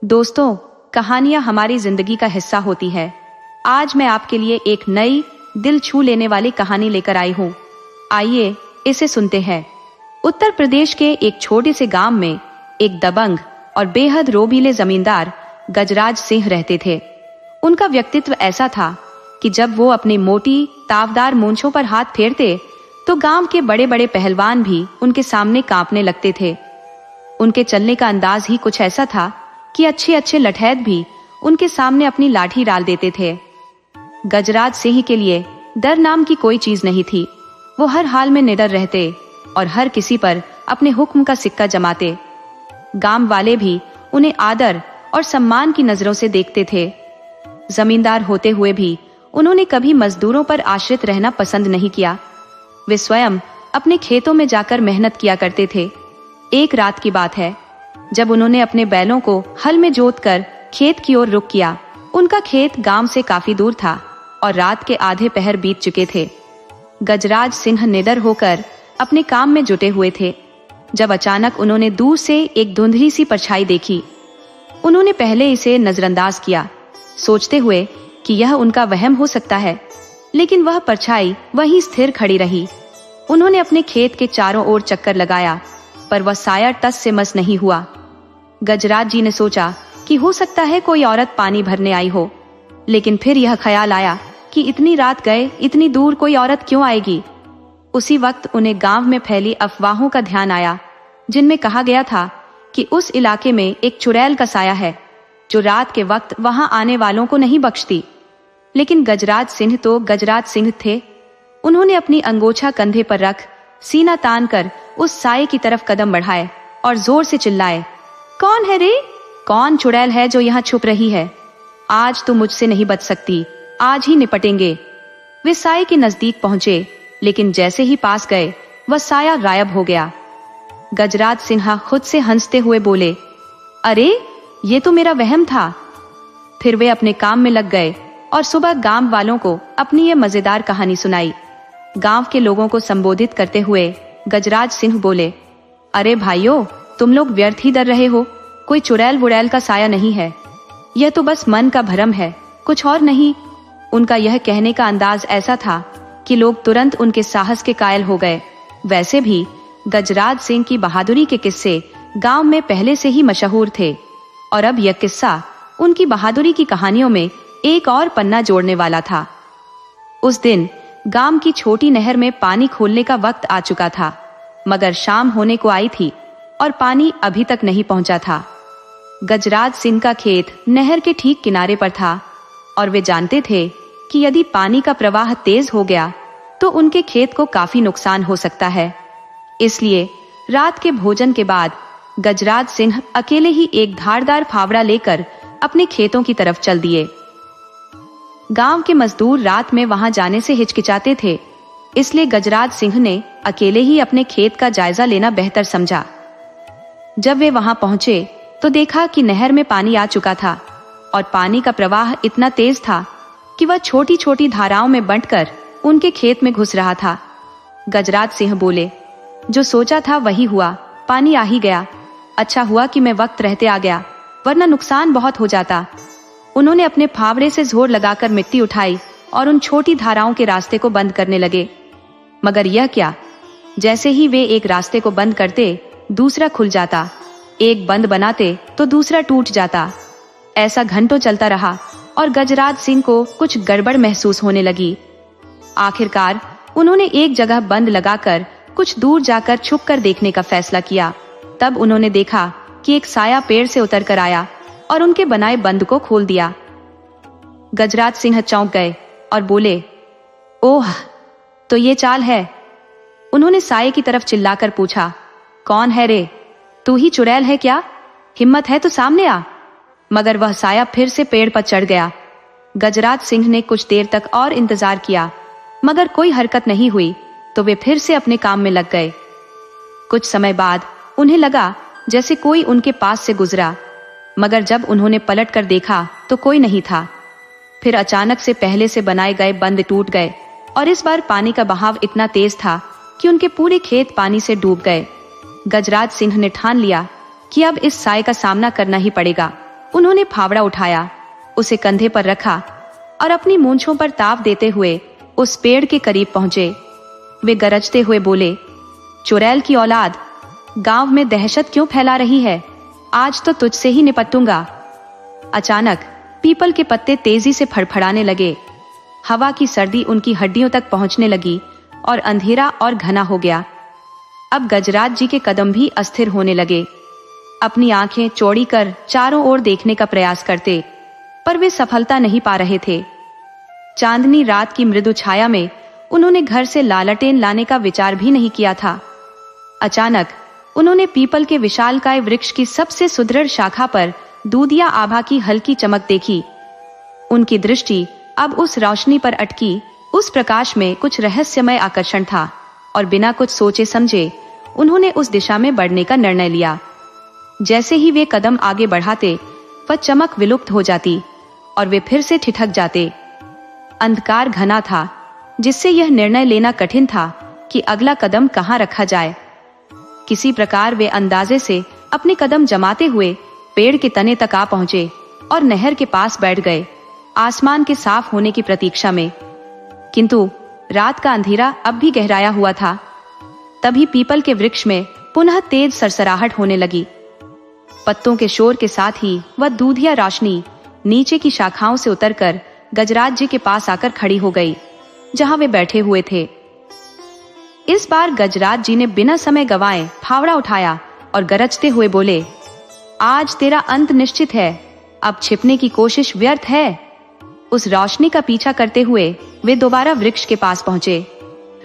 दोस्तों, कहानियां हमारी जिंदगी का हिस्सा होती है। आज मैं आपके लिए एक नई दिल छू लेने वाली कहानी लेकर आई हूँ। आइए इसे सुनते हैं। उत्तर प्रदेश के एक छोटे से गांव में एक दबंग और बेहद रोबीले जमींदार गजराज सिंह रहते थे। उनका व्यक्तित्व ऐसा था कि जब वो अपनी मोटी तावदार मूंछों पर हाथ फेरते तो गांव के बड़े बड़े पहलवान भी उनके सामने कांपने लगते थे। उनके चलने का अंदाज ही कुछ ऐसा था कि अच्छे अच्छे लठैत भी उनके सामने अपनी लाठी डाल देते थे। गजराज सिंह के लिए डर नाम की कोई चीज नहीं थी। वो हर हाल में निडर रहते और हर किसी पर अपने हुक्म का सिक्का जमाते। गांव वाले भी उन्हें आदर और सम्मान की नजरों से देखते थे। जमींदार होते हुए भी उन्होंने कभी मजदूरों पर आश्रित रहना पसंद नहीं किया। वे स्वयं अपने खेतों में जाकर मेहनत किया करते थे। एक रात की बात है, जब उन्होंने अपने बैलों को हल में जोतकर खेत की ओर रुख किया। उनका खेत गांव से काफी दूर था और रात के आधे पहर बीत चुके थे। गजराज सिंह निडर होकर अपने काम में जुटे हुए थे, जब अचानक उन्होंने दूर से एक धुंधली सी परछाई देखी। उन्होंने पहले इसे नजरअंदाज किया, सोचते हुए कि यह उनका वहम हो सकता है, लेकिन वह परछाई वहीं स्थिर खड़ी रही। उन्होंने अपने खेत के चारों ओर चक्कर लगाया, पर वह साया टस से मस नहीं हुआ। गजराज जी ने सोचा कि हो सकता है कोई औरत पानी भरने आई हो, लेकिन फिर यह ख्याल आया कि इतनी रात गए, इतनी दूर कोई औरत क्यों आएगी। उसी वक्त उन्हें गांव में फैली अफवाहों का ध्यान आया, जिनमें कहा गया था कि उस इलाके में एक चुड़ैल का साया है जो रात के वक्त वहां आने वालों को नहीं बख्शती। लेकिन गजराज सिंह तो गजराज सिंह थे। उन्होंने अपनी अंगोछा कंधे पर रख सीना तान कर उस साये की तरफ कदम बढ़ाए और जोर से चिल्लाए, कौन है रे? कौन चुड़ैल है जो यहाँ छुप रही है? आज तो मुझसे नहीं बच सकती, आज ही निपटेंगे। वे साये के नजदीक पहुंचे, लेकिन जैसे ही पास गए वह साया गायब हो गया। गजराज सिन्हा खुद से हंसते हुए बोले, अरे ये तो मेरा वहम था। फिर वे अपने काम में लग गए और सुबह गांव वालों को अपनी ये मजेदार कहानी सुनाई। गांव के लोगों को संबोधित करते हुए गजराज सिंह बोले, अरे भाइयों, तुम लोग व्यर्थ ही डर रहे हो। कोई चुड़ैल वुड़ैल का साया नहीं है, यह तो बस मन का भ्रम है, कुछ और नहीं। उनका यह कहने का अंदाज ऐसा था कि लोग तुरंत उनके साहस के कायल हो गए। वैसे भी गजराज सिंह की बहादुरी के किस्से गांव में पहले से ही मशहूर थे, और अब यह किस्सा उनकी बहादुरी की कहानियों में एक और पन्ना जोड़ने वाला था। उस दिन गांव की छोटी नहर में पानी खोलने का वक्त आ चुका था, मगर शाम होने को आई थी और पानी अभी तक नहीं पहुंचा था। गजराज सिंह का खेत नहर के ठीक किनारे पर था और वे जानते थे कि यदि पानी का प्रवाह तेज हो गया तो उनके खेत को काफी नुकसान हो सकता है। इसलिए रात के भोजन के बाद गजराज सिंह अकेले ही एक धारदार फावड़ा लेकर अपने खेतों की तरफ चल दिए। गांव के मजदूर रात में वहां जाने से हिचकिचाते थे, इसलिए गजराज सिंह ने अकेले ही अपने खेत का जायजा लेना बेहतर समझा। जब वे वहां पहुंचे तो देखा कि नहर में पानी आ चुका था और पानी का प्रवाह इतना तेज था कि वह छोटी छोटी धाराओं में बंटकर उनके खेत में घुस रहा था। गजराज सिंह बोले, जो सोचा था वही हुआ, पानी आ ही गया। अच्छा हुआ कि मैं वक्त रहते आ गया, वरना नुकसान बहुत हो जाता। उन्होंने अपने फावड़े से जोर लगाकर मिट्टी उठाई और उन छोटी धाराओं के रास्ते को बंद करने लगे। मगर यह क्या, जैसे ही वे एक रास्ते को बंद करते दूसरा खुल जाता, एक बंद बनाते तो दूसरा टूट जाता। ऐसा घंटों चलता रहा और गजराज सिंह को कुछ गड़बड़ महसूस होने लगी। आखिरकार उन्होंने एक जगह बंद लगाकर कुछ दूर जाकर छुपकर देखने का फैसला किया। तब उन्होंने देखा कि एक साया पेड़ से उतरकर आया और उनके बनाए बंद को खोल दिया। गजराज सिंह चौंक गए और बोले, ओह, तो ये चाल है। उन्होंने साये की तरफ चिल्लाकर पूछा, कौन है रे? तू ही चुड़ैल है क्या? हिम्मत है तो सामने आ। मगर वह साया फिर से पेड़ पर चढ़ गया। गजराज सिंह ने कुछ देर तक और इंतजार किया, मगर कोई हरकत नहीं हुई, तो वे फिर से अपने काम में लग गए। कुछ समय बाद उन्हें लगा जैसे कोई उनके पास से गुजरा, मगर जब उन्होंने पलट कर देखा तो कोई नहीं था। फिर अचानक से पहले से बनाए गए बंद टूट गए और इस बार पानी का बहाव इतना तेज था कि उनके पूरे खेत पानी से डूब गए। गजराज सिंह ने ठान लिया कि अब इस साये का सामना करना ही पड़ेगा। उन्होंने फावड़ा उठाया, उसे कंधे पर रखा और अपनी मूंछों पर ताव देते हुए उस पेड़ के करीब पहुंचे। वे गरजते हुए बोले, चुड़ैल की औलाद, गांव में दहशत क्यों फैला रही है? आज तो तुझसे ही निपटूंगा। अचानक पीपल के पत्ते तेजी से फड़फड़ाने लगे। हवा की सर्दी उनकी हड्डियों तक पहुंचने लगी और अंधेरा और घना हो गया। अब गजराज जी के कदम भी अस्थिर होने लगे। अपनी आंखें चौड़ी कर चारों ओर देखने का प्रयास करते, पर वे सफलता नहीं पा रहे थे। चांदनी रात की मृदु छाया में उन्होंने घर से लालटेन लाने का विचार भी नहीं किया था। अचानक उन्होंने पीपल के विशालकाय वृक्ष की सबसे सुदृढ़ शाखा पर दूधिया आभा की हल्की चमक देखी। उनकी दृष्टि अब उस रोशनी पर अटकी। उस प्रकाश में कुछ रहस्यमय आकर्षण था और बिना कुछ सोचे समझे उन्होंने उस दिशा में बढ़ने का निर्णय लिया। जैसे ही वे कदम आगे बढ़ाते, वह चमक विलुप्त हो जाती और वे फिर से ठिठक जाते। अंधकार घना था, जिससे यह निर्णय लेना कठिन था कि अगला कदम कहाँ रखा जाए। किसी प्रकार वे अंदाजे से अपने कदम जमाते हुए पेड़ के तने तक आ पहुंचे और नहर के पास बैठ गए, आसमान के साफ होने की प्रतीक्षा में। किंतु रात का अंधेरा अब भी गहराया हुआ था। तभी पीपल के वृक्ष में पुनः तेज सरसराहट होने लगी। पत्तों के शोर के साथ ही वह दूधिया रोशनी नीचे की शाखाओं से उतरकर गजराज जी के पास आकर खड़ी हो गई, जहां वे बैठे हुए थे। इस बार गजराज जी ने बिना समय गंवाए फावड़ा उठाया और गरजते हुए बोले, आज तेरा अंत निश्चित है, अब छिपने की कोशिश व्यर्थ है। उस रोशनी का पीछा करते हुए वे दोबारा वृक्ष के पास पहुंचे।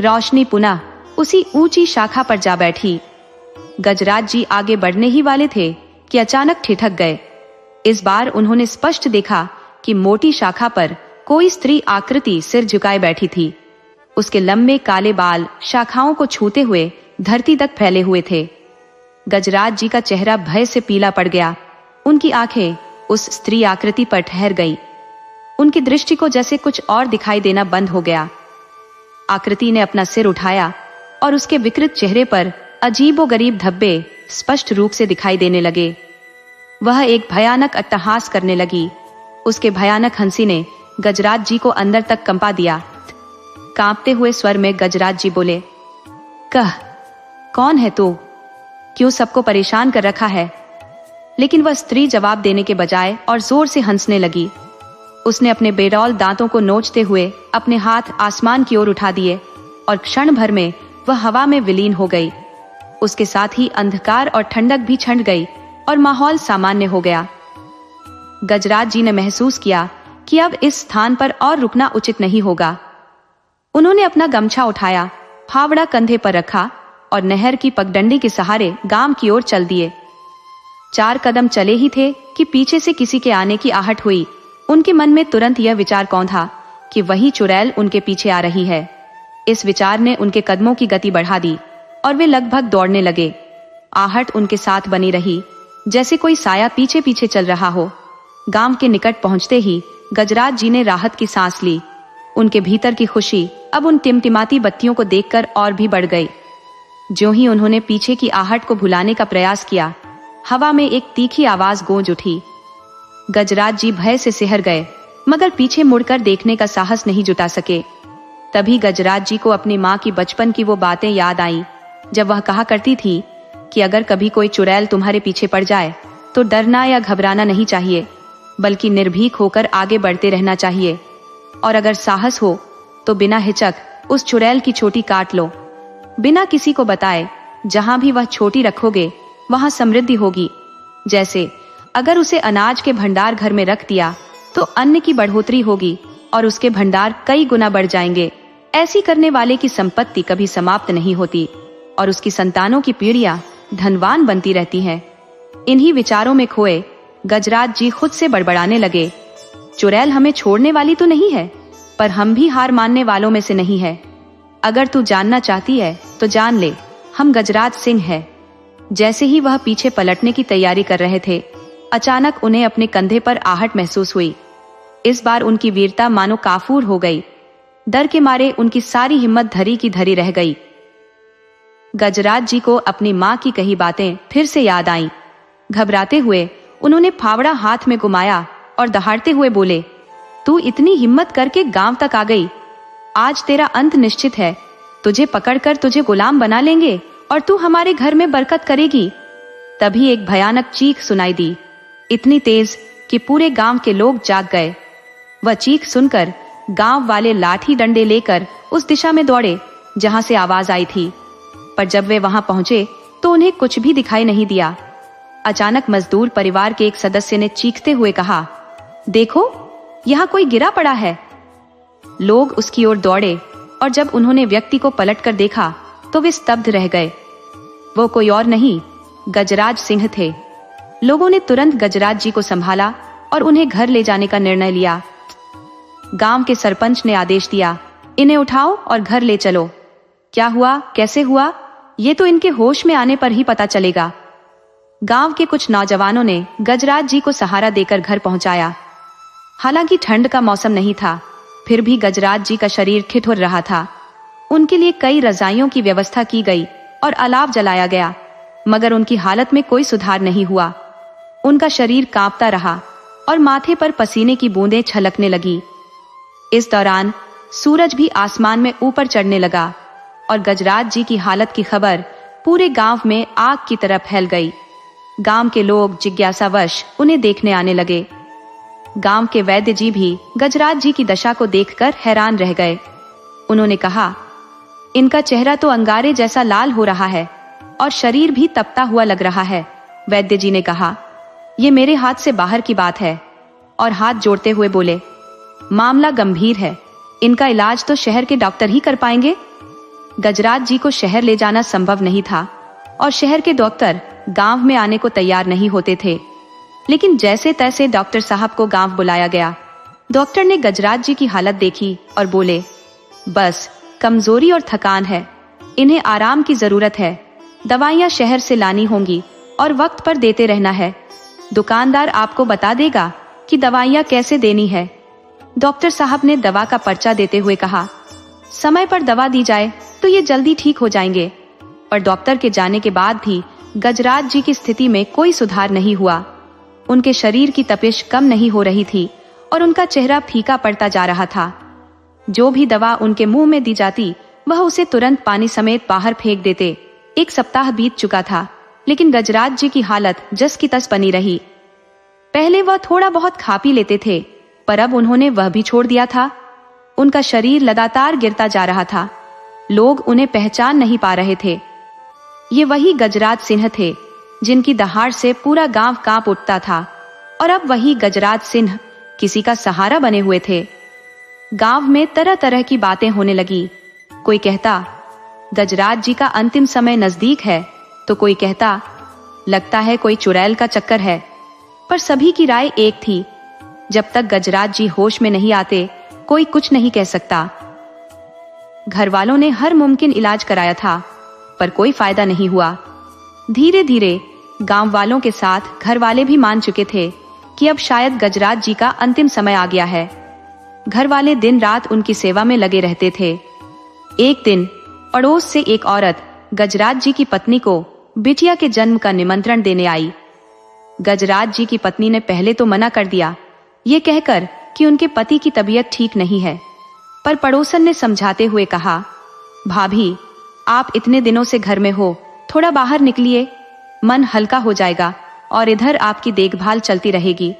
रोशनी पुनः उसी ऊंची शाखा पर जा बैठी। गजराज जी आगे बढ़ने ही वाले थे कि अचानक ठिठक गए। इस बार उन्होंने स्पष्ट देखा कि मोटी शाखा पर कोई स्त्री आकृति सिर झुकाए बैठी थी। उसके लंबे काले बाल शाखाओं को छूते हुए धरती तक फैले हुए थे। गजराज जी का चेहरा भय से पीला पड़ गया। उनकी आंखें उस स्त्री आकृति पर ठहर गईं। उनकी दृष्टि को जैसे कुछ और दिखाई देना बंद हो गया। आकृति ने अपना सिर उठाया और उसके विकृत चेहरे पर अजीबोगरीब धब्बे स्पष्ट रूप से दिखाई देने लगे। वह एक भयानक अट्टहास करने लगी। उसके भयानक हंसी ने गजराज जी को अंदर तक कंपा दिया। कांपते हुए स्वर में गजराज जी बोले, कह, कौन है तू? क्यों सबको परेशान कर रखा है? लेकिन वह स्त्री जवाब देने के बजाय और जोर से हंसने लगी। उसने अपने बेरौल दांतों को नोचते हुए अपने हाथ आसमान की ओर उठा दिए और क्षण भर में वह हवा में विलीन हो गई। उसके साथ ही अंधकार और ठंडक भी छंट गई और माहौल सामान्य हो गया। गजराज जी ने महसूस किया कि अब इस स्थान पर और रुकना उचित नहीं होगा। उन्होंने अपना गमछा उठाया, फावड़ा कंधे पर रखा और नहर की पगडंडी के सहारे गांव की ओर चल दिए। 4 कदम चले ही थे कि पीछे से किसी के आने की आहट हुई। उनके मन में तुरंत यह विचार कौन था कि वही चुड़ैल उनके पीछे आ रही है। इस विचार ने उनके कदमों की गति बढ़ा दी और वे लगभग दौड़ने लगे। आहट उनके साथ बनी रही, जैसे कोई साया पीछे पीछे चल रहा हो। गांव के निकट पहुंचते ही गजराज जी ने राहत की सांस ली। उनके भीतर की खुशी अब उन टिमटिमाती बत्तियों को देखकर और भी बढ़ गई। ज्यों ही उन्होंने पीछे की आहट को भुलाने का प्रयास किया, हवा में एक तीखी आवाज गूंज उठी। गजराज जी भय से सिहर गए, मगर पीछे मुड़कर देखने का साहस नहीं जुटा सके। तभी गजराज जी को अपनी माँ की बचपन की वो बातें याद आईं, जब वह कहा करती थी कि अगर कभी कोई चुड़ैल तुम्हारे पीछे पड़ जाए तो डरना या घबराना नहीं चाहिए, बल्कि निर्भीक होकर आगे बढ़ते रहना चाहिए। और अगर साहस हो तो बिना हिचक उस चुड़ैल की चोटी काट लो। बिना किसी को बताए जहां भी वह चोटी रखोगे वहां समृद्धि होगी। जैसे अगर उसे अनाज के भंडार घर में रख दिया तो अन्न की बढ़ोतरी होगी और उसके भंडार कई गुना बढ़ जाएंगे। ऐसी करने वाले की संपत्ति कभी समाप्त नहीं होती और उसकी संतानों की पीढ़ियां धनवान बनती रहती हैं। इन्हीं विचारों में खोए गजराज जी खुद से बड़बड़ाने लगे, चुड़ैल हमें छोड़ने वाली तो नहीं है, पर हम भी हार मानने वालों में से नहीं है। अगर तू जानना चाहती है तो जान ले, हम गजराज सिंह हैं। जैसे ही वह पीछे पलटने की तैयारी कर रहे थे, अचानक उन्हें अपने कंधे पर आहट महसूस हुई। इस बार उनकी वीरता मानो काफूर हो गई। डर के मारे उनकी सारी हिम्मत धरी की धरी रह गई। गजराज जी को अपनी माँ की कही बातें फिर से याद आईं। घबराते हुए उन्होंने फावड़ा हाथ में घुमाया और दहाड़ते हुए बोले, तू इतनी हिम्मत करके गांव तक आ गई, आज तेरा अंत निश्चित है। तुझे पकड़कर तुझे गुलाम बना लेंगे और तू हमारे घर में बरकत करेगी। तभी एक भयानक चीख सुनाई दी, इतनी तेज कि पूरे गांव के लोग जाग गए। वह चीख सुनकर गांव वाले लाठी डंडे लेकर उस दिशा में दौड़े जहां से आवाज आई थी, पर जब वे वहां पहुंचे तो उन्हें कुछ भी दिखाई नहीं दिया। अचानक मजदूर परिवार के एक सदस्य ने चीखते हुए कहा, देखो, यहाँ कोई गिरा पड़ा है। लोग उसकी ओर दौड़े और जब उन्होंने व्यक्ति को पलटकर देखा तो वे स्तब्ध रह गए। वो कोई और नहीं, गजराज सिंह थे। लोगों ने तुरंत गजराज जी को संभाला और उन्हें घर ले जाने का निर्णय लिया। गांव के सरपंच ने आदेश दिया, इन्हें उठाओ और घर ले चलो। क्या हुआ, कैसे हुआ, ये तो इनके होश में आने पर ही पता चलेगा। गांव के कुछ नौजवानों ने गजराज जी को सहारा देकर घर पहुंचाया। हालांकि ठंड का मौसम नहीं था, फिर भी गजराज जी का शरीर ठिठुर रहा था। उनके लिए कई रजाइयों की व्यवस्था की गई और अलाव जलाया गया, मगर उनकी हालत में कोई सुधार नहीं हुआ। उनका शरीर कांपता रहा और माथे पर पसीने की बूंदें छलकने लगी। इस दौरान सूरज भी आसमान में ऊपर चढ़ने लगा और गजराज जी की हालत की खबर पूरे गांव में आग की तरह फैल गई। गांव के लोग जिज्ञासावश उन्हें देखने आने लगे। गांव के वैद्य जी भी गजराज जी की दशा को देखकर हैरान रह गए। उन्होंने कहा, इनका चेहरा तो अंगारे जैसा लाल हो रहा है और शरीर भी तपता हुआ लग रहा है। वैद्य जी ने कहा, ये मेरे हाथ से बाहर की बात है, और हाथ जोड़ते हुए बोले, मामला गंभीर है, इनका इलाज तो शहर के डॉक्टर ही कर पाएंगे। गजराज जी को शहर ले जाना संभव नहीं था और शहर के डॉक्टर गांव में आने को तैयार नहीं होते थे। लेकिन जैसे तैसे डॉक्टर साहब को गांव बुलाया गया। डॉक्टर ने गजराज जी की हालत देखी और बोले, बस कमजोरी और थकान है, इन्हें आराम की जरूरत है। दवाइयां शहर से लानी होंगी और वक्त पर देते रहना है। दुकानदार आपको बता देगा कि दवाइयां कैसे देनी है। डॉक्टर साहब ने दवा का पर्चा देते हुए कहा, समय पर दवा दी जाए तो ये जल्दी ठीक हो जाएंगे। पर डॉक्टर के जाने के बाद भी गजराज जी की स्थिति में कोई सुधार नहीं हुआ। उनके शरीर की तपिश कम नहीं हो रही थी और उनका चेहरा फीका पड़ता जा रहा था। जो भी दवा उनके मुंह में दी जाती वह उसे तुरंत पानी समेत बाहर फेंक देते। 1 सप्ताह बीत चुका था, लेकिन गजराज जी की हालत जस की तस बनी रही। पहले वह थोड़ा बहुत खा पी लेते थे, पर अब उन्होंने वह भी छोड़ दिया था। उनका शरीर लगातार गिरता जा रहा था। लोग उन्हें पहचान नहीं पा रहे थे। ये वही गजराज सिंह थे जिनकी दहाड़ से पूरा गांव कांप उठता था, और अब वही गजराज सिंह किसी का सहारा बने हुए थे। गांव में तरह तरह की बातें होने लगी। कोई कहता, गजराज जी का अंतिम समय नजदीक है, तो कोई कहता, लगता है कोई चुड़ैल का चक्कर है। पर सभी की राय एक थी, जब तक गजराज जी होश में नहीं आते कोई कुछ नहीं कह सकता। घर वालों ने हर मुमकिन इलाज कराया था, पर कोई फायदा नहीं हुआ। धीरे धीरे गांव वालों के साथ घर वाले भी मान चुके थे कि अब शायद गजराज जी का अंतिम समय आ गया है। घर वाले दिन रात उनकी सेवा में लगे रहते थे। एक दिन पड़ोस से एक औरत गजराज जी की पत्नी को बिटिया के जन्म का निमंत्रण देने आई। गजराज जी की पत्नी ने पहले तो मना कर दिया, ये कहकर कि उनके पति की तबीयत ठीक नहीं है। पर पड़ोसन ने समझाते हुए कहा, भाभी, आप इतने दिनों से घर में हो, थोड़ा बाहर निकलिए, मन हल्का हो जाएगा और इधर आपकी देखभाल चलती रहेगी।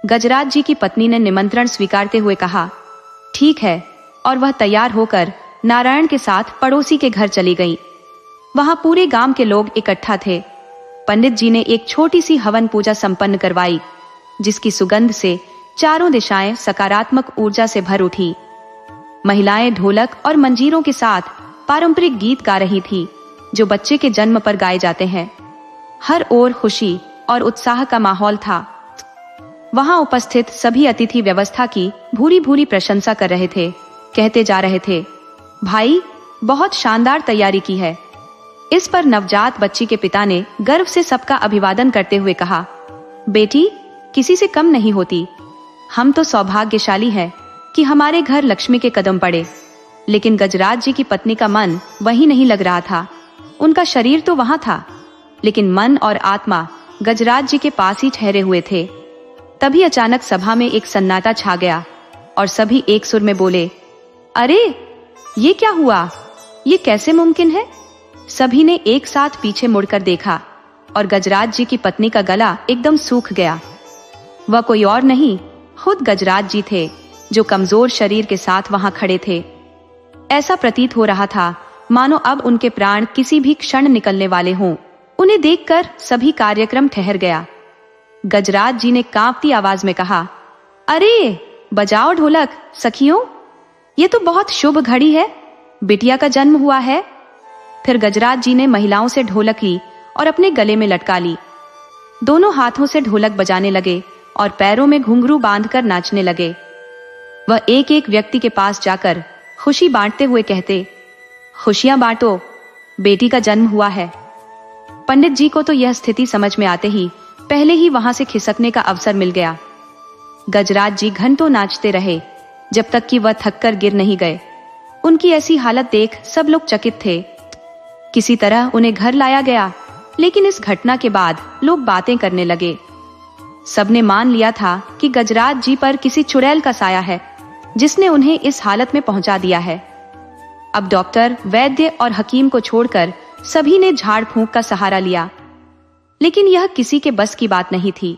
गजराज जी की पत्नी ने निमंत्रण स्वीकारते हुए कहा, ठीक है, और वह तैयार होकर नारायण के साथ पड़ोसी के घर चली गई। वहां पूरे गांव के लोग इकट्ठा थे। पंडित जी ने एक छोटी सी हवन पूजा संपन्न करवाई, जिसकी सुगंध से चारों दिशाएं सकारात्मक ऊर्जा से भर उठी। महिलाएं ढोलक और मंजीरों के साथ पारंपरिक गीत गा रही थी, जो बच्चे के जन्म पर गाए जाते हैं। हर ओर खुशी और उत्साह का माहौल था। वहां उपस्थित सभी अतिथि व्यवस्था की भूरी भूरी प्रशंसा कर रहे थे। कहते जा रहे थे, भाई, बहुत शानदार तैयारी की है। इस पर नवजात बच्ची के पिता ने गर्व से सबका अभिवादन करते हुए कहा, बेटी, किसी से कम नहीं होती। हम तो सौभाग्यशाली हैं कि हमारे घर लक्ष्मी के कदम पड़े। लेकिन गजराज जी की पत्नी का मन वहीं नहीं लग रहा था। उनका शरीर तो वहां था, लेकिन मन और आत्मा गजराज जी के पास ही ठहरे हुए थे। तभी अचानक सभा में एक सन्नाटा छा गया और सभी एक सुर में बोले, अरे ये क्या हुआ, ये कैसे मुमकिन है? सभी ने एक साथ पीछे मुड़कर देखा और गजराज जी की पत्नी का गला एकदम सूख गया। वह कोई और नहीं, खुद गजराज जी थे, जो कमजोर शरीर के साथ वहां खड़े थे। ऐसा प्रतीत हो रहा था मानो अब उनके प्राण किसी भी क्षण निकलने वाले हों। उन्हें देखकर सभी कार्यक्रम ठहर गया। गजराज जी ने कांपती आवाज में कहा, अरे बजाओ ढोलक सखियों, ये तो बहुत शुभ घड़ी है, बिटिया का जन्म हुआ है। फिर गजराज जी ने महिलाओं से ढोलक ली और अपने गले में लटका ली। दोनों हाथों से ढोलक बजाने लगे और पैरों में घुंघरू बांधकर नाचने लगे। वह एक एक व्यक्ति के पास जाकर खुशी बांटते हुए कहते, खुशियां बांटो, बेटी का जन्म हुआ है। पंडित जी को तो यह स्थिति समझ में आते ही पहले ही वहां से खिसकने का अवसर मिल गया। गजराज जी घंटों नाचते रहे जब तक कि वह थककर गिर नहीं गए। उनकी ऐसी हालत देख सब लोग चकित थे। किसी तरह उन्हें घर लाया गया, लेकिन इस घटना के बाद लोग बातें करने लगे। सबने मान लिया था कि गजराज जी पर किसी चुड़ैल का साया है, जिसने उन्हें इस हालत में पहुंचा दिया है। अब डॉक्टर, वैद्य और हकीम को छोड़कर सभी ने झाड़ फूंक का सहारा लिया, लेकिन यह किसी के बस की बात नहीं थी।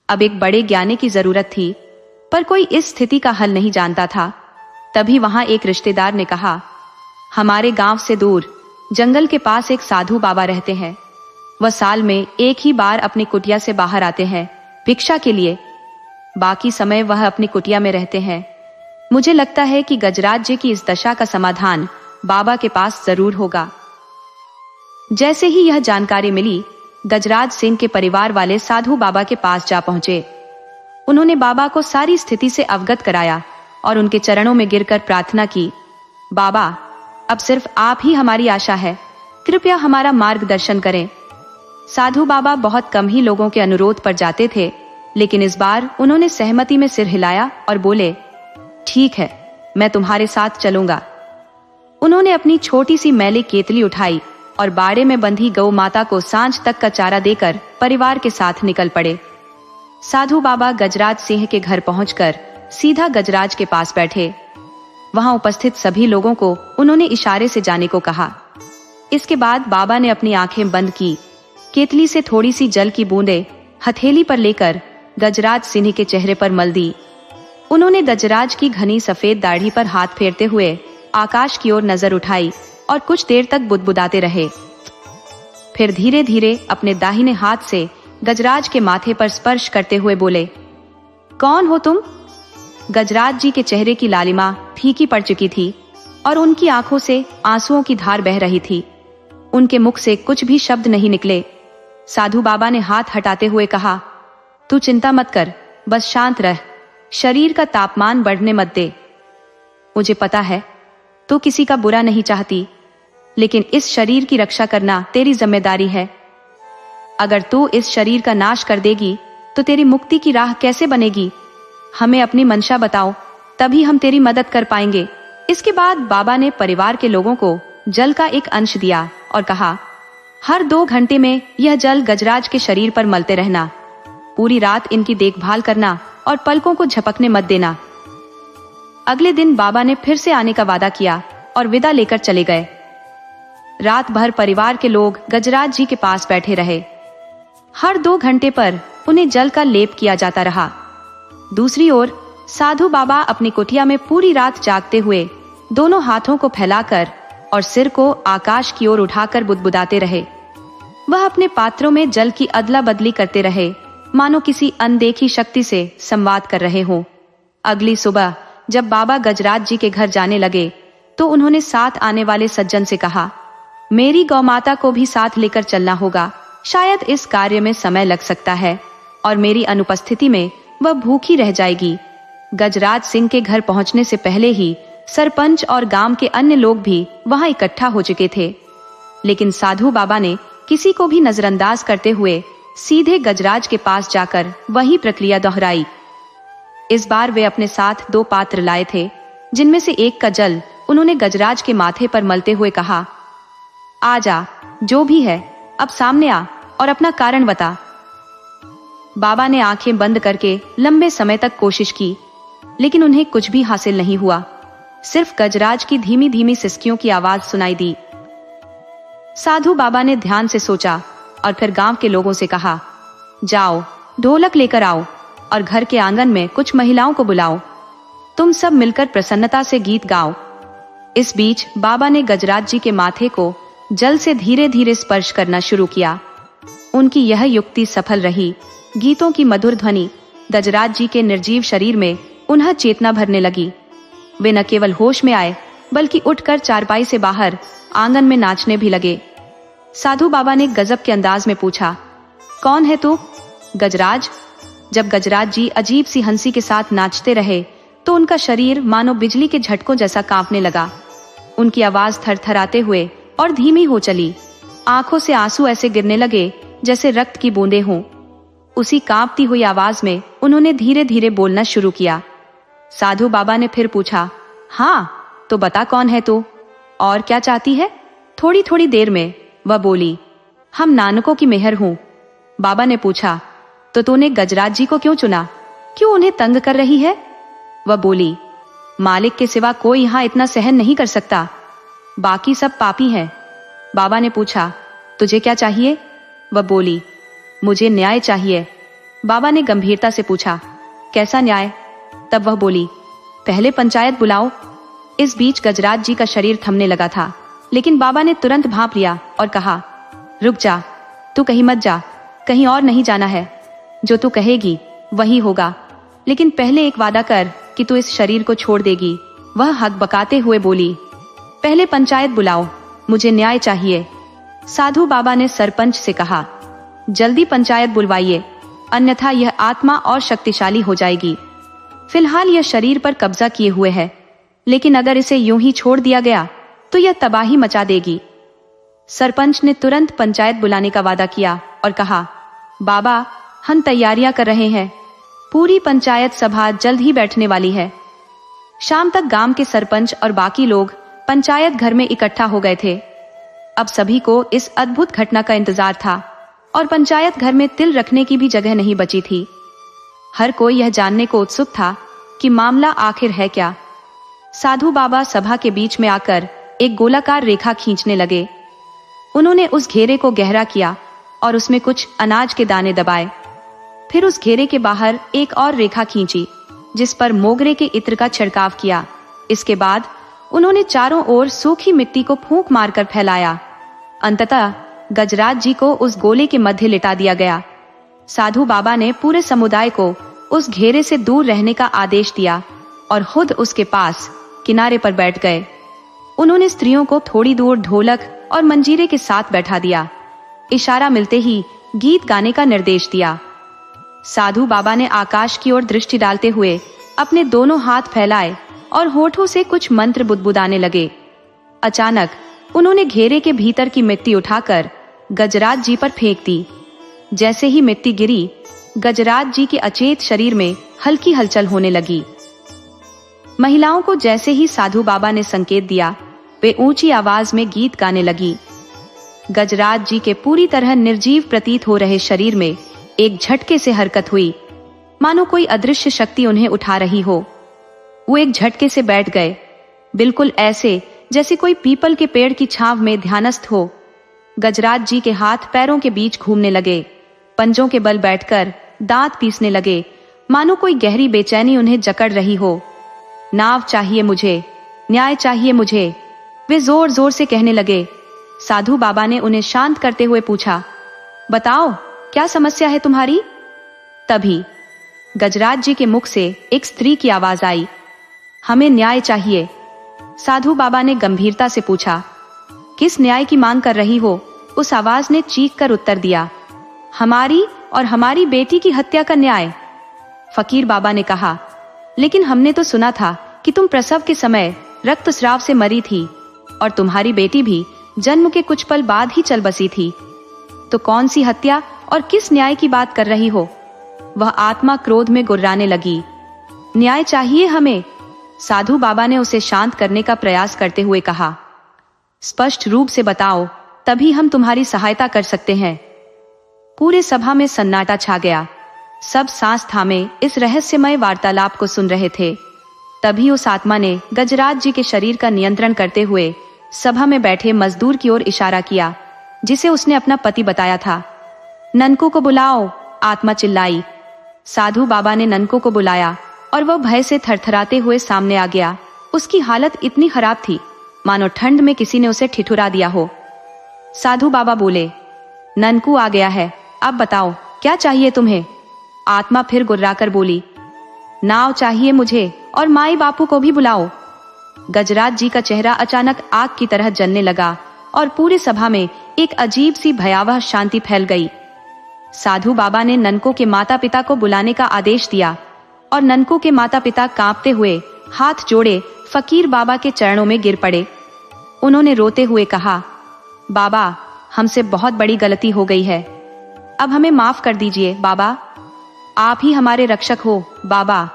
अब एक बड़े ज्ञानी की जरूरत थी, पर कोई इस स्थिति का हल नहीं जानता था। तभी वहां एक रिश्तेदार ने कहा, हमारे गांव से दूर जंगल के पास एक साधु बाबा रहते हैं। वह साल में एक ही बार अपनी कुटिया से बाहर आते हैं भिक्षा के लिए। बाकी समय वह अपनी कुटिया में रहते हैं। मुझे लगता है कि गजराज जी की इस दशा का समाधान बाबा के पास जरूर होगा। जैसे ही यह जानकारी मिली, गजराज सिंह के परिवार वाले साधु बाबा के पास जा पहुंचे। उन्होंने बाबा को सारी स्थिति से अवगत कराया और उनके चरणों में गिरकर प्रार्थना की, बाबा, अब सिर्फ आप ही हमारी आशा है, कृपया हमारा मार्गदर्शन करें। साधु बाबा बहुत कम ही लोगों के अनुरोध पर जाते थे, लेकिन इस बार उन्होंने सहमति में सिर हिलाया और बोले, ठीक है, मैं तुम्हारे साथ चलूंगा। उन्होंने अपनी छोटी सी मैली केतली उठाई और बाड़े में बंधी गौ माता को सांझ तक का चारा देकर परिवार के साथ निकल पड़े। साधु बाबा गजराज सिंह के घर पहुंचकर सीधा गजराज के पास बैठे। वहां उपस्थित सभी लोगों को उन्होंने इशारे से जाने को कहा। इसके बाद बाबा ने अपनी आंखें बंद की, केतली से थोड़ी सी जल की बूंदें हथेली पर लेकर गजराज सिंह के चेहरे पर मल दी। उन्होंने गजराज की घनी सफेद दाढ़ी पर हाथ फेरते हुए आकाश की ओर नजर उठाई और कुछ देर तक बुदबुदाते रहे। फिर धीरे धीरे अपने दाहिने हाथ से गजराज के माथे पर स्पर्श करते हुए बोले, कौन हो तुम? गजराज जी के चेहरे की लालिमा फीकी पड़ चुकी थी और उनकी आंखों से आंसुओं की धार बह रही थी। उनके मुख से कुछ भी शब्द नहीं निकले। साधु बाबा ने हाथ हटाते हुए कहा, तू चिंता मत कर, बस शांत रह, शरीर का तापमान बढ़ने मत दे। मुझे पता है तू किसी का बुरा नहीं चाहती, लेकिन इस शरीर की रक्षा करना तेरी जिम्मेदारी है। अगर तू इस शरीर का नाश कर देगी तो तेरी मुक्ति की राह कैसे बनेगी? हमें अपनी मंशा बताओ, तभी हम तेरी मदद कर पाएंगे। इसके बाद बाबा ने परिवार के लोगों को जल का एक अंश दिया और कहा, हर 2 घंटे में यह जल गजराज के शरीर पर मलते रहना। पूरी रात इनकी देखभाल करना और पलकों को झपकने मत देना। अगले दिन बाबा ने फिर से आने का वादा किया और विदा लेकर चले गए। रात भर परिवार के लोग गजराज जी के पास बैठे रहे। हर 2 घंटे पर उन्हें जल का लेप किया जाता रहा। दूसरी ओर साधु बाबा अपनी कुटिया में पूरी रात जागते हुए दोनों हाथों को फैलाकर और सिर को आकाश की ओर उठाकर बुदबुदाते रहे। वह अपने पात्रों में जल की अदला बदली करते रहे, मानो किसी अनदेखी शक्ति से संवाद कर रहे हों। अगली सुबह जब बाबा गजराज जी के घर जाने लगे तो उन्होंने साथ आने वाले सज्जन से कहा, मेरी गौमाता को भी साथ लेकर चलना होगा, शायद इस कार्य में समय लग सकता है और मेरी अनुपस्थिति में वह भूखी रह जाएगी। गजराज सिंह के घर पहुंचने से पहले ही सरपंच और गांव के अन्य लोग भी वहां इकट्ठा हो चुके थे, लेकिन साधु बाबा ने किसी को भी नजरअंदाज करते हुए सीधे गजराज के पास जाकर वही प्रक्रिया दोहराई। इस बार वे अपने साथ 2 पात्र लाए थे, जिनमें से एक का जल उन्होंने गजराज के माथे पर मलते हुए कहा, आ जा, जो भी है अब सामने आ और अपना कारण बता। बाबा ने आंखें बंद करके लंबे समय तक कोशिश की, लेकिन उन्हें कुछ भी हासिल नहीं हुआ। सिर्फ गजराज की धीमी धीमी सिसकियों की आवाज सुनाई दी। साधु बाबा ने ध्यान से सोचा और फिर गांव के लोगों से कहा, जाओ ढोलक लेकर आओ और घर के आंगन में कुछ महिलाओं को बुलाओ। तुम सब मिलकर प्रसन्नता से गीत गाओ। इस बीच बाबा ने गजराज जी के माथे को जल से धीरे धीरे स्पर्श करना शुरू किया। उनकी यह युक्ति सफल रही। गीतों की मधुर ध्वनि गजराज जी के निर्जीव शरीर में उन्हें चेतना भरने लगी। वे न केवल होश में आए, बल्कि उठकर चारपाई से बाहर आंगन में नाचने भी लगे। साधु बाबा ने गजब के अंदाज में पूछा, कौन है तू? गजराज। जब गजराज जी अजीब सी हंसी के साथ नाचते रहे तो उनका शरीर मानो बिजली के झटकों जैसा कांपने लगा। उनकी आवाज थरथराते हुए और धीमी हो चली। आंखों से आंसू ऐसे गिरने लगे जैसे रक्त की बूंदें हों। उसी कांपती हुई आवाज में उन्होंने धीरे धीरे बोलना शुरू किया। साधु बाबा ने फिर पूछा, हाँ तो बता कौन है तू और क्या चाहती है? थोड़ी थोड़ी देर में वह बोली, हम नानकों की मेहर हूं। बाबा ने पूछा, तो तूने गजराज जी को क्यों चुना? क्यों उन्हें तंग कर रही है? वह बोली, मालिक के सिवा कोई यहाँ इतना सहन नहीं कर सकता, बाकी सब पापी हैं। बाबा ने पूछा, तुझे क्या चाहिए? वह बोली, मुझे न्याय चाहिए। बाबा ने गंभीरता से पूछा, कैसा न्याय? तब वह बोली, पहले पंचायत बुलाओ। इस बीच गजराज जी का शरीर थमने लगा था, लेकिन बाबा ने तुरंत भांप लिया और कहा, रुक जा, तू कहीं मत जा, कहीं और नहीं जाना है। जो तू कहेगी वही होगा, लेकिन पहले एक वादा कर कि तू इस शरीर को छोड़ देगी। वह हकबकाते हुए बोली, पहले पंचायत बुलाओ, मुझे न्याय चाहिए। साधु बाबा ने सरपंच से कहा, जल्दी पंचायत बुलवाइए, अन्यथा यह आत्मा और शक्तिशाली हो जाएगी। फिलहाल यह शरीर पर कब्जा किए हुए है, लेकिन अगर इसे यूं ही छोड़ दिया गया तो यह तबाही मचा देगी। सरपंच ने तुरंत पंचायत बुलाने का वादा किया और कहा, बाबा हम तैयारियां कर रहे हैं, पूरी पंचायत सभा जल्द ही बैठने वाली है। शाम तक गांव के सरपंच और बाकी लोग पंचायत घर में इकट्ठा हो गए थे। अब सभी को इस अद्भुत घटना का इंतजार था और पंचायत घर में तिल रखने की भी जगह नहीं बची थी। हर कोई यह जानने को उत्सुक था कि मामला आखिर है क्या। साधु बाबा सभा के बीच में आकर एक गोलाकार रेखा खींचने लगे। उन्होंने उस घेरे को गहरा किया और उसमें कुछ अनाज के दाने दबाए। फिर उस घेरे के बाहर एक और रेखा खींची, जिस पर मोगरे के इत्र का छिड़काव किया। इसके बाद उन्होंने चारों ओर सूखी मिट्टी को फूंक मारकर फैलाया। अंततः गजराज जी को उस गोले के मध्य लिटा दिया गया। साधु बाबा ने पूरे समुदाय को उस घेरे से दूर रहने का आदेश दिया और खुद उसके पास किनारे पर बैठ गए। उन्होंने स्त्रियों को थोड़ी दूर ढोलक और मंजीरे के साथ बैठा दिया। इशारा मिलते ही गीत गाने का निर्देश दिया। साधु बाबा ने आकाश की ओर दृष्टि डालते हुए अपने दोनों हाथ फैलाए और होठों से कुछ मंत्र बुदबुदाने लगे। अचानक उन्होंने घेरे के भीतर की मिट्टी उठाकर गजराज जी पर फेंक दी। जैसे ही मिट्टी गिरी, गजराज जी के अचेत शरीर में हल्की हलचल होने लगी। महिलाओं को जैसे ही साधु बाबा ने संकेत दिया, वे ऊंची आवाज में गीत गाने लगी। गजराज जी के पूरी तरह निर्जीव प्रतीत हो रहे शरीर में एक झटके से हरकत हुई, मानो कोई अदृश्य शक्ति उन्हें उठा रही हो। वो एक झटके से बैठ गए, बिल्कुल ऐसे जैसे कोई पीपल के पेड़ की छांव में ध्यानस्थ हो। गजराज जी के हाथ पैरों के बीच घूमने लगे, पंजों के बल बैठकर दांत पीसने लगे, मानो कोई गहरी बेचैनी उन्हें जकड़ रही हो। नाव चाहिए मुझे, न्याय चाहिए मुझे, वे जोर जोर से कहने लगे। साधु बाबा ने उन्हें शांत करते हुए पूछा, बताओ क्या समस्या है तुम्हारी? तभी गजराज जी के मुख से एक स्त्री की आवाज आई, हमें न्याय चाहिए। साधु बाबा ने गंभीरता से पूछा, किस न्याय की मांग कर रही हो? उस आवाज ने चीख कर उत्तर दिया, हमारी और हमारी बेटी की हत्या का न्याय। फकीर बाबा ने कहा, लेकिन हमने तो सुना था कि तुम प्रसव के समय रक्तस्राव से मरी थी और तुम्हारी बेटी भी जन्म के कुछ पल बाद ही चल बसी थी। तो कौन सी हत्या और किस न्याय की बात कर रही हो? वह आत्मा क्रोध में गुर्राने लगी। न्याय चाहिए हमें। साधु बाबा ने उसे शांत करने का प्रयास करते हुए कहा, स्पष्ट रूप से बताओ, तभी हम तुम्हारी सहायता कर सकते हैं। पूरे सभा में सन्नाटा छा गया। सब सांस थामे इस रहस्यमय वार्तालाप को सुन रहे थे। तभी उस आत्मा ने गजराज जी के शरीर का नियंत्रण करते हुए सभा में बैठे मजदूर की ओर इशारा किया, जिसे उसने अपना पति बताया था। ननकू को बुलाओ, आत्मा चिल्लाई। साधु बाबा ने ननकू को बुलाया और वह भय से थरथराते हुए सामने आ गया। उसकी हालत इतनी खराब थी मानो ठंड में किसी ने उसे ठिठुरा दिया हो। साधु बाबा बोले, ननकू आ गया है, अब बताओ क्या चाहिए तुम्हें? आत्मा फिर गुर्राकर बोली, नाव चाहिए मुझे और माई बापू को भी बुलाओ। गजराज जी का चेहरा अचानक आग की तरह जलने लगा और पूरी सभा में एक अजीब सी भयावह शांति फैल गई। साधु बाबा ने ननकू के माता पिता को बुलाने का आदेश दिया और ननकू के माता पिता कांपते हुए हाथ जोड़े फकीर बाबा के चरणों में गिर पड़े। उन्होंने रोते हुए कहा, बाबा, हमसे बहुत बड़ी गलती हो गई है, अब हमें माफ कर दीजिए बाबा, आप ही हमारे रक्षक हो बाबा,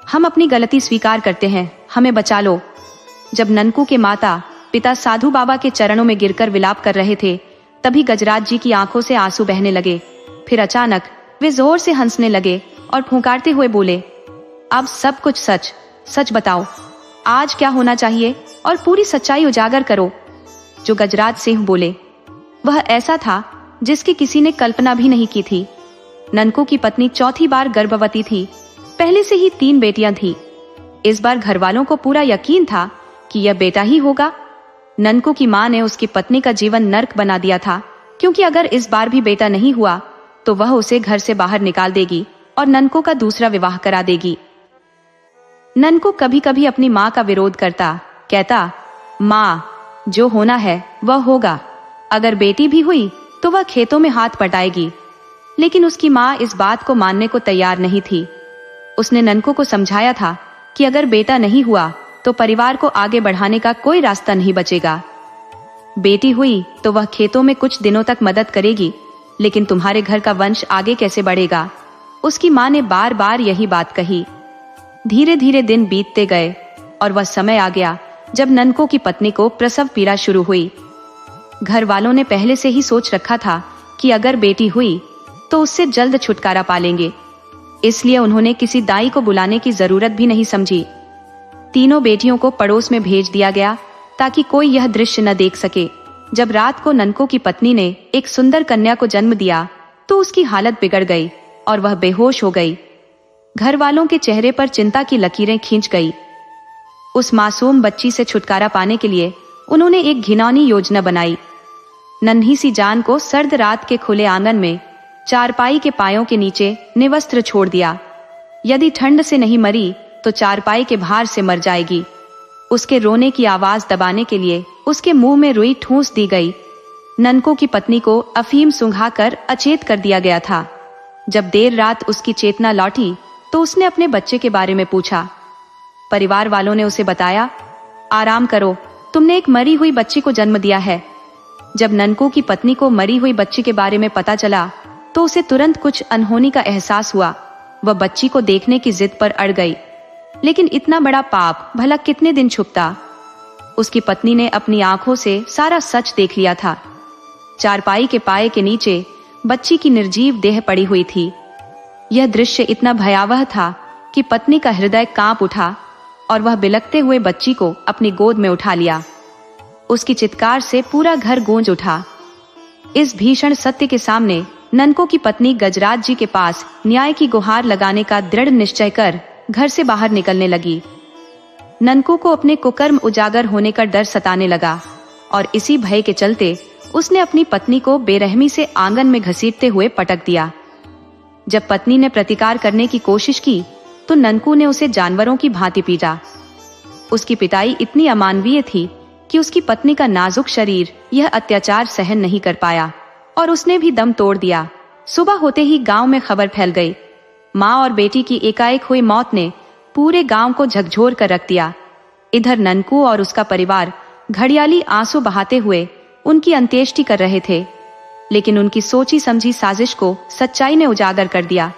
हम अपनी गलती स्वीकार करते हैं, हमें बचा लो। जब ननकू के माता पिता साधु बाबा के चरणों में गिरकर विलाप कर रहे थे, तभी गजराज जी की आंखों से आंसू बहने लगे। फिर अचानक वे जोर से हंसने लगे और फुंकारते हुए बोले, अब सब कुछ सच सच बताओ, आज क्या होना चाहिए और पूरी सच्चाई उजागर करो। जो गजराज सिंह बोले वह ऐसा था जिसकी किसी ने कल्पना भी नहीं की थी। ननकू की पत्नी चौथी बार गर्भवती थी, पहले से ही 3 बेटियां थी। इस बार घर वालों को पूरा यकीन था कि यह बेटा ही होगा। ननकू की मां ने उसकी पत्नी का जीवन नर्क बना दिया था, क्योंकि अगर इस बार भी बेटा नहीं हुआ तो वह उसे घर से बाहर निकाल देगी और ननकू का दूसरा विवाह करा देगी। ननकू कभी कभी अपनी मां का विरोध करता, कहता, मां, जो होना है वह होगा, अगर बेटी भी हुई तो वह खेतों में हाथ पटाएगी। लेकिन उसकी मां इस बात को मानने को तैयार नहीं थी। उसने ननकू को समझाया था कि अगर बेटा नहीं हुआ तो परिवार को आगे बढ़ाने का कोई रास्ता नहीं बचेगा। बेटी हुई तो वह खेतों में कुछ दिनों तक मदद करेगी, लेकिन तुम्हारे घर का वंश आगे कैसे बढ़ेगा? उसकी मां ने बार बार यही बात कही। धीरे धीरे दिन बीतते गए और वह समय आ गया जब ननकू की पत्नी को प्रसव पीड़ा शुरू हुई। घर वालों ने पहले से ही सोच रखा था कि अगर बेटी हुई तो उससे जल्द छुटकारा पालेंगे, इसलिए उन्होंने किसी दाई को बुलाने की जरूरत भी नहीं समझी। तीनों बेटियों को पड़ोस में भेज दिया गया ताकि कोई यह दृश्य न देख सके। जब रात को ननकू की पत्नी ने एक सुंदर कन्या को जन्म दिया तो उसकी हालत बिगड़ गई और वह बेहोश हो गई। घर वालों के चेहरे पर चिंता की लकीरें खींच गई। उस मासूम बच्ची से छुटकारा पाने के लिए उन्होंने एक घिनौनी योजना बनाई। नन्ही सी जान को सर्द रात के खुले आंगन में चारपाई के पायों के नीचे निवस्त्र छोड़ दिया। यदि ठंड से नहीं मरी तो चारपाई के भार से मर जाएगी। उसके रोने की आवाज दबाने के लिए उसके मुंह में रुई ठूंस दी गई। ननकू की पत्नी को अफीम सुंघाकर अचेत कर दिया गया था। जब देर रात उसकी चेतना लौटी तो उसने अपने बच्चे के बारे में पूछा। परिवार वालों ने उसे बताया, आराम करो, तुमने एक मरी हुई बच्ची को जन्म दिया है। जब ननकू की पत्नी को मरी हुई बच्ची के बारे में पता चला तो उसे तुरंत कुछ अनहोनी का एहसास हुआ। वह बच्ची को देखने की जिद पर अड़ गई, लेकिन इतना बड़ा पाप भला कितने दिन छुपता। उसकी पत्नी ने अपनी आंखों से सारा सच देख लिया था। चारपाई के पाए के नीचे बच्ची की निर्जीव देह पड़ी हुई थी। यह दृश्य इतना भयावह था कि पत्नी का हृदय कांप उठा और वह बिलखते हुए बच्ची को अपनी गोद में उठा लिया। उसकी चित्कार से पूरा घर गूंज उठा। इस भीषण सत्य के सामने ननकू की पत्नी गजराज जी के पास न्याय की गुहार लगाने का दृढ़ निश्चय कर घर से बाहर निकलने लगी। ननकू को अपने कुकर्म उजागर होने का डर सताने लगा और इसी भय के चलते उसने अपनी पत्नी को बेरहमी से आंगन में घसीटते हुए पटक दिया। जब पत्नी ने प्रतिकार करने की कोशिश की तो ननकू ने उसे जानवरों की भांति पीटा। उसकी पिटाई इतनी अमानवीय थी कि उसकी पत्नी का नाजुक शरीर यह अत्याचार सहन नहीं कर पाया और उसने भी दम तोड़ दिया। सुबह होते ही गांव में खबर फैल गई। माँ और बेटी की एकाएक हुई मौत ने पूरे गांव को झकझोर कर रख दिया। इधर ननकू और उसका परिवार घड़ियाली आंसू बहाते हुए उनकी अंत्येष्टि कर रहे थे, लेकिन उनकी सोची समझी साजिश को सच्चाई ने उजागर कर दिया।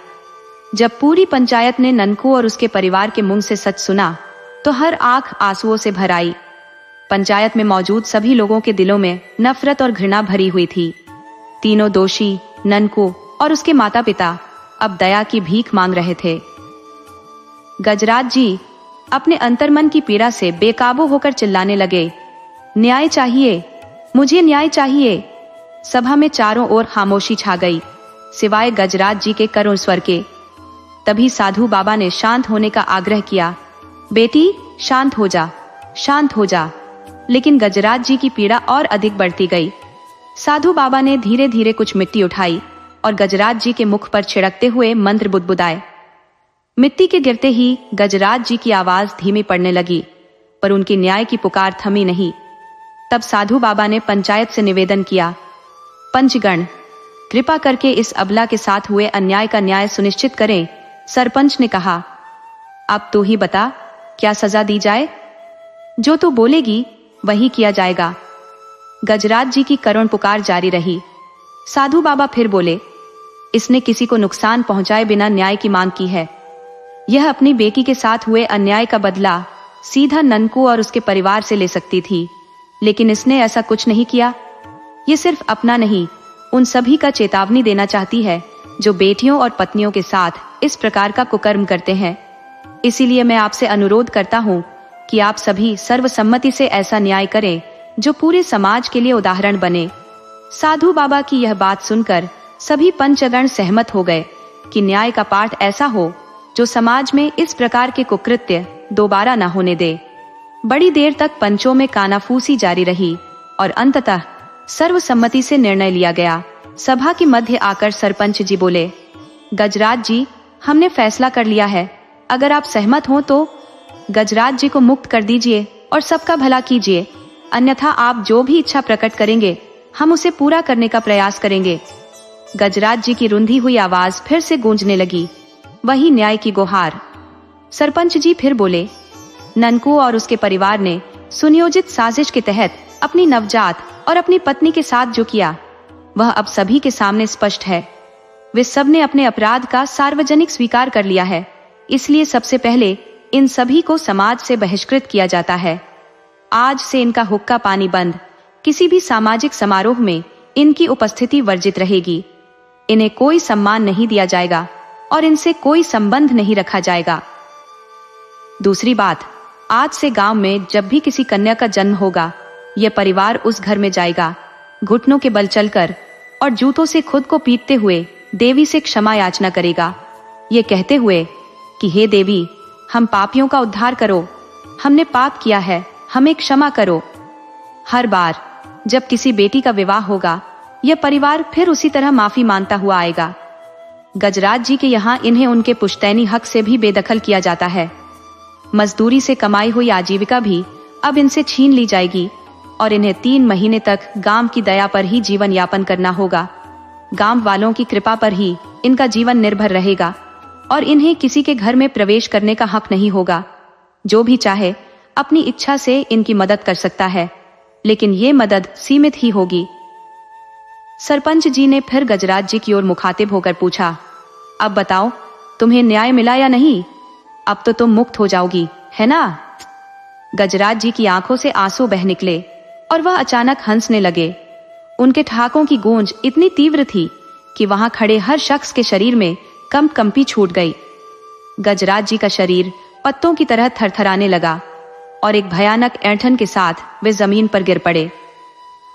जब पूरी पंचायत ने ननकू और उसके परिवार के मुंह से सच सुना तो हर आंख आंसुओं से भर आई। पंचायत में मौजूद सभी लोगों के दिलों में नफरत और घृणा भरी हुई थी। तीनों दोषी, ननकू और उसके माता पिता, अब दया की भीख मांग रहे थे। गजराज जी अपने अंतर्मन की पीड़ा से बेकाबू होकर चिल्लाने लगे, न्याय चाहिए, मुझे न्याय चाहिए। सभा में चारों ओर खामोशी छा गई, सिवाय गजराज जी के करुण स्वर के। तभी साधु बाबा ने शांत होने का आग्रह किया, बेटी शांत हो जा, शांत हो जा। लेकिन गजराज जी की पीड़ा और अधिक बढ़ती गई। साधु बाबा ने धीरे धीरे कुछ मिट्टी उठाई और गजराज जी के मुख पर छिड़कते हुए मंत्र बुदबुदाए। मिट्टी के गिरते ही गजराज जी की आवाज धीमी पड़ने लगी, पर उनकी न्याय की पुकार थमी नहीं। तब साधु बाबा ने पंचायत से निवेदन किया, पंचगण कृपा करके इस अबला के साथ हुए अन्याय का न्याय सुनिश्चित करें। सरपंच ने कहा, अब तू ही बता, क्या सजा दी जाए? जो तू बोलेगी वही किया जाएगा। गजराज जी की करुण पुकार जारी रही। साधु बाबा फिर बोले, इसने किसी को नुकसान पहुंचाए बिना न्याय की मांग की है। यह अपनी बेटी के साथ हुए अन्याय का बदला सीधा ननकू और उसके परिवार से ले सकती थी, लेकिन इसने ऐसा कुछ नहीं किया। ये सिर्फ अपना नहीं, उन सभी का चेतावनी देना चाहती है जो बेटियों और पत्नियों के साथ इस प्रकार का कुकर्म करते हैं। इसीलिए मैं आपसे अनुरोध करता हूँ कि आप सभी सर्वसम्मति से ऐसा न्याय करें जो पूरे समाज के लिए उदाहरण बने। साधु बाबा की यह बात सुनकर सभी पंचगण सहमत हो गए कि न्याय का पाठ ऐसा हो जो समाज में इस प्रकार के कुकृत्य दोबारा न होने दे। बड़ी देर तक पंचों में कानाफूसी जारी रही और अंततः सर्वसम्मति से निर्णय लिया गया। सभा के मध्य आकर सरपंच जी बोले, गजराज जी हमने फैसला कर लिया है, अगर आप सहमत हो तो गजराज जी को मुक्त कर दीजिए और सबका भला कीजिए, अन्यथा आप जो भी इच्छा प्रकट करेंगे हम उसे पूरा करने का प्रयास करेंगे। गजराज जी की रुंधी हुई आवाज फिर से गूंजने लगी, वही न्याय की गुहार। सरपंच जी फिर बोले, ननकू और उसके परिवार ने सुनियोजित साजिश के तहत अपनी नवजात और अपनी पत्नी के साथ जो किया वह अब सभी के सामने स्पष्ट है। वे सब ने अपने अपराध का सार्वजनिक स्वीकार कर लिया है, इसलिए सबसे पहले इन सभी को समाज से बहिष्कृत किया जाता है। आज से इनका हुक्का पानी बंद, किसी भी सामाजिक समारोह में इनकी उपस्थिति वर्जित रहेगी। इन्हें कोई सम्मान नहीं दिया जाएगा और इनसे कोई संबंध नहीं रखा जाएगा। दूसरी बात, आज से गांव में जब भी किसी कन्या का जन्म होगा, यह परिवार उस घर में जाएगा, घुटनों के बल चलकर और जूतों से खुद को पीटते हुए देवी से क्षमा याचना करेगा, ये कहते हुए कि हे देवी, हम पापियों का उद्धार करो, हमने पाप किया है, हमें क्षमा करो। हर बार जब किसी बेटी का विवाह होगा, यह परिवार फिर उसी तरह माफी मांगता हुआ आएगा। गजराज जी के यहाँ इन्हें उनके पुश्तैनी हक से भी बेदखल किया जाता है। मजदूरी से कमाई हुई आजीविका भी अब इनसे छीन ली जाएगी और इन्हें 3 महीने तक गांव की दया पर ही जीवन यापन करना होगा। गांव वालों की कृपा पर ही इनका जीवन निर्भर रहेगा और इन्हें किसी के घर में प्रवेश करने का हक नहीं होगा। जो भी चाहे अपनी इच्छा से इनकी मदद कर सकता है, लेकिन ये मदद सीमित ही होगी। सरपंच जी ने फिर गजराज जी की ओर मुखातिब होकर पूछा, अब बताओ तुम्हें न्याय मिला या नहीं? अब तो तुम मुक्त हो जाओगी, है ना? गजराज जी की आंखों से आंसू बह निकले और वह अचानक हंसने लगे। उनके ठहाकों की गूंज इतनी तीव्र थी कि वहां खड़े हर शख्स के शरीर में कंपी छूट गई। गजराज जी का शरीर पत्तों की तरह थरथराने लगा और एक भयानक ऐंठन के साथ वे जमीन पर गिर पड़े।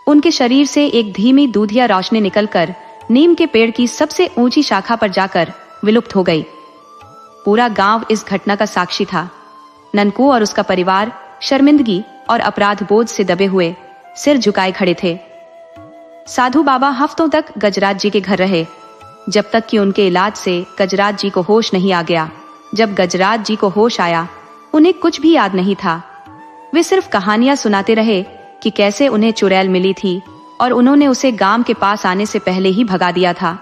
उनके शरीर से एक धीमी दूधिया रोशनी निकलकर नीम के पेड़ की सबसे ऊंची शाखा पर जाकर विलुप्त हो गई। पूरा गांव इस घटना का साक्षी था। ननकू और उसका परिवार शर्मिंदगी और अपराध बोझ से दबे हुए सिर झुकाए खड़े थे। साधु बाबा हफ्तों तक गजराज जी के घर रहे, जब तक कि उनके इलाज से गजराज जी को होश नहीं आ गया। जब गजराज जी को होश आया, उन्हें कुछ भी याद नहीं था। वे सिर्फ कहानियां सुनाते रहे कि कैसे उन्हें चुड़ैल मिली थी और उन्होंने उसे गांव के पास आने से पहले ही भगा दिया था।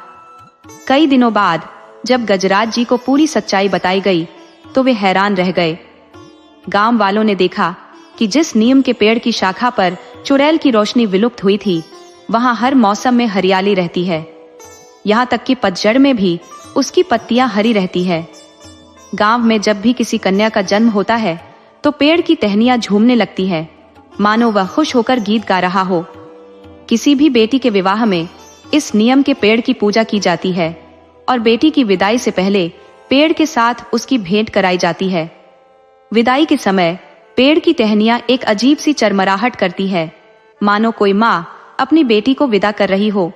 कई दिनों बाद जब गजराज जी को पूरी सच्चाई बताई गई तो वे हैरान रह गए। गांव वालों ने देखा कि जिस नीम के पेड़ की शाखा पर चुड़ैल की रोशनी विलुप्त हुई थी, वहां हर मौसम में हरियाली रहती है। यहाँ तक कि पतझड़ में भी उसकी पत्तियां हरी रहती है। गांव में जब भी किसी कन्या का जन्म होता है तो पेड़ की टहनियां झूमने लगती है, मानो वह खुश होकर गीत गा रहा हो। किसी भी बेटी के विवाह में इस नियम के पेड़ की पूजा की जाती है और बेटी की विदाई से पहले पेड़ के साथ उसकी भेंट कराई जाती है। विदाई के समय पेड़ की टहनियां एक अजीब सी चरमराहट करती है, मानो कोई माँ अपनी बेटी को विदा कर रही हो।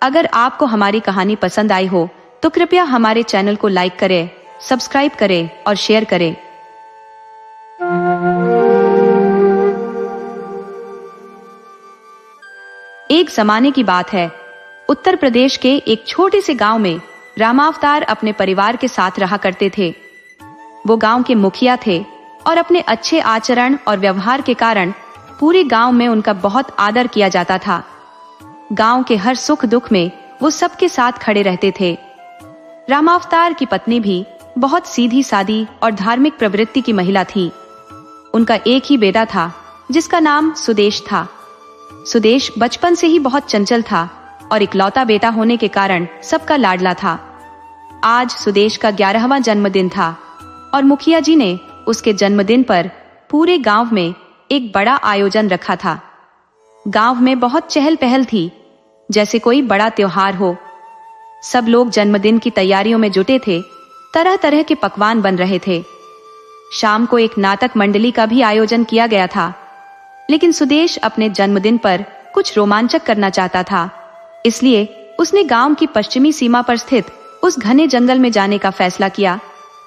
अगर आपको हमारी कहानी पसंद आई हो तो कृपया हमारे चैनल को लाइक करें, सब्सक्राइब करें और शेयर करें। एक जमाने की बात है, उत्तर प्रदेश के एक छोटे से गांव में रामावतार अपने परिवार के साथ रहा करते थे। वो गांव के मुखिया थे और अपने अच्छे आचरण और व्यवहार के कारण पूरे गांव में उनका बहुत आदर किया जाता था। गांव के हर सुख दुख में वो सबके साथ खड़े रहते थे। रामावतार की पत्नी भी बहुत सीधी सादी और धार्मिक प्रवृत्ति की महिला थी। उनका एक ही बेटा था जिसका नाम सुदेश था। सुदेश बचपन से ही बहुत चंचल था और इकलौता बेटा होने के कारण सबका लाडला था। आज सुदेश का 11वां जन्मदिन था और मुखिया जी ने उसके जन्मदिन पर पूरे गांव में एक बड़ा आयोजन रखा था। गांव में बहुत चहल पहल थी, जैसे कोई बड़ा त्योहार हो। सब लोग जन्मदिन की तैयारियों में जुटे थे। तरह तरह के पकवान बन रहे थे। शाम को एक नाटक मंडली का भी आयोजन किया गया था, लेकिन सुदेश अपने जन्मदिन पर कुछ रोमांचक करना चाहता था, इसलिए उसने गांव की पश्चिमी सीमा पर स्थित उस घने जंगल में जाने का फैसला किया,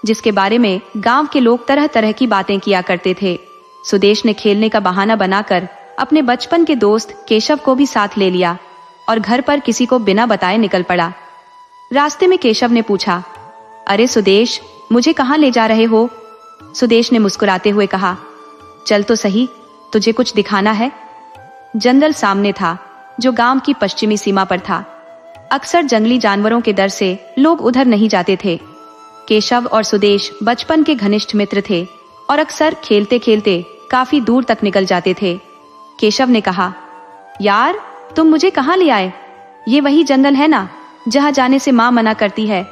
जिसके बारे में गांव के लोग तरह तरह की बातें किया करते थे। सुदेश ने खेलने का बहाना बनाकर अपने बचपन के दोस्त केशव को भी साथ ले लिया और घर पर किसी को बिना बताए निकल पड़ा। रास्ते में केशव ने पूछा, अरे सुदेश, मुझे कहाँ ले जा रहे हो? सुदेश ने मुस्कुराते हुए कहा, चल तो सही, तुझे कुछ दिखाना है। जंगल सामने था, जो गांव की पश्चिमी सीमा पर था। अक्सर जंगली जानवरों के डर से लोग उधर नहीं जाते थे। केशव और सुदेश बचपन के घनिष्ठ मित्र थे और अक्सर खेलते खेलते काफी दूर तक निकल जाते थे। केशव ने कहा, यार, तुम मुझे कहाँ ले आए? ये वही जंगल है ना जहाँ जाने से माँ मना करती है,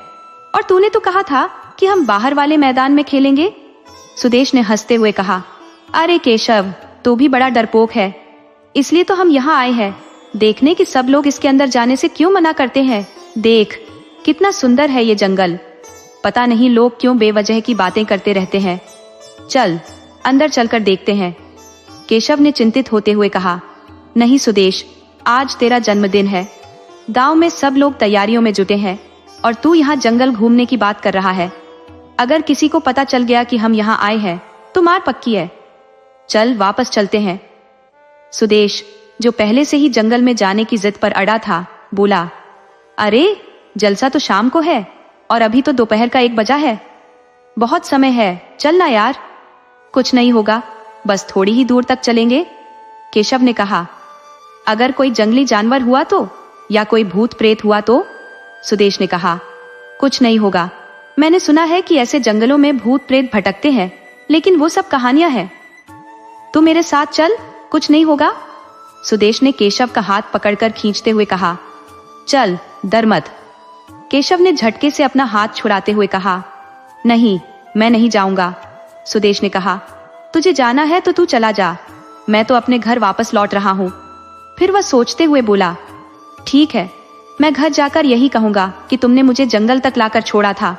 और तूने तो कहा था कि हम बाहर वाले मैदान में खेलेंगे। सुदेश ने हंसते हुए कहा, अरे केशव, तू भी बड़ा डरपोक है, इसलिए तो हम यहाँ आए हैं देखने कि सब लोग इसके अंदर जाने से क्यों मना करते हैं। देख, कितना सुंदर है ये जंगल। पता नहीं लोग क्यों बेवजह की बातें करते रहते हैं। चल, अंदर चलकर देखते हैं। केशव ने चिंतित होते हुए कहा, नहीं सुदेश, आज तेरा जन्मदिन है। गांव में सब लोग तैयारियों में जुटे हैं और तू यहाँ जंगल घूमने की बात कर रहा है। अगर किसी को पता चल गया कि हम यहाँ आए हैं तो मार पक्की है। चल, वापस चलते हैं। सुदेश, जो पहले से ही जंगल में जाने की जिद पर अड़ा था, बोला, अरे, जलसा तो शाम को है और अभी तो दोपहर का 1 बजा है। बहुत समय है, चल ना यार। कुछ नहीं होगा, बस थोड़ी ही दूर तक चलेंगे। केशव ने कहा, अगर कोई जंगली जानवर हुआ तो, या कोई भूत प्रेत हुआ तो? सुदेश ने कहा, कुछ नहीं होगा। मैंने सुना है कि ऐसे जंगलों में भूत प्रेत भटकते हैं, लेकिन वो सब कहानियां हैं। तू मेरे साथ चल, कुछ नहीं होगा। सुदेश ने केशव का हाथ पकड़कर खींचते हुए कहा, चल, डर मत। केशव ने झटके से अपना हाथ छुड़ाते हुए कहा, नहीं, मैं नहीं जाऊंगा। सुदेश ने कहा, तुझे जाना है तो तू चला जा, मैं तो अपने घर वापस लौट रहा हूँ। फिर वह सोचते हुए बोला, ठीक है, मैं घर जाकर यही कहूंगा कि तुमने मुझे जंगल तक लाकर छोड़ा था।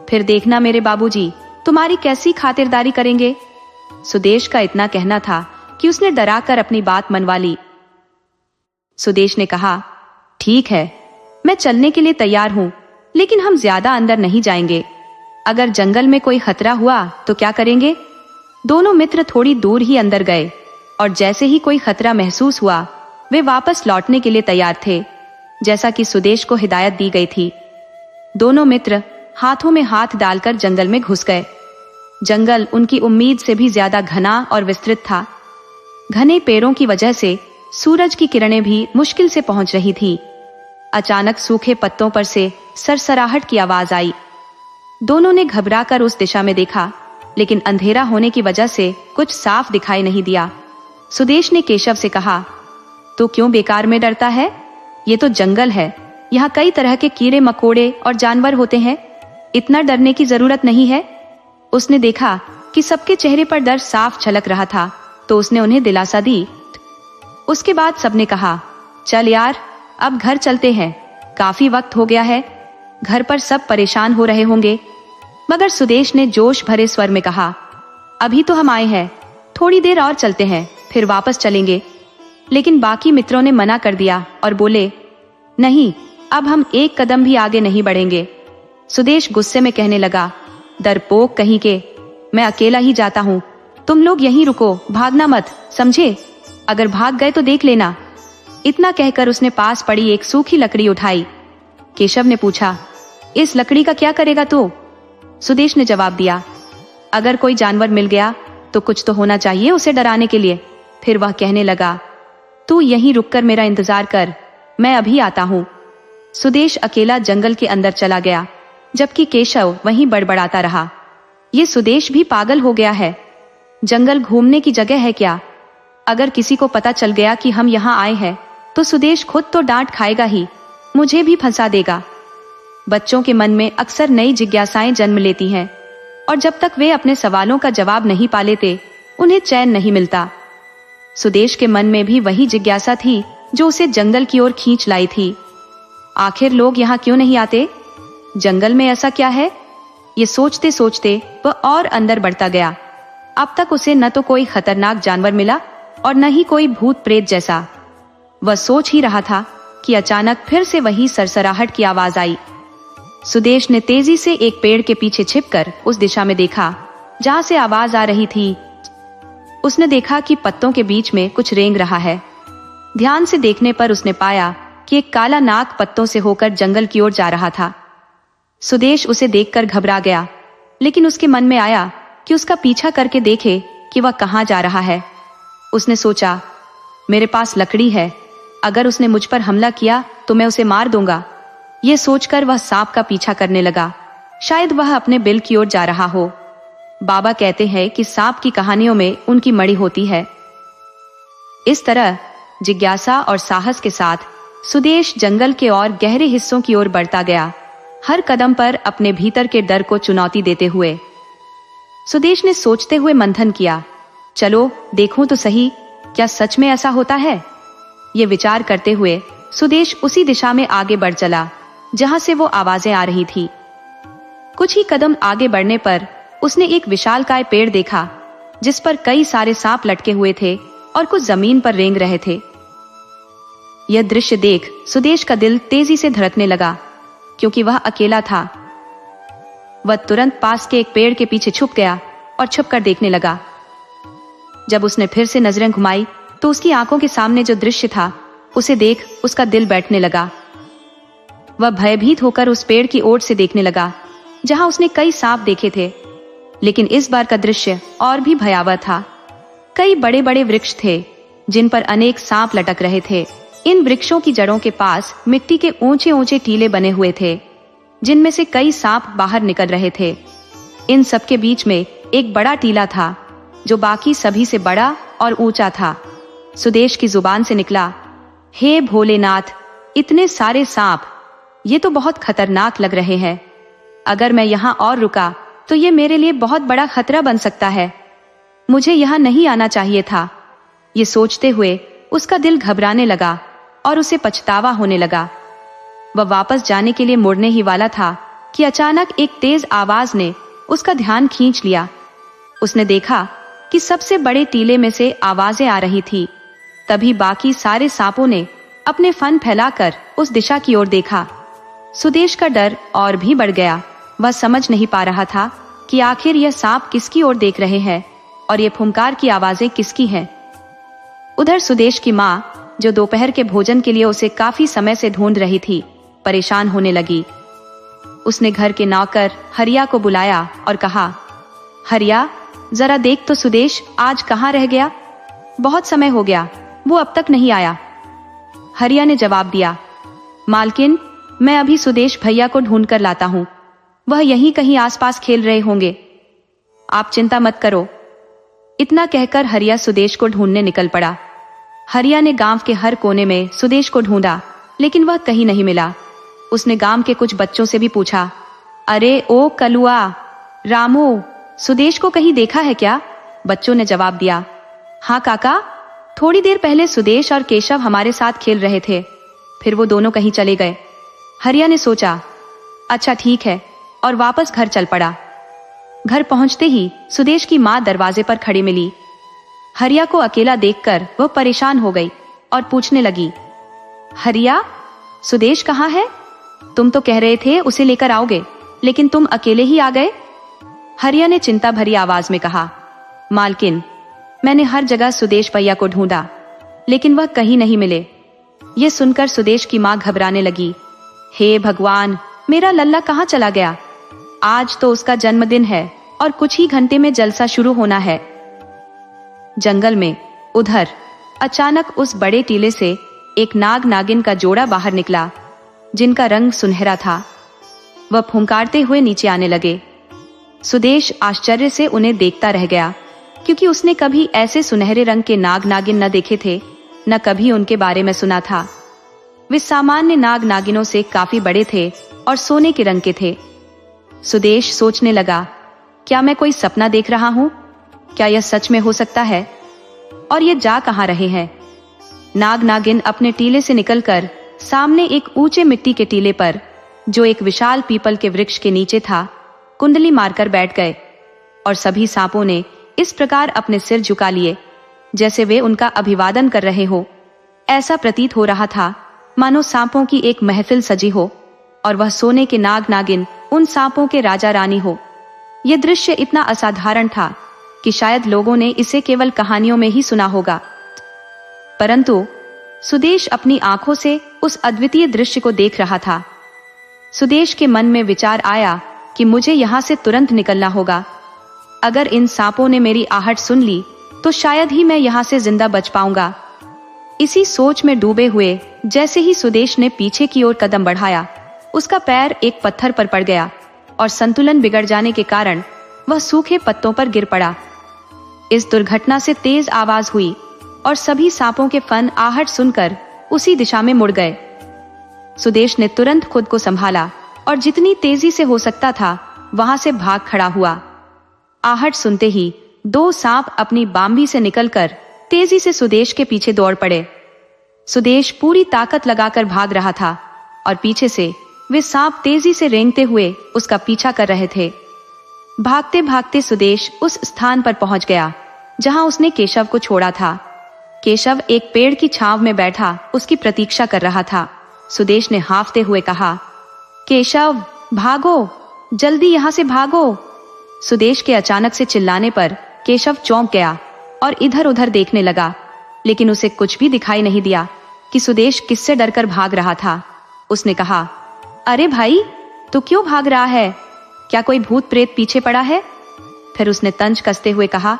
फिर देखना मेरे बाबूजी तुम्हारी कैसी खातिरदारी करेंगे। सुदेश का इतना कहना था कि उसने डराकर अपनी बात मनवा ली। सुदेश ने कहा, ठीक है, मैं चलने के लिए तैयार हूँ, लेकिन हम ज्यादा अंदर नहीं जाएंगे। अगर जंगल में कोई खतरा हुआ तो क्या करेंगे? दोनों मित्र थोड़ी दूर ही अंदर गए और जैसे ही कोई खतरा महसूस हुआ, वे वापस लौटने के लिए तैयार थे, जैसा कि सुदेश को हिदायत दी गई थी। दोनों मित्र हाथों में हाथ डालकर जंगल में घुस गए। जंगल उनकी उम्मीद से भी ज्यादा घना और विस्तृत था। घने पेड़ों की वजह से सूरज की किरणें भी मुश्किल से पहुंच रही थी। अचानक सूखे पत्तों पर से सरसराहट की आवाज आई। दोनों ने घबराकर उस दिशा में देखा, लेकिन अंधेरा होने की वजह से कुछ साफ दिखाई नहीं दिया। सुदेश ने केशव से कहा, तो क्यों बेकार में डरता है? ये तो जंगल है, यहाँ कई तरह के कीड़े मकोड़े और जानवर होते हैं, इतना डरने की जरूरत नहीं है। उसने देखा कि सबके चेहरे पर डर साफ झलक रहा था, तो उसने उन्हें दिलासा दी। उसके बाद सबने कहा, चल यार, अब घर चलते हैं, काफी वक्त हो गया है। घर पर सब परेशान हो रहे होंगे। मगर सुदेश ने जोश भरे स्वर में कहा, अभी तो हम आए हैं, थोड़ी देर और चलते हैं, फिर वापस चलेंगे। लेकिन बाकी मित्रों ने मना कर दिया और बोले, नहीं, अब हम एक कदम भी आगे नहीं बढ़ेंगे। सुदेश गुस्से में कहने लगा, डरपोक कहीं के, मैं अकेला ही जाता हूँ, तुम लोग यहीं रुको, भागना मत, समझे? अगर भाग गए तो देख लेना। इतना कहकर उसने पास पड़ी एक सूखी लकड़ी उठाई। केशव ने पूछा, इस लकड़ी का क्या करेगा तू? सुदेश ने जवाब दिया, अगर कोई जानवर मिल गया तो कुछ तो होना चाहिए उसे डराने के लिए। फिर वह कहने लगा, तू यहीं रुककर मेरा इंतजार कर, मैं अभी आता हूँ। सुदेश अकेला जंगल के अंदर चला गया, जबकि केशव वहीं बड़बड़ाता रहा, ये सुदेश भी पागल हो गया है। जंगल घूमने की जगह है क्या? अगर किसी को पता चल गया कि हम यहाँ आए हैं तो सुदेश खुद तो डांट खाएगा ही, मुझे भी फंसा देगा। बच्चों के मन में अक्सर नई जिज्ञासाएं जन्म लेती हैं, और जब तक वे अपने सवालों का जवाब नहीं पा लेते उन्हें चैन नहीं मिलता। सुदेश के मन में भी वही जिज्ञासा थी जो उसे जंगल की ओर खींच लाई थी। आखिर लोग यहाँ क्यों नहीं आते? जंगल में ऐसा क्या है? ये सोचते सोचते वह और अंदर बढ़ता गया। अब तक उसे न तो कोई खतरनाक जानवर मिला और न ही कोई भूत प्रेत जैसा। वह सोच ही रहा था कि अचानक फिर से वही सरसराहट की आवाज आई। सुदेश ने तेजी से एक पेड़ के पीछे छिपकर उस दिशा में देखा जहां से आवाज आ रही थी। उसने देखा कि पत्तों के बीच में कुछ रेंग रहा है। ध्यान से देखने पर उसने पाया कि एक काला नाग पत्तों से होकर जंगल की ओर जा रहा था। सुदेश उसे देखकर घबरा गया, लेकिन उसके मन में आया कि उसका पीछा करके देखे कि वह कहां जा रहा है। उसने सोचा, मेरे पास लकड़ी है, अगर उसने मुझ पर हमला किया तो मैं उसे मार दूंगा। यह सोचकर वह सांप का पीछा करने लगा। शायद वह अपने बिल की ओर जा रहा हो। बाबा कहते हैं कि सांप की कहानियों में उनकी मड़ी होती है। इस तरह जिज्ञासा और साहस के साथ सुदेश जंगल के और गहरे हिस्सों की ओर बढ़ता गया, हर कदम पर अपने भीतर के डर को चुनौती देते हुए। सुदेश ने सोचते हुए मंथन किया, चलो देखूं तो सही, क्या सच में ऐसा होता है? ये विचार करते हुए सुदेश उसी दिशा में आगे बढ़ चला जहां से वो आवाजें आ रही थी। कुछ ही कदम आगे बढ़ने पर उसने एक विशालकाय पेड़ देखा जिस पर कई सारे सांप लटके हुए थे और कुछ जमीन पर रेंग रहे थे। यह दृश्य देख सुदेश का दिल तेजी से धड़कने लगा, क्योंकि वह अकेला था। वह तुरंत पास के एक पेड़ के पीछे छुप गया और छुपकर देखने लगा। जब उसने फिर से नजरें घुमाई तो उसकी आंखों के सामने जो दृश्य था उसे देख उसका दिल बैठने लगा। वह भयभीत होकर उस पेड़ की ओर से देखने लगा जहां उसने कई सांप देखे थे, लेकिन इस बार का दृश्य और भी भयावह था। कई बड़े बड़े वृक्ष थे जिन पर अनेक सांप लटक रहे थे। इन वृक्षों की जड़ों के पास मिट्टी के ऊंचे ऊंचे टीले बने हुए थे जिनमें से कई सांप बाहर निकल रहे थे। इन सब के बीच में एक बड़ा टीला था जो बाकी सभी से बड़ा और ऊंचा था। सुदेश की जुबान से निकला, हे भोलेनाथ, इतने सारे सांप, ये तो बहुत खतरनाक लग रहे हैं। अगर मैं यहाँ और रुका तो ये मेरे लिए बहुत बड़ा खतरा बन सकता है। मुझे यहाँ नहीं आना चाहिए था। ये सोचते हुए उसका दिल घबराने लगा और उसे पछतावा होने लगा। वह वापस जाने के लिए मुड़ने ही वाला था कि अचानक एक तेज आवाज ने उसका ध्यान खींच लिया। उसने देखा कि सबसे बड़े टीले में से आवाजें आ रही थी। तभी बाकी सारे सांपों ने अपने फन फैलाकर उस दिशा की ओर देखा। सुदेश का डर और भी बढ़ गया। वह समझ नहीं पा रहा था कि आखिर यह सांप किसकी ओर देख रहे हैं और ये फुंकार की आवाजें किसकी हैं। उधर सुदेश की माँ, जो दोपहर के भोजन के लिए उसे काफी समय से ढूंढ रही थी, परेशान होने लगी। उसने घर के नौकर हरिया को बुलाया और कहा, हरिया, जरा देख तो सुदेश आज कहाँ रह गया? बहुत समय हो गया, वो अब तक नहीं आया। हरिया ने जवाब दिया, मालकिन, मैं अभी सुदेश भैया को ढूंढ कर लाता हूँ। वह यहीं कहीं आसपास खेल रहे होंगे, आप चिंता मत करो। इतना कहकर हरिया सुदेश को ढूंढने निकल पड़ा। हरिया ने गांव के हर कोने में सुदेश को ढूंढा, लेकिन वह कहीं नहीं मिला। उसने गांव के कुछ बच्चों से भी पूछा, अरे ओ कलुआ, रामू, सुदेश को कहीं देखा है क्या? बच्चों ने जवाब दिया, हाँ काका, थोड़ी देर पहले सुदेश और केशव हमारे साथ खेल रहे थे, फिर वो दोनों कहीं चले गए। हरिया ने सोचा, अच्छा ठीक है, और वापस घर चल पड़ा। घर पहुंचते ही सुदेश की माँ दरवाजे पर खड़ी मिली। हरिया को अकेला देखकर वह परेशान हो गई और पूछने लगी, हरिया, सुदेश कहाँ है? तुम तो कह रहे थे उसे लेकर आओगे, लेकिन तुम अकेले ही आ गए। हरिया ने चिंता भरी आवाज में कहा, मालकिन, मैंने हर जगह सुदेश भैया को ढूंढा, लेकिन वह कहीं नहीं मिले। ये सुनकर सुदेश की माँ घबराने लगी। हे भगवान, मेरा लल्ला कहाँ चला गया? आज तो उसका जन्मदिन है और कुछ ही घंटे में जलसा शुरू होना है। जंगल में उधर अचानक उस बड़े टीले से एक नाग नागिन का जोड़ा बाहर निकला, जिनका रंग सुनहरा था। वह फुंकारते हुए नीचे आने लगे। सुदेश आश्चर्य से उन्हें देखता रह गया, क्योंकि उसने कभी ऐसे सुनहरे रंग के नाग नागिन न देखे थे, न कभी उनके बारे में सुना था। वे सामान्य नाग नागिनों से काफी बड़े थे और सोने के रंग के थे। सुदेश सोचने लगा, क्या मैं कोई सपना देख रहा हूं? क्या यह सच में हो सकता है? और ये जा कहां रहे हैं? नाग नागिन अपने टीले से निकलकर सामने एक ऊंचे मिट्टी के टीले पर, जो एक विशाल पीपल के वृक्ष के नीचे था, कुंडली मारकर बैठ गए। और सभी सांपों ने इस प्रकार अपने सिर झुका लिए, जैसे वे उनका अभिवादन कर रहे हो। ऐसा प्रतीत हो रहा था मानो सांपों की एक महफिल सजी हो, और वह सोने के नाग नागिन उन सांपों के राजा रानी हो। यह दृश्य इतना असाधारण था कि शायद लोगों ने इसे केवल कहानियों में ही सुना होगा, परंतु सुदेश अपनी आंखों से उस अद्वितीय दृश्य को देख रहा था। सुदेश के मन में विचार आया कि मुझे यहाँ से तुरंत निकलना होगा। अगर इन सांपों ने मेरी आहट सुन ली तो शायद ही मैं यहाँ से जिंदा बच पाऊंगा। इसी सोच में डूबे हुए जैसे ही सुदेश ने पीछे की ओर कदम बढ़ाया, उसका पैर एक पत्थर पर पड़ गया और संतुलन बिगड़ जाने के कारण वह सूखे पत्तों पर गिर पड़ा। इस दुर्घटना से तेज आवाज हुई और सभी सांपों के फन आहट सुनकर उसी दिशा में मुड़ गए। सुदेश ने तुरंत खुद को संभाला और जितनी तेजी से हो सकता था वहां से भाग खड़ा हुआ। आहट सुनते ही दो सांप अपनी बांबी से निकलकर तेजी से सुदेश के पीछे दौड़ पड़े। सुदेश पूरी ताकत लगाकर भाग रहा था और पीछे से वे सांप तेजी से रेंगते हुए उसका पीछा कर रहे थे। भागते भागते सुदेश उस स्थान पर पहुंच गया जहां उसने केशव को छोड़ा था। केशव एक पेड़ की छांव में बैठा उसकी प्रतीक्षा कर रहा था। सुदेश ने हांफते हुए कहा, केशव, भागो, जल्दी यहां से भागो। सुदेश के अचानक से चिल्लाने पर केशव चौंक गया और इधर उधर देखने लगा, लेकिन उसे कुछ भी दिखाई नहीं दिया कि सुदेश किससे डरकर भाग रहा था। उसने कहा, अरे भाई, तू क्यों भाग रहा है? क्या कोई भूत प्रेत पीछे पड़ा है? फिर उसने तंज कसते हुए कहा,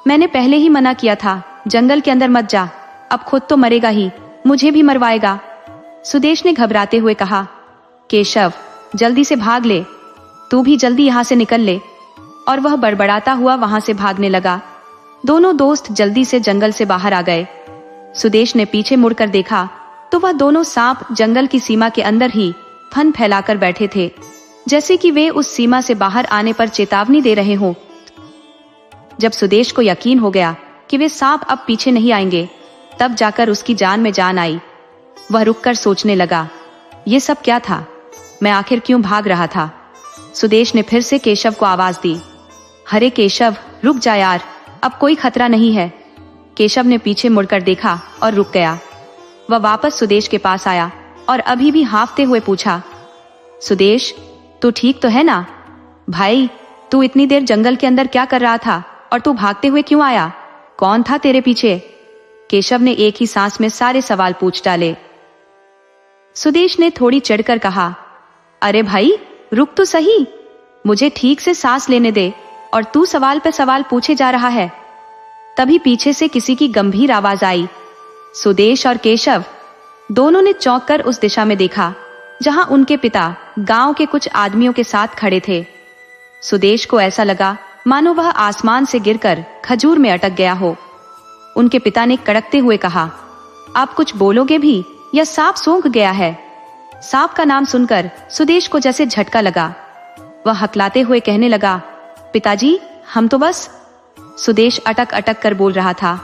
मैंने पहले ही मना किया था, जंगल के अंदर मत जा, अब खुद तो मरेगा ही, मुझे भी मरवाएगा। सुदेश ने घबराते हुए कहा, केशव, जल्दी से भाग ले, तू भी जल्दी यहाँ से निकल ले। और वह बड़बड़ाता हुआ वहां से भागने लगा। दोनों दोस्त जल्दी से जंगल से बाहर आ गए। सुदेश ने पीछे मुड़कर देखा तो वह दोनों सांप जंगल की सीमा के अंदर ही फन फैलाकर बैठे थे, जैसे कि वे उस सीमा से बाहर आने पर चेतावनी दे रहे हों। जब सुदेश को यकीन हो गया कि वे सांप अब पीछे नहीं आएंगे, तब जाकर उसकी जान में जान आई। वह रुककर सोचने लगा, ये सब क्या था? मैं आखिर क्यों भाग रहा था? सुदेश ने फिर से केशव को आवाज दी, हरे केशव, रुक जा यार, अब कोई खतरा नहीं है। केशव ने पीछे मुड़कर देखा और रुक गया। वह वापस सुदेश के पास आया और अभी भी हांफते हुए पूछा, सुदेश, तू ठीक तो है ना? भाई, तू इतनी देर जंगल के अंदर क्या कर रहा था और तू भागते हुए क्यों आया? कौन था तेरे पीछे? केशव ने एक ही सांस में सारे सवाल पूछ डाले। सुदेश ने थोड़ी चिढ़कर कहा, अरे भाई, रुक तो सही, मुझे ठीक से सांस लेने दे, और तू सवाल पे सवाल पूछे जा रहा है। तभी पीछे से किसी की गंभीर आवाज आई। सुदेश और केशव दोनों ने चौंक कर उस दिशा में देखा जहां उनके पिता गांव के कुछ आदमियों के साथ खड़े थे। सुदेश को ऐसा लगा मानो वह आसमान से गिरकर खजूर में अटक गया हो। उनके पिता ने कड़कते हुए कहा, आप कुछ बोलोगे भी या सांप सूंघ गया है? सांप का नाम सुनकर सुदेश को जैसे झटका लगा। वह हकलाते हुए कहने लगा, पिताजी, हम तो बस। सुदेश अटक अटक कर बोल रहा था।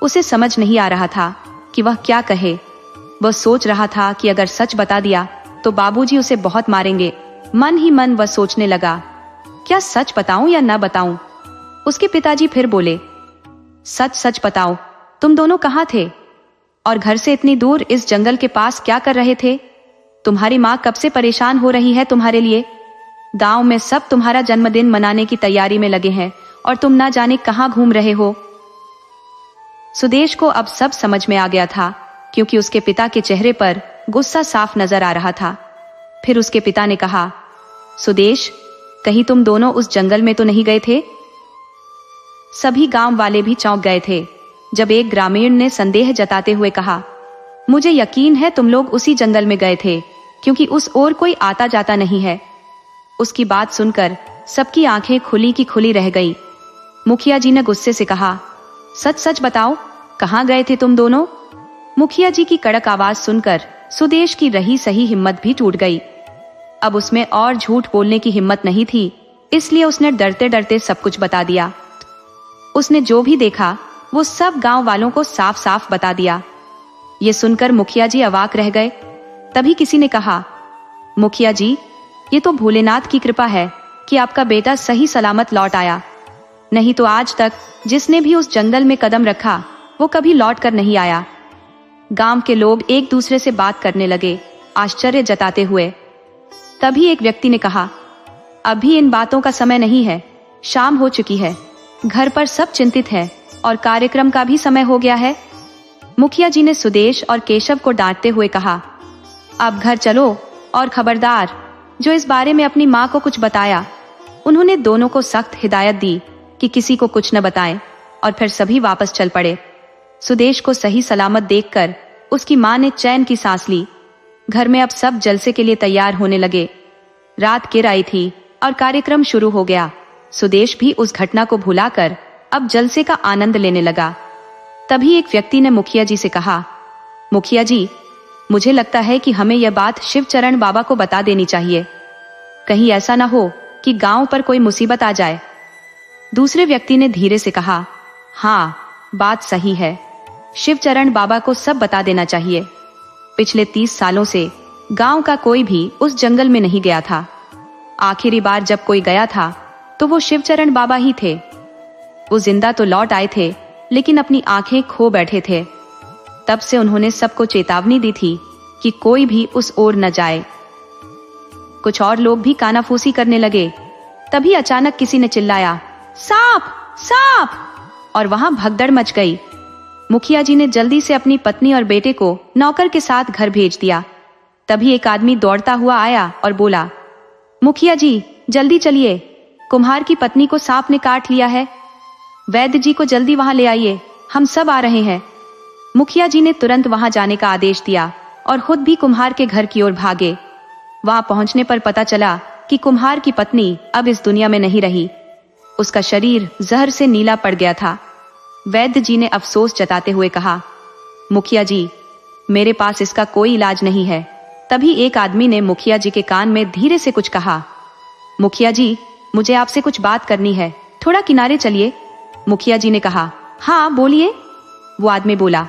उसे समझ नहीं आ रहा था कि वह क्या कहे। वह सोच रहा था कि अगर सच बता दिया तो बाबूजी उसे बहुत मारेंगे, मन ही मन वह सोचने लगा, क्या सच बताऊं या न बताऊं। उसके पिताजी फिर बोले, सच सच बताओ, तुम दोनों कहाँ थे और घर से इतनी दूर इस जंगल के पास क्या कर रहे थे? तुम्हारी माँ कब से परेशान हो रही है तुम्हारे लिए। गांव में सब तुम्हारा जन्मदिन मनाने की तैयारी में लगे हैं और तुम ना जाने कहां घूम रहे हो। सुदेश को अब सब समझ में आ गया था, क्योंकि उसके पिता के चेहरे पर गुस्सा साफ नजर आ रहा था। फिर उसके पिता ने कहा, सुदेश, कहीं तुम दोनों उस जंगल में तो नहीं गए थे? सभी गांव वाले भी चौंक गए थे जब एक ग्रामीण ने संदेह जताते हुए कहा, मुझे यकीन है तुम लोग उसी जंगल में गए थे, क्योंकि उस ओर कोई आता जाता नहीं है। उसकी बात सुनकर सबकी आंखें खुली की खुली रह गई। मुखिया जी ने गुस्से से कहा, सच सच बताओ, कहां गए थे तुम दोनों? मुखिया जी की कड़क आवाज सुनकर सुदेश की रही सही हिम्मत भी टूट गई। अब उसमें और झूठ बोलने की हिम्मत नहीं थी, इसलिए उसने डरते डरते सब कुछ बता दिया। उसने जो भी देखा वो सब गांव वालों को साफ साफ बता दिया। ये सुनकर मुखिया जी अवाक रह गए। तभी किसी ने कहा, मुखिया जी, ये तो भोलेनाथ की कृपा है कि आपका बेटा सही सलामत लौट आया, नहीं तो आज तक जिसने भी उस जंगल में कदम रखा वो कभी लौट कर नहीं आया। गांव के लोग एक दूसरे से बात करने लगे, आश्चर्य जताते हुए। तभी एक व्यक्ति ने कहा, अभी इन बातों का समय नहीं है, शाम हो चुकी है, घर पर सब चिंतित है और कार्यक्रम का भी समय हो गया है। मुखिया जी ने सुदेश और केशव को डांटते हुए कहा, अब घर चलो और खबरदार, जो इस बारे में अपनी माँ को कुछ बताया। उन्होंने दोनों को सख्त हिदायत दी कि किसी को कुछ न बताएं और फिर सभी वापस चल पड़े। सुदेश को सही सलामत देखकर उसकी माँ ने चैन की सांस ली। घर में अब सब जलसे के लिए तैयार होने लगे। रात गिर आई थी और कार्यक्रम शुरू हो गया। सुदेश भी उस घटना को भुलाकर अब जलसे का आनंद लेने लगा। तभी एक व्यक्ति ने मुखिया जी से कहा, मुखिया जी, मुझे लगता है कि हमें यह बात शिवचरण बाबा को बता देनी चाहिए, कहीं ऐसा ना हो कि गांव पर कोई मुसीबत आ जाए। दूसरे व्यक्ति ने धीरे से कहा, हाँ, बात सही है, शिवचरण बाबा को सब बता देना चाहिए। पिछले 30 सालों से गांव का कोई भी उस जंगल में नहीं गया था। आखिरी बार जब कोई गया था तो वो शिवचरण बाबा ही थे। वो जिंदा तो लौट आए थे, लेकिन अपनी आंखें खो बैठे थे। तब से उन्होंने सबको चेतावनी दी थी कि कोई भी उस ओर न जाए। कुछ और लोग भी कानाफूसी करने लगे। तभी अचानक किसी ने चिल्लाया, सांप सांप, और वहां भगदड़ मच गई। मुखिया जी ने जल्दी से अपनी पत्नी और बेटे को नौकर के साथ घर भेज दिया। तभी एक आदमी दौड़ता हुआ आया और बोला, मुखिया जी, जल्दी चलिए, कुम्हार की पत्नी को सांप ने काट लिया है। वैद्य जी को जल्दी वहां ले आइए, हम सब आ रहे हैं। मुखिया जी ने तुरंत वहां जाने का आदेश दिया और खुद भी कुम्हार के घर की ओर भागे। वहां पहुंचने पर पता चला कि कुम्हार की पत्नी अब इस दुनिया में नहीं रही। उसका शरीर जहर से नीला पड़ गया था। वैद्य जी ने अफसोस जताते हुए कहा, मुखिया जी, मेरे पास इसका कोई इलाज नहीं है। तभी एक आदमी ने मुखिया जी के कान में धीरे से कुछ कहा, मुखिया जी, मुझे आपसे कुछ बात करनी है, थोड़ा किनारे चलिए। मुखिया जी ने कहा, हाँ बोलिए। वो आदमी बोला,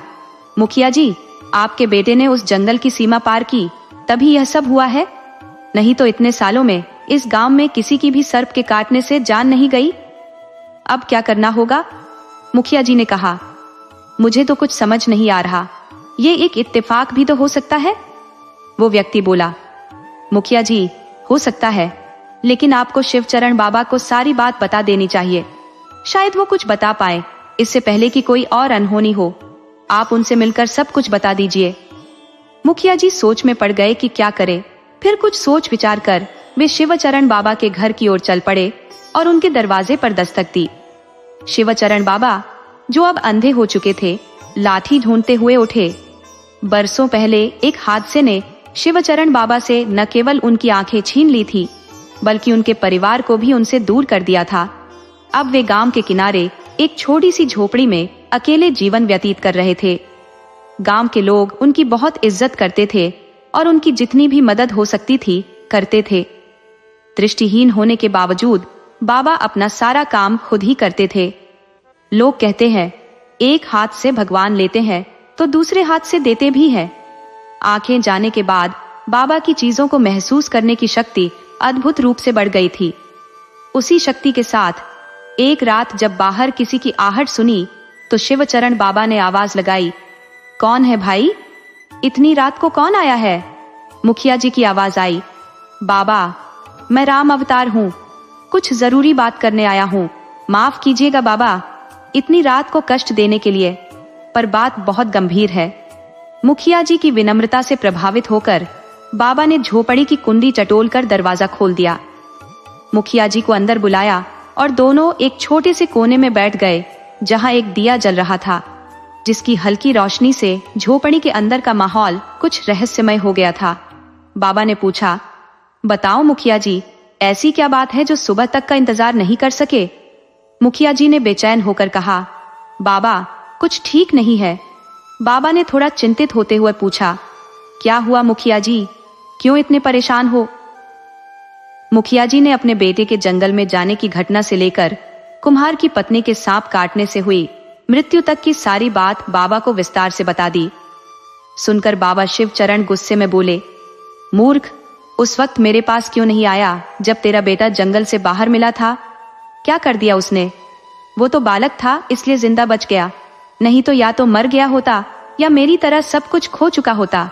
मुखिया जी, आपके बेटे ने उस जंगल की सीमा पार की, तभी यह सब हुआ है, नहीं तो इतने सालों में इस गांव में किसी की भी सर्प के काटने से जान नहीं गई। अब क्या करना होगा? मुखिया जी ने कहा, मुझे तो कुछ समझ नहीं आ रहा, ये एक इत्तेफाक भी तो हो सकता है। वो व्यक्ति बोला, मुखिया जी, हो सकता है, लेकिन आपको शिवचरण बाबा को सारी बात बता देनी चाहिए। शायद वो कुछ बता पाए इससे पहले कि कोई और अनहोनी हो। आप उनसे मिलकर सब कुछ बता दीजिए। मुखिया जी सोच में पड़ गए कि क्या करें। फिर कुछ सोच विचार कर वे शिवचरण बाबा के घर की ओर चल पड़े और उनके दरवाजे पर दस्तक दी। शिवचरण बाबा, जो अब अंधे हो चुके थे, लाठी ढूंढते हुए उठे। बरसों पहले एक हादसे ने शिवचरण बाबा से न केवल उनकी आंखें छीन ली थी, बल्कि उनके परिवार को भी उनसे दूर कर दिया था। अब वे गांव के किनारे एक छोटी सी झोपड़ी में अकेले जीवन व्यतीत कर रहे थे। गांव के लोग उनकी बहुत इज्जत करते थे और उनकी जितनी भी मदद हो सकती थी करते थे। दृष्टिहीन होने के बावजूद बाबा अपना सारा काम खुद ही करते थे। लोग कहते हैं, एक हाथ से भगवान लेते हैं तो दूसरे हाथ से देते भी हैं। आंखें जाने के बाद बाबा की चीजों को महसूस करने की शक्ति अद्भुत रूप से बढ़ गई थी। उसी शक्ति के साथ एक रात जब बाहर किसी की आहट सुनी तो शिवचरण बाबा ने आवाज लगाई, कौन है भाई? इतनी रात को कौन आया है? मुखिया जी की आवाज आई, बाबा मैं राम अवतार हूँ, कुछ जरूरी बात करने आया हूँ, माफ कीजिएगा बाबा इतनी रात को कष्ट देने के लिए, पर बात बहुत गंभीर है। मुखिया जी की विनम्रता से प्रभावित होकर बाबा ने झोपड़ी की कुंडी टटोलकर दरवाजा खोल दिया। मुखिया जी को अंदर बुलाया और दोनों एक छोटे से कोने में बैठ गए जहां एक दिया जल रहा था, जिसकी हल्की रोशनी से झोपड़ी के अंदर का माहौल कुछ रहस्यमय हो गया था। बाबा ने पूछा, बताओ मुखिया जी, ऐसी क्या बात है जो सुबह तक का इंतजार नहीं कर सके? मुखिया जी ने बेचैन होकर कहा, बाबा कुछ ठीक नहीं है। बाबा ने थोड़ा चिंतित होते हुए पूछा, क्या हुआ मुखिया जी, क्यों इतने परेशान हो? मुखिया जी ने अपने बेटे के जंगल में जाने की घटना से लेकर कुम्हार की पत्नी के सांप काटने से हुई मृत्यु तक की सारी बात बाबा को विस्तार से बता दी। सुनकर बाबा शिवचरण गुस्से में बोले, मूर्ख, उस वक्त मेरे पास क्यों नहीं आया जब तेरा बेटा जंगल से बाहर मिला था? क्या कर दिया उसने? वो तो बालक था इसलिए जिंदा बच गया, नहीं तो या तो मर गया होता या मेरी तरह सब कुछ खो चुका होता।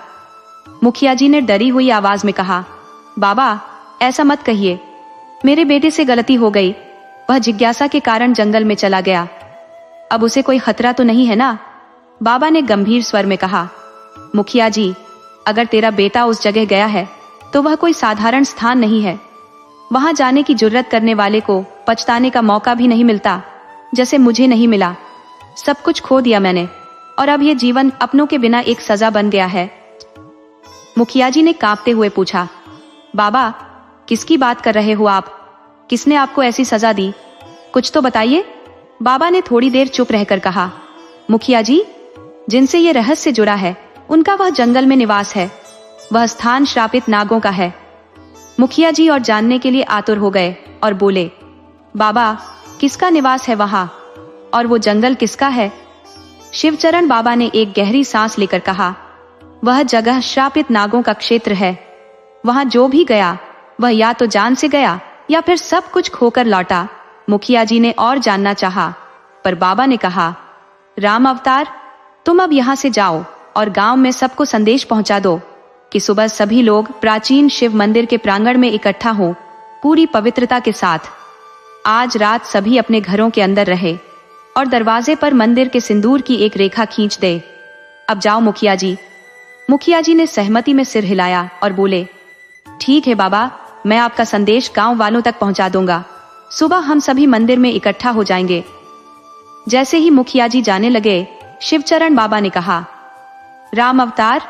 मुखिया जी ने डरी हुई आवाज में कहा, बाबा ऐसा मत कहिए, मेरे बेटे से गलती हो गई, वह जिज्ञासा के कारण जंगल में चला गया, अब उसे कोई खतरा तो नहीं है ना? बाबा ने गंभीर स्वर में कहा, मुखिया जी अगर तेरा बेटा उस जगह गया है तो वह कोई साधारण स्थान नहीं है, वहां जाने की जुर्रत करने वाले को पछताने का मौका भी नहीं मिलता, जैसे मुझे नहीं मिला। सब कुछ खो दिया मैंने और अब यह जीवन अपनों के बिना एक सजा बन गया है। मुखिया जी ने कांपते हुए पूछा, बाबा किसकी बात कर रहे हो आप? किसने आपको ऐसी सजा दी? कुछ तो बताइए। बाबा ने थोड़ी देर चुप रहकर कहा, मुखिया जी जिनसे ये रहस्य जुड़ा है उनका वह जंगल में निवास है, वह स्थान श्रापित नागों का है। मुखिया जी और जानने के लिए आतुर हो गए और बोले, बाबा किसका निवास है वहां, और वो जंगल किसका है? शिवचरण बाबा ने एक गहरी सांस लेकर कहा, वह जगह श्रापित नागों का क्षेत्र है, वहां जो भी गया वह या तो जान से गया या फिर सब कुछ खोकर लौटा। मुखिया जी ने और जानना चाहा, पर बाबा ने कहा, राम अवतार तुम अब यहाँ से जाओ और गांव में सबको संदेश पहुंचा दो कि सुबह सभी लोग प्राचीन शिव मंदिर के प्रांगण में इकट्ठा हो पूरी पवित्रता के साथ। आज रात सभी अपने घरों के अंदर रहे और दरवाजे पर मंदिर के सिंदूर की एक रेखा खींच दे। अब जाओ मुखिया जी। मुखिया जी ने सहमति में सिर हिलाया और बोले, ठीक है बाबा, मैं आपका संदेश गांव वालों तक पहुंचा दूंगा, सुबह हम सभी मंदिर में इकट्ठा हो जाएंगे। जैसे ही मुखिया जी जाने लगे, शिवचरण बाबा ने कहा, राम अवतार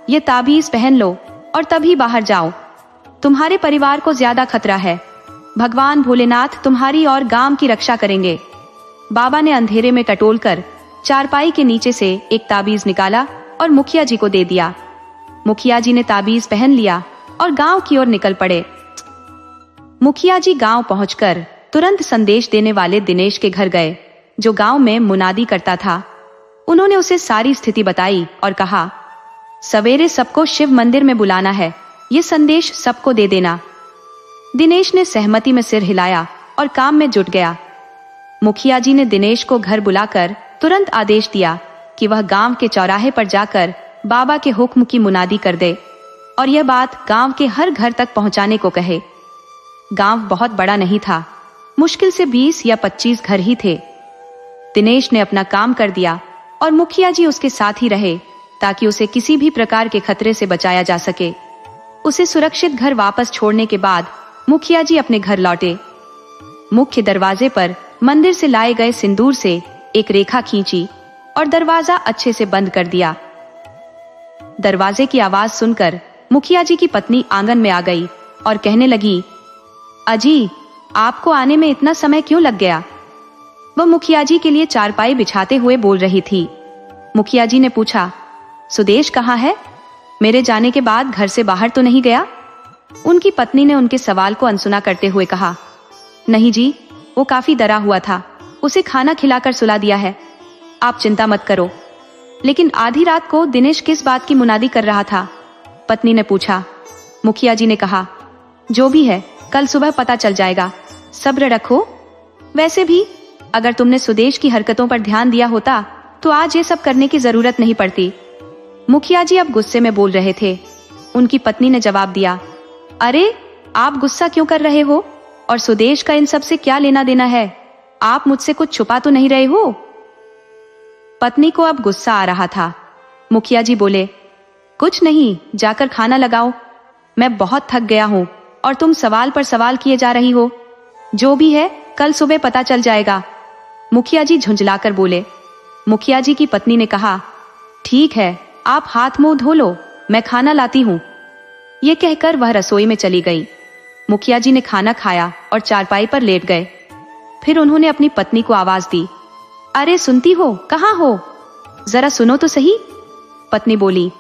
ये ताबीज पहन लो और तभी बाहर जाओ, तुम्हारे परिवार को ज्यादा खतरा है, भगवान भोलेनाथ तुम्हारी और गांव की रक्षा करेंगे। बाबा ने अंधेरे में टटोलकर चारपाई के नीचे से एक ताबीज निकाला और मुखिया जी को दे दिया। मुखिया जी ने ताबीज पहन लिया और गांव की ओर निकल पड़े। मुखिया जी गांव पहुंचकर तुरंत संदेश देने वाले दिनेश के घर गए, जो गांव में मुनादी करता था। उन्होंने उसे सारी स्थिति बताई और कहा, सवेरे सबको शिव मंदिर में बुलाना है, ये संदेश सबको दे देना। दिनेश ने सहमति में सिर हिलाया और काम में जुट गया। मुखिया जी ने दिनेश को घर बुलाकर तुरंत आदेश दिया कि वह गांव के चौराहे पर जाकर बाबा के हुक्म की मुनादी कर दे और यह बात गांव के हर घर तक पहुंचाने को कहे। गांव बहुत बड़ा नहीं था, मुश्किल से 20 या 25 घर ही थे। दिनेश ने अपना काम कर दिया और मुखिया जी उसके साथ ही रहे ताकि उसे किसी भी प्रकार के खतरे से बचाया जा सके। उसे सुरक्षित घर वापस छोड़ने के बाद मुखिया जी अपने घर लौटे। मुख्य दरवाजे पर मंदिर से लाए गए सिंदूर से एक रेखा खींची और दरवाजा अच्छे से बंद कर दिया। दरवाजे की आवाज सुनकर मुखिया जी की पत्नी आंगन में आ गई और कहने लगी, अजी आपको आने में इतना समय क्यों लग गया? वह मुखिया जी के लिए चारपाई बिछाते हुए बोल रही थी। मुखिया जी ने पूछा, सुदेश कहाँ है? मेरे जाने के बाद घर से बाहर तो नहीं गया? उनकी पत्नी ने उनके सवाल को अनसुना करते हुए कहा, नहीं जी, वो काफी डरा हुआ था, उसे खाना खिलाकर सुला दिया है, आप चिंता मत करो। लेकिन आधी रात को दिनेश किस बात की मुनादी कर रहा था? पत्नी ने पूछा। मुखिया जी ने कहा, जो भी है कल सुबह पता चल जाएगा, सब्र रखो। वैसे भी अगर तुमने सुदेश की हरकतों पर ध्यान दिया होता तो आज ये सब करने की जरूरत नहीं पड़ती। मुखिया जी अब गुस्से में बोल रहे थे। उनकी पत्नी ने जवाब दिया, अरे आप गुस्सा क्यों कर रहे हो, और सुदेश का इन सब से क्या लेना देना है? आप मुझसे कुछ छुपा तो नहीं रहे हो? पत्नी को अब गुस्सा आ रहा था। मुखिया जी बोले, कुछ नहीं, जाकर खाना लगाओ। मैं बहुत थक गया हूं और तुम सवाल पर सवाल किए जा रही हो। जो भी है कल सुबह पता चल जाएगा। मुखिया जी झुंझलाकर बोले। मुखिया जी की पत्नी ने कहा, ठीक है, आप हाथ मुंह धो लो, मैं खाना लाती हूँ। ये कहकर वह रसोई में चली गई। मुखिया जी ने खाना खाया और चारपाई पर लेट गए। फिर उन्होंने अपनी पत्नी को आवाज दी, अरे सुनती हो, कहाँ हो, जरा सुनो तो सही। पत्नी बोली,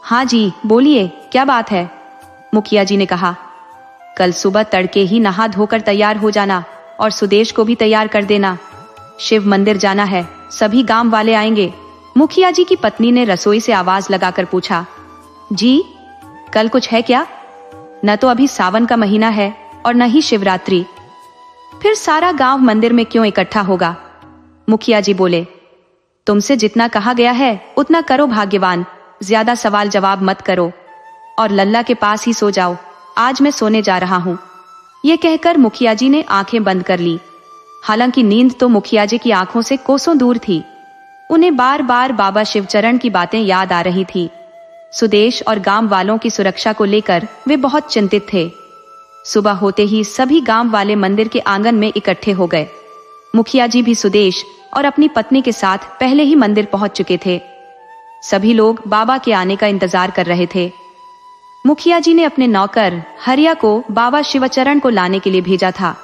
हाँ जी बोलिए, क्या बात है? मुखिया जी ने कहा, कल सुबह तड़के ही नहा धोकर तैयार हो जाना और सुदेश को भी तैयार कर देना। शिव मंदिर जाना है, सभी गांव वाले आएंगे। मुखिया जी की पत्नी ने रसोई से आवाज लगाकर पूछा, जी कल कुछ है क्या? न तो अभी सावन का महीना है और न ही शिवरात्रि, फिर सारा गांव मंदिर में क्यों इकट्ठा होगा? मुखिया जी बोले, तुमसे जितना कहा गया है उतना करो भाग्यवान, ज्यादा सवाल जवाब मत करो और लल्ला के पास ही सो जाओ, आज मैं सोने जा रहा हूँ। ये कहकर मुखिया जी ने आंखें बंद कर ली। हालांकि नींद तो मुखिया जी की आंखों से कोसों दूर थी। उन्हें बार बार बाबा शिवचरण की बातें याद आ रही थी। सुदेश और गांव वालों की सुरक्षा को लेकर वे बहुत चिंतित थे। सुबह होते ही सभी गांव वाले मंदिर के आंगन में इकट्ठे हो गए। मुखिया जी भी सुदेश और अपनी पत्नी के साथ पहले ही मंदिर पहुंच चुके थे। सभी लोग बाबा के आने का इंतजार कर रहे थे। मुखिया जी ने अपने नौकर हरिया को बाबा शिवचरण को लाने के लिए भेजा था।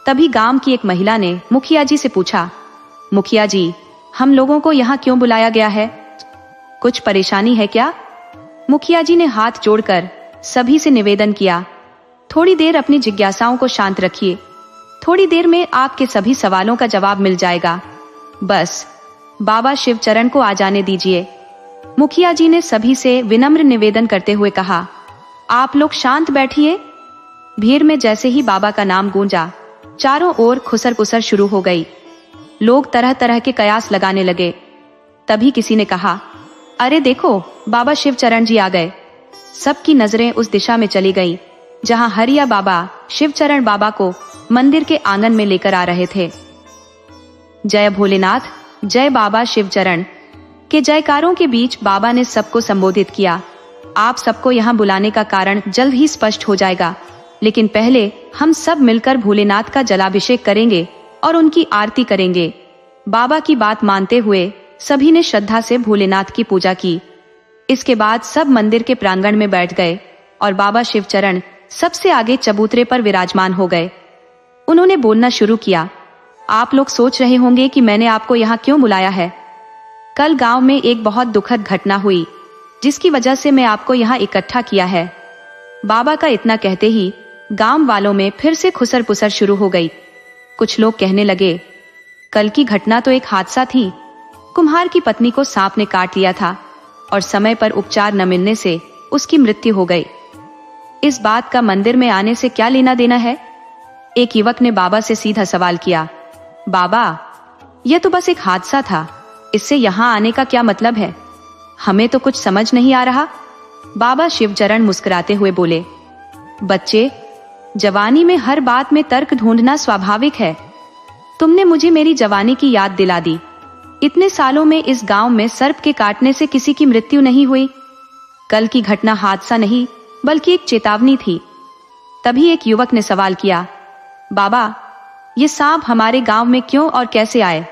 तभी गांव की एक महिला ने मुखिया जी से पूछा, मुखिया जी, हम लोगों को यहाँ क्यों बुलाया गया है? कुछ परेशानी है क्या? मुखिया जी ने हाथ जोड़कर सभी से निवेदन किया, थोड़ी देर अपनी जिज्ञासाओं को शांत रखिए, थोड़ी देर में आपके सभी सवालों का जवाब मिल जाएगा। बस बाबा शिवचरण को आ जाने दीजिए। मुखिया जी ने सभी से विनम्र निवेदन करते हुए कहा, आप लोग शांत बैठिए। भीड़ में जैसे ही बाबा का नाम गूंजा, चारों ओर खुसर पुसर शुरू हो गई। लोग तरह तरह के कयास लगाने लगे। तभी किसी ने कहा, अरे देखो, बाबा शिवचरण जी आ गए। सबकी नजरें उस दिशा में चली गईं, जहां हरिया बाबा शिवचरण बाबा को मंदिर के आंगन में लेकर आ रहे थे। जय भोलेनाथ, जय बाबा शिवचरण के जयकारों के बीच बाबा ने सबको संबोधित किया। आप सबको यहाँ बुलाने का कारण जल्द ही स्पष्ट हो जाएगा, लेकिन पहले हम सब मिलकर भोलेनाथ का जलाभिषेक करेंगे और उनकी आरती करेंगे। बाबा की बात मानते हुए सभी ने श्रद्धा से भोलेनाथ की पूजा की। इसके बाद सब मंदिर के प्रांगण में बैठ गए और बाबा शिवचरण सबसे आगे चबूतरे पर विराजमान हो गए। उन्होंने बोलना शुरू किया, आप लोग सोच रहे होंगे कि मैंने आपको यहाँ क्यों बुलाया है। कल गांव में एक बहुत दुखद घटना हुई, जिसकी वजह से मैं आपको यहाँ इकट्ठा किया है। बाबा का इतना कहते ही गांव वालों में फिर से खुसर पुसर शुरू हो गई। कुछ लोग कहने लगे, कल की घटना तो एक हादसा थी। कुम्हार की पत्नी को सांप ने काट लिया था और समय पर उपचार न मिलने से उसकी मृत्यु हो गई। इस बात का मंदिर में आने से क्या लेना देना है? एक युवक ने बाबा से सीधा सवाल किया, बाबा, यह तो बस एक हादसा था, इससे यहाँ आने का क्या मतलब है? हमें तो कुछ समझ नहीं आ रहा। बाबा शिवचरण मुस्कुराते हुए बोले, बच्चे, जवानी में हर बात में तर्क ढूंढना स्वाभाविक है। तुमने मुझे मेरी जवानी की याद दिला दी। इतने सालों में इस गांव में सर्प के काटने से किसी की मृत्यु नहीं हुई। कल की घटना हादसा नहीं बल्कि एक चेतावनी थी। तभी एक युवक ने सवाल किया, बाबा, ये सांप हमारे गांव में क्यों और कैसे आए,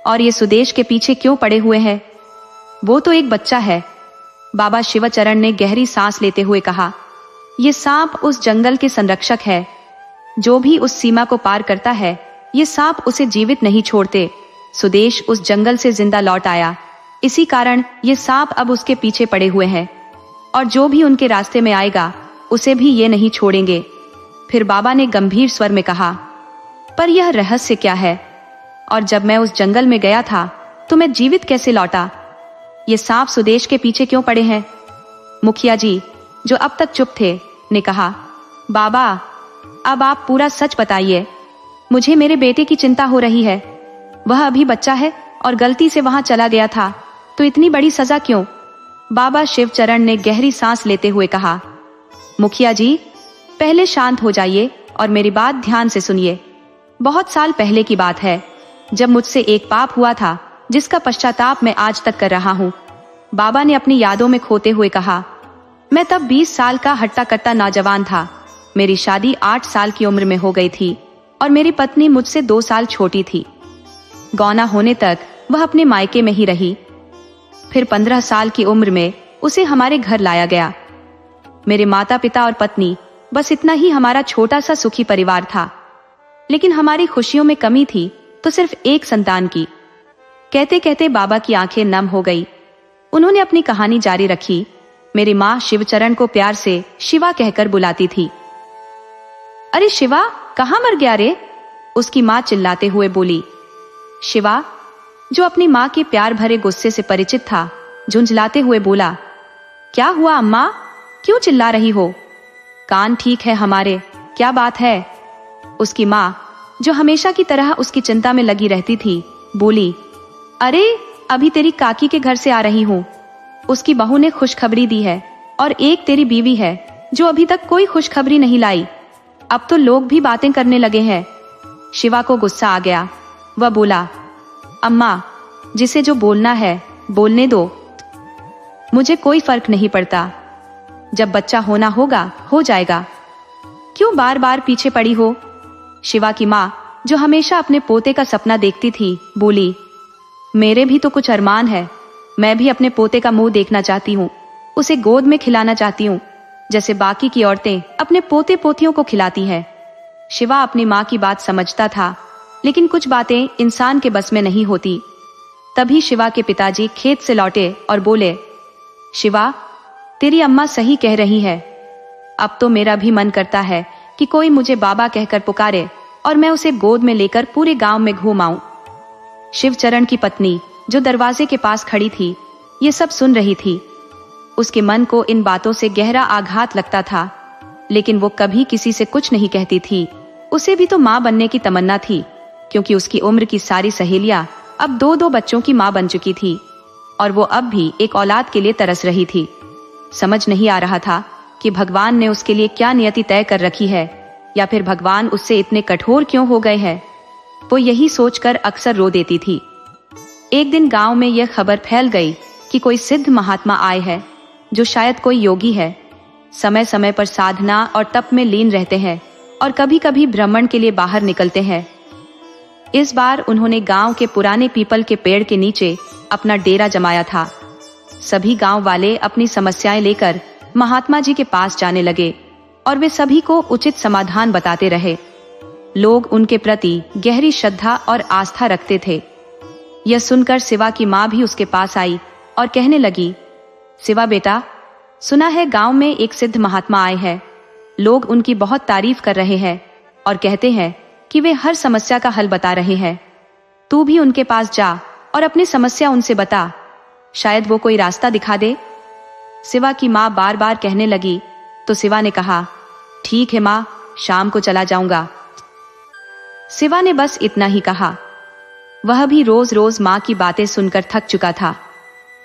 और ये सुदेश के पीछे क्यों पड़े हुए हैं? वो तो एक बच्चा है। बाबा शिवचरण ने गहरी सांस लेते हुए कहा, ये सांप उस जंगल के संरक्षक है। जो भी उस सीमा को पार करता है, ये सांप उसे जीवित नहीं छोड़ते। सुदेश उस जंगल से जिंदा लौट आया, इसी कारण ये सांप अब उसके पीछे पड़े हुए हैं, और जो भी उनके रास्ते में आएगा उसे भी ये नहीं छोड़ेंगे। फिर बाबा ने गंभीर स्वर में कहा, पर यह रहस्य क्या है? और जब मैं उस जंगल में गया था तो मैं जीवित कैसे लौटा? ये सांप सुदेश के पीछे क्यों पड़े हैं? मुखिया जी, जो अब तक चुप थे, ने कहा, बाबा, अब आप पूरा सच बताइए। मुझे मेरे बेटे की चिंता हो रही है। वह अभी बच्चा है और गलती से वहां चला गया था, तो इतनी बड़ी सजा क्यों? बाबा शिवचरण ने गहरी सांस लेते हुए कहा, मुखिया जी, पहले शांत हो जाइए और मेरी बात ध्यान से सुनिए। बहुत साल पहले की बात है, जब मुझसे एक पाप हुआ था जिसका पश्चाताप मैं आज तक कर रहा हूँ। बाबा ने अपनी यादों में खोते हुए कहा, मैं तब 20 साल का हट्टा कट्टा नौजवान था। मेरी शादी 8 साल की उम्र में हो गई थी और मेरी पत्नी मुझसे 2 साल छोटी थी। गौना होने तक वह अपने मायके में ही रही। फिर 15 साल की उम्र में उसे हमारे घर लाया गया। मेरे माता पिता और पत्नी, बस इतना ही हमारा छोटा सा सुखी परिवार था। लेकिन हमारी खुशियों में कमी थी तो सिर्फ एक संतान की। कहते कहते बाबा की आंखें नम हो गई। उन्होंने अपनी कहानी जारी रखी। मेरी माँ शिवचरण को प्यार से शिवा कहकर बुलाती थी। अरे शिवा, कहाँ मर गया रे? उसकी माँ चिल्लाते हुए बोली। शिवा, जो अपनी माँ के प्यार भरे गुस्से से परिचित था, झुंझलाते हुए बोला, क्या हुआ अम्मा, क्यों चिल्ला रही हो? कान ठीक है हमारे, क्या बात है? उसकी माँ, जो हमेशा की तरह उसकी चिंता में लगी रहती थी, बोली, अरे अभी तेरी काकी के घर से आ रही हूँ। उसकी बहू ने खुशखबरी दी है और एक तेरी बीवी है जो अभी तक कोई खुशखबरी नहीं लाई। अब तो लोग भी बातें करने लगे हैं। शिवा को गुस्सा आ गया। वह बोला, अम्मा, जिसे जो बोलना है बोलने दो, मुझे कोई फर्क नहीं पड़ता। जब बच्चा होना होगा हो जाएगा, क्यों बार बार पीछे पड़ी हो? शिवा की माँ, जो हमेशा अपने पोते का सपना देखती थी, बोली, मेरे भी तो कुछ अरमान है। मैं भी अपने पोते का मुंह देखना चाहती हूँ, उसे गोद में खिलाना चाहती हूँ, जैसे बाकी की औरतें अपने पोते पोतियों को खिलाती हैं। शिवा अपनी माँ की बात समझता था, लेकिन कुछ बातें इंसान के बस में नहीं होती। तभी शिवा के पिताजी खेत से लौटे और बोले, शिवा, तेरी अम्मा सही कह रही है। अब तो मेरा भी मन करता है कि कोई मुझे बाबा कहकर पुकारे और मैं उसे गोद में लेकर पूरे गांव में घूम आऊं। शिवचरण की पत्नी, जो दरवाजे के पास खड़ी थी, ये सब सुन रही थी। उसके मन को इन बातों से गहरा आघात लगता था, लेकिन वो कभी किसी से कुछ नहीं कहती थी। उसे भी तो माँ बनने की तमन्ना थी, क्योंकि उसकी उम्र की सारी सहेलियां अब 2-2 बच्चों की माँ बन चुकी थी और वो अब भी एक औलाद के लिए तरस रही थी। समझ नहीं आ रहा था कि भगवान ने उसके लिए क्या नियति तय कर रखी है, या फिर भगवान उससे इतने कठोर क्यों हो गए हैं। वो यही सोचकर अक्सर रो देती थी। एक दिन गांव में यह खबर फैल गई कि कोई सिद्ध महात्मा आए हैं, जो शायद कोई योगी है। समय समय पर साधना और तप में लीन रहते हैं और कभी कभी भ्रमण के लिए बाहर निकलते हैं। इस बार उन्होंने गांव के पुराने पीपल के पेड़ के नीचे अपना डेरा जमाया था। सभी गांव वाले अपनी समस्याएं लेकर महात्मा जी के पास जाने लगे और वे सभी को उचित समाधान बताते रहे। लोग उनके प्रति गहरी श्रद्धा और आस्था रखते थे। यह सुनकर शिवा की माँ भी उसके पास आई और कहने लगी, शिवा बेटा, सुना है गांव में एक सिद्ध महात्मा आए हैं। लोग उनकी बहुत तारीफ कर रहे हैं और कहते हैं कि वे हर समस्या का हल बता रहे हैं। तू भी उनके पास जा और अपनी समस्या उनसे बता, शायद वो कोई रास्ता दिखा दे। शिवा की माँ बार बार कहने लगी तो शिवा ने कहा, ठीक है माँ, शाम को चला जाऊंगा। शिवा ने बस इतना ही कहा। वह भी रोज रोज माँ की बातें सुनकर थक चुका था।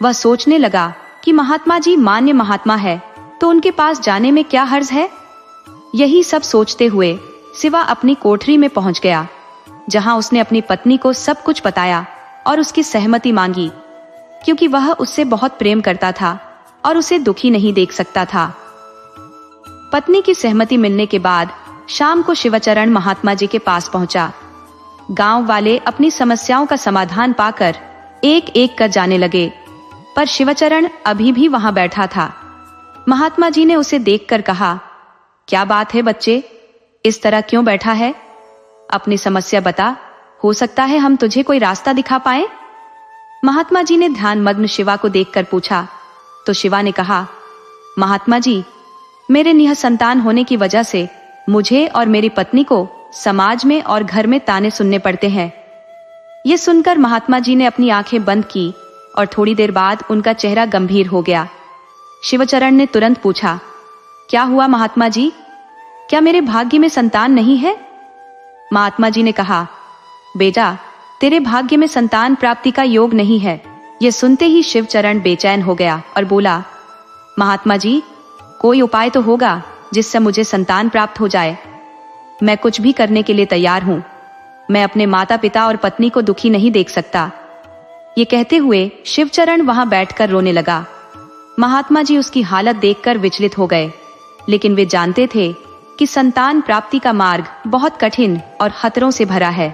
वह सोचने लगा कि महात्मा जी मान्य महात्मा है, तो उनके पास जाने में क्या हर्ज है। यही सब सोचते हुए शिवा अपनी कोठरी में पहुंच गया, जहां उसने अपनी पत्नी को सब कुछ बताया और उसकी सहमति मांगी, क्योंकि वह उससे बहुत प्रेम करता था और उसे दुखी नहीं देख सकता था। पत्नी की सहमति मिलने के बाद शाम को शिवचरण महात्मा जी के पास पहुंचा। गांव वाले अपनी समस्याओं का समाधान पाकर एक एक कर जाने लगे, पर शिवचरण अभी भी वहां बैठा था। महात्मा जी ने उसे देखकर कहा, क्या बात है बच्चे, इस तरह क्यों बैठा है? अपनी समस्या बता, हो सकता है हम तुझे कोई रास्ता दिखा पाए। महात्मा जी ने ध्यानमग्न शिवा को देखकर पूछा, तो शिवा ने कहा, महात्मा जी, मेरे निःसंतान होने की वजह से मुझे और मेरी पत्नी को समाज में और घर में ताने सुनने पड़ते हैं। ये सुनकर महात्मा जी ने अपनी आंखें बंद की और थोड़ी देर बाद उनका चेहरा गंभीर हो गया। शिवचरण ने तुरंत पूछा, क्या हुआ महात्मा जी? क्या मेरे भाग्य में संतान नहीं है? महात्मा जी ने कहा, बेटा, तेरे भाग्य में संतान प्राप्ति का योग नहीं है। यह सुनते ही शिवचरण बेचैन हो गया और बोला, महात्मा जी, कोई उपाय तो होगा जिससे मुझे संतान प्राप्त हो जाए। मैं कुछ भी करने के लिए तैयार हूं। मैं अपने माता पिता और पत्नी को दुखी नहीं देख सकता। ये कहते हुए शिवचरण वहां बैठकर रोने लगा। महात्मा जी उसकी हालत देखकर विचलित हो गए, लेकिन वे जानते थे कि संतान प्राप्ति का मार्ग बहुत कठिन और खतरों से भरा है।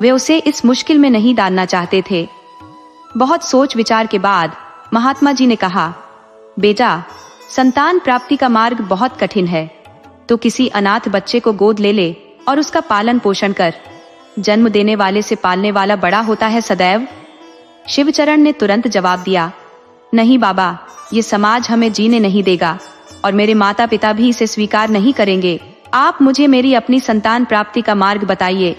वे उसे इस मुश्किल में नहीं डालना चाहते थे। बहुत सोच विचार के बाद महात्मा जी ने कहा, बेटा, संतान प्राप्ति का मार्ग बहुत कठिन है। तो किसी अनाथ बच्चे को गोद ले ले और उसका पालन पोषण कर। जन्म देने वाले से पालने वाला बड़ा होता है सदैव। शिवचरण ने तुरंत जवाब दिया, नहीं बाबा, ये समाज हमें जीने नहीं देगा और मेरे माता पिता भी इसे स्वीकार नहीं करेंगे। आप मुझे मेरी अपनी संतान प्राप्ति का मार्ग बताइए,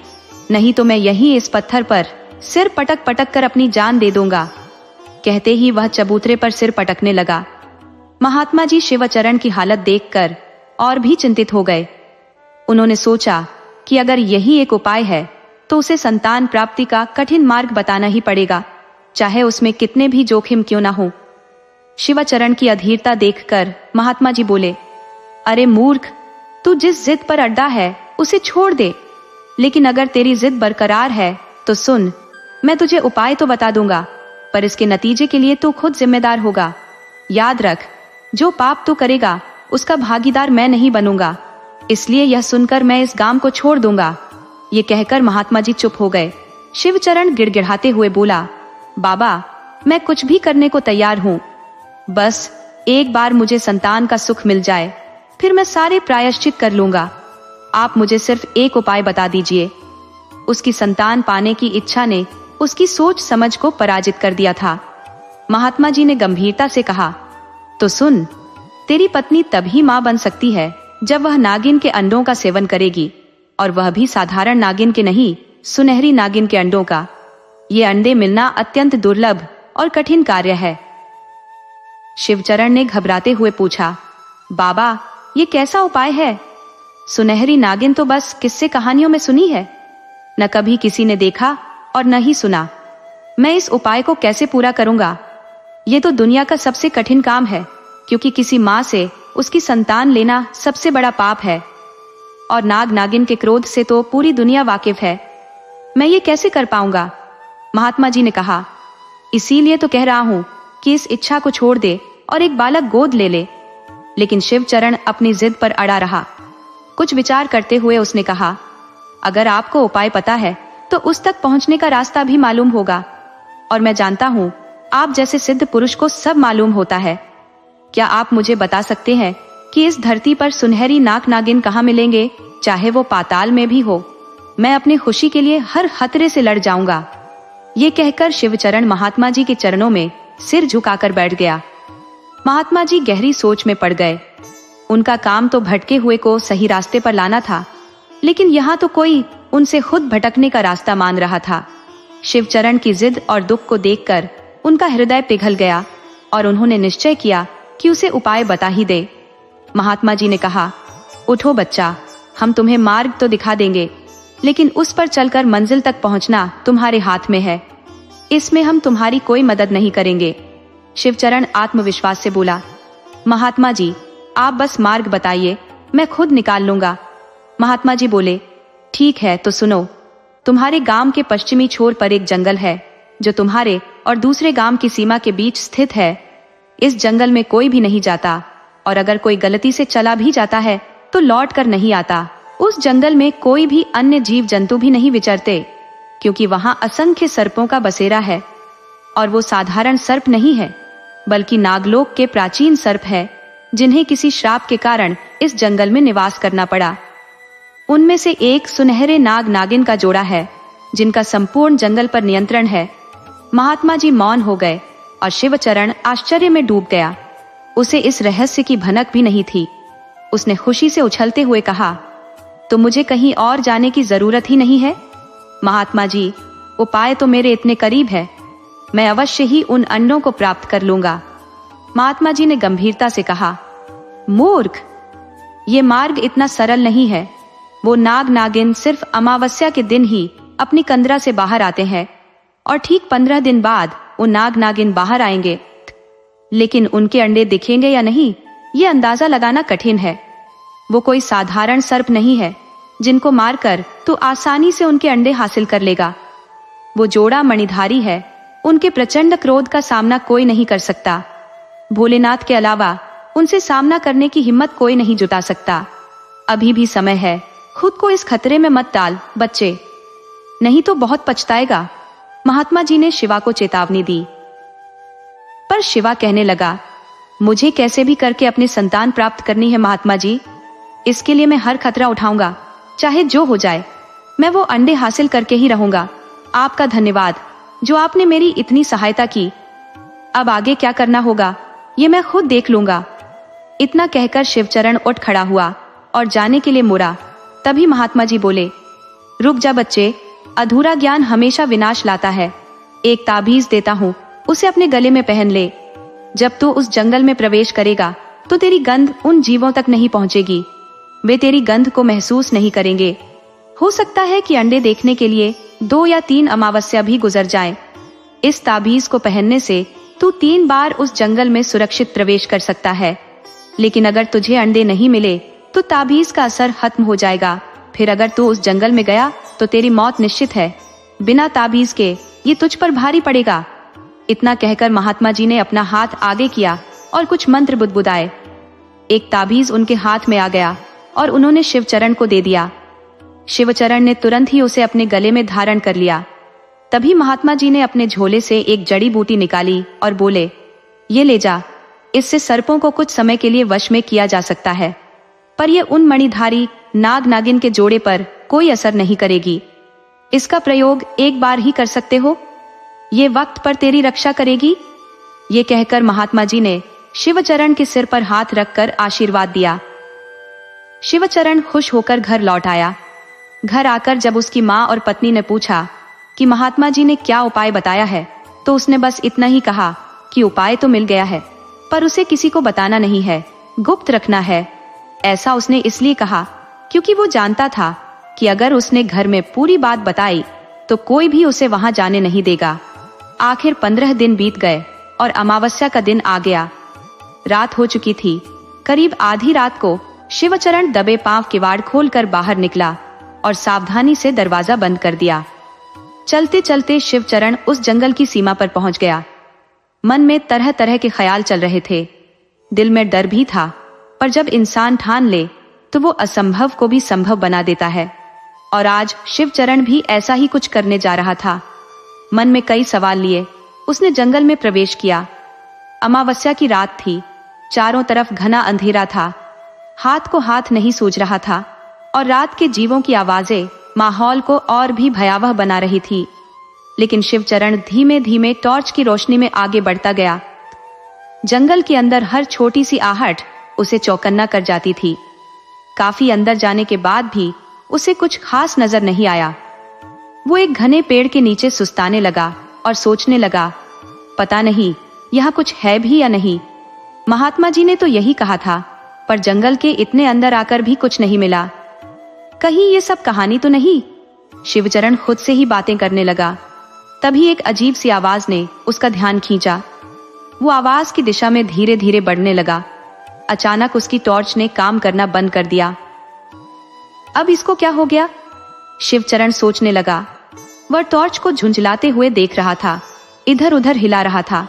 नहीं तो मैं यहीं इस पत्थर पर सिर पटक पटक कर अपनी जान दे दूंगा। कहते ही वह चबूतरे पर सिर पटकने लगा। महात्मा जी शिवचरण की हालत देखकर और भी चिंतित हो गए। उन्होंने सोचा कि अगर यही एक उपाय है तो उसे संतान प्राप्ति का कठिन मार्ग बताना ही पड़ेगा, चाहे उसमें कितने भी जोखिम क्यों ना हो। शिवचरण की अधीरता देखकर महात्मा जी बोले, अरे मूर्ख, तू जिस जिद पर अड्डा है उसे छोड़ दे। लेकिन अगर तेरी जिद बरकरार है तो सुन, मैं तुझे उपाय तो बता दूंगा, पर इसके नतीजे के लिए तू खुद जिम्मेदार होगा। याद रख, जो पाप तू करेगा उसका भागीदार मैं नहीं बनूंगा, इसलिए यह सुनकर मैं इस गांव को छोड़ दूंगा। ये कहकर महात्मा जी चुप हो गए। शिवचरण गिड़गिड़ाते हुए बोला, बाबा, मैं कुछ भी करने को तैयार हूँ, बस एक बार मुझे संतान का सुख मिल जाए, फिर मैं सारे प्रायश्चित कर लूंगा। आप मुझे सिर्फ एक उपाय बता दीजिए। उसकी संतान पाने की इच्छा ने उसकी सोच समझ को पराजित कर दिया था। महात्मा जी ने गंभीरता से कहा, तो सुन, तेरी पत्नी तभी मां बन सकती है जब वह नागिन के अंडों का सेवन करेगी, और वह भी साधारण नागिन के नहीं, सुनहरी नागिन के अंडों का। ये अंडे मिलना अत्यंत दुर्लभ और कठिन कार्य है। शिवचरण ने घबराते हुए पूछा, बाबा, ये कैसा उपाय है? सुनहरी नागिन तो बस किस्से कहानियों में सुनी है, न कभी किसी ने देखा और न ही सुना। मैं इस उपाय को कैसे पूरा करूंगा? ये तो दुनिया का सबसे कठिन काम है, क्योंकि किसी माँ से उसकी संतान लेना सबसे बड़ा पाप है, और नाग नागिन के क्रोध से तो पूरी दुनिया वाकिफ है। मैं ये कैसे कर पाऊंगा? महात्मा जी ने कहा, इसीलिए तो कह रहा हूं कि इस इच्छा को छोड़ दे और एक बालक गोद ले ले। लेकिन शिवचरण अपनी जिद पर अड़ा रहा। कुछ विचार करते हुए उसने कहा, अगर आपको उपाय पता है तो उस तक पहुंचने का रास्ता भी मालूम होगा, और मैं जानता हूं आप जैसे सिद्ध पुरुष को सब मालूम होता है। क्या आप मुझे बता सकते हैं कि इस धरती पर सुनहरी नाग नागिन कहाँ मिलेंगे, चाहे वो पाताल में भी हो? मैं अपनी खुशी के लिए हर खतरे से लड़ जाऊंगा। ये कहकर शिवचरण महात्मा जी के चरणों में सिर झुकाकर बैठ गया। महात्मा जी गहरी सोच में पड़ गए। उनका काम तो भटके हुए को सही रास्ते पर लाना था, लेकिन यहाँ तो कोई उनसे खुद भटकने का रास्ता मान रहा था। शिवचरण की जिद और दुख को देखकर उनका हृदय पिघल गया और उन्होंने निश्चय किया कि उसे उपाय बता ही दे। महात्मा जी ने कहा, उठो बच्चा, हम तुम्हें मार्ग तो दिखा देंगे, लेकिन उस पर चलकर मंजिल तक पहुंचना तुम्हारे हाथ में है। इसमें हम तुम्हारी कोई मदद नहीं करेंगे। शिवचरण आत्मविश्वास से बोला, महात्मा जी, आप बस मार्ग बताइए, मैं खुद निकाल लूंगा। महात्मा जी बोले, ठीक है, तो सुनो। तुम्हारे गांव के पश्चिमी छोर पर एक जंगल है जो तुम्हारे और दूसरे गांव की सीमा के बीच स्थित है। इस जंगल में कोई भी नहीं जाता, और अगर कोई गलती से चला भी जाता है तो लौट कर नहीं आता। उस जंगल में कोई भी अन्य जीव जंतु भी नहीं विचरते, क्योंकि वहां असंख्य सर्पों का बसेरा है, और वो साधारण सर्प नहीं है, बल्कि नागलोक के प्राचीन सर्प है, जिन्हें किसी श्राप के कारण इस जंगल में निवास करना पड़ा। उनमें से एक सुनहरे नाग नागिन का जोड़ा है, जिनका संपूर्ण जंगल पर नियंत्रण है। महात्मा जी मौन हो गए और शिवचरण आश्चर्य में डूब गया। उसे इस रहस्य की भनक भी नहीं थी। उसने खुशी से उछलते हुए कहा, तो मुझे कहीं और जाने की जरूरत ही नहीं है। महात्मा जी, उपाय तो मेरे इतने करीब है, मैं अवश्य ही उन अंडों को प्राप्त कर लूंगा। महात्मा जी ने गंभीरता से कहा, मूर्ख, ये मार्ग इतना सरल नहीं है। वो नाग नागिन सिर्फ अमावस्या के दिन ही अपनी कंदरा से बाहर आते हैं और ठीक 15 दिन बाद वो नाग नागिन बाहर आएंगे, लेकिन उनके अंडे दिखेंगे या नहीं ये अंदाजा लगाना कठिन है। वो कोई साधारण सर्प नहीं है जिनको मारकर तू आसानी से उनके अंडे हासिल कर लेगा। वो जोड़ा मणिधारी है, उनके प्रचंड क्रोध का सामना कोई नहीं कर सकता। भोलेनाथ के अलावा उनसे सामना करने की हिम्मत कोई नहीं जुटा सकता। अभी भी समय है, खुद को इस खतरे में मत डाल बच्चे, नहीं तो बहुत पछताएगा। महात्मा जी ने शिवा को चेतावनी दी। पर शिवा कहने लगा, मुझे कैसे भी करके अपनी संतान प्राप्त करनी है महात्मा जी। इसके लिए मैं हर खतरा उठाऊंगा, चाहे जो हो जाए। मैं वो अंडे हासिल करके ही रहूंगा। आपका धन्यवाद जो आपने मेरी इतनी सहायता की। अब आगे क्या करना होगा ये मैं खुद देख लूंगा। इतना कहकर शिवचरण उठ खड़ा हुआ और जाने के लिए मुड़ा। तभी महात्मा जी बोले, रुक जा बच्चे, अधूरा ज्ञान हमेशा विनाश लाता है। एक ताबीज देता हूँ, उसे अपने गले में पहन ले। जब तू उस जंगल में प्रवेश करेगा तो तेरी गंध उन जीवों तक नहीं पहुंचेगी, वे तेरी गंध को महसूस नहीं करेंगे। हो सकता है कि अंडे देखने के लिए 2 या 3 अमावस्या भी गुजर जाएं। इस ताबीज को पहनने से तू 3 बार उस जंगल में सुरक्षित प्रवेश कर सकता है। लेकिन अगर तुझे अंडे नहीं मिले तो ताबीज का असर खत्म हो जाएगा। फिर अगर तू उस जंगल में गया तो तेरी मौत निश्चित है। बिना ताबीज के ये तुझ पर भारी पड़ेगा। इतना कहकर महात्मा जी ने अपना हाथ आगे किया और कुछ मंत्र बुदबुदाए। एक ताबीज उनके हाथ में आ गया और उन्होंने शिवचरण को दे दिया। शिवचरण ने तुरंत ही उसे अपने गले में धारण कर लिया। तभी महात्मा जी ने अपने झोले से एक जड़ी बूटी निकाली और बोले, ये ले जा, इससे सर्पों को कुछ समय के लिए वश में किया जा सकता है, पर यह उन मणिधारी नाग नागिन के जोड़े पर कोई असर नहीं करेगी। इसका प्रयोग एक बार ही कर सकते हो, ये वक्त पर तेरी रक्षा करेगी। ये कहकर महात्मा जी ने शिवचरण के सिर पर हाथ रखकर आशीर्वाद दिया। शिवचरण खुश होकर घर लौट आया। घर आकर जब उसकी माँ और पत्नी ने पूछा कि महात्मा जी ने क्या उपाय बताया है, तो उसने बस इतना ही कहा कि उपाय तो मिल गया है, पर उसे किसी को बताना नहीं है, गुप्त रखना है। ऐसा उसने इसलिए कहा क्योंकि वो जानता था कि अगर उसने घर में पूरी बात बताई तो कोई भी उसे वहां जाने नहीं देगा। आखिर 15 दिन बीत गए और अमावस्या का दिन आ गया। रात हो चुकी थी। करीब आधी रात को शिवचरण दबे पांव किवाड़ खोलकर बाहर निकला और सावधानी से दरवाजा बंद कर दिया। चलते चलते शिवचरण उस जंगल की सीमा पर पहुंच गया। मन में तरह तरह के ख्याल चल रहे थे, दिल में डर भी था, पर जब इंसान ठान ले तो वो असंभव को भी संभव बना देता है। और आज शिवचरण भी ऐसा ही कुछ करने जा रहा था। मन में कई सवाल लिए उसने जंगल में प्रवेश किया। अमावस्या की रात थी, चारों तरफ घना अंधेरा था, हाथ को हाथ नहीं सूझ रहा था और रात के जीवों की आवाजें माहौल को और भी भयावह बना रही थी। लेकिन शिवचरण धीमे धीमे टॉर्च की रोशनी में आगे बढ़ता गया। जंगल के अंदर हर छोटी सी आहट उसे चौकन्ना कर जाती थी। काफी अंदर जाने के बाद भी उसे कुछ खास नजर नहीं आया। वो एक घने पेड़ के नीचे सुस्ताने लगा और सोचने लगा, पता नहीं यहाँ कुछ है भी या नहीं। महात्मा जी ने तो यही कहा था, पर जंगल के इतने अंदर आकर भी कुछ नहीं मिला। कहीं ये सब कहानी तो नहीं। शिवचरण खुद से ही बातें करने लगा। तभी एक अजीब सी आवाज ने उसका ध्यान खींचा। वो आवाज की दिशा में धीरे धीरे बढ़ने लगा। अचानक उसकी टॉर्च ने काम करना बंद कर दिया। अब इसको क्या हो गया? शिवचरण सोचने लगा। वह टॉर्च को झुंझलाते हुए देख रहा था, इधर उधर हिला रहा था।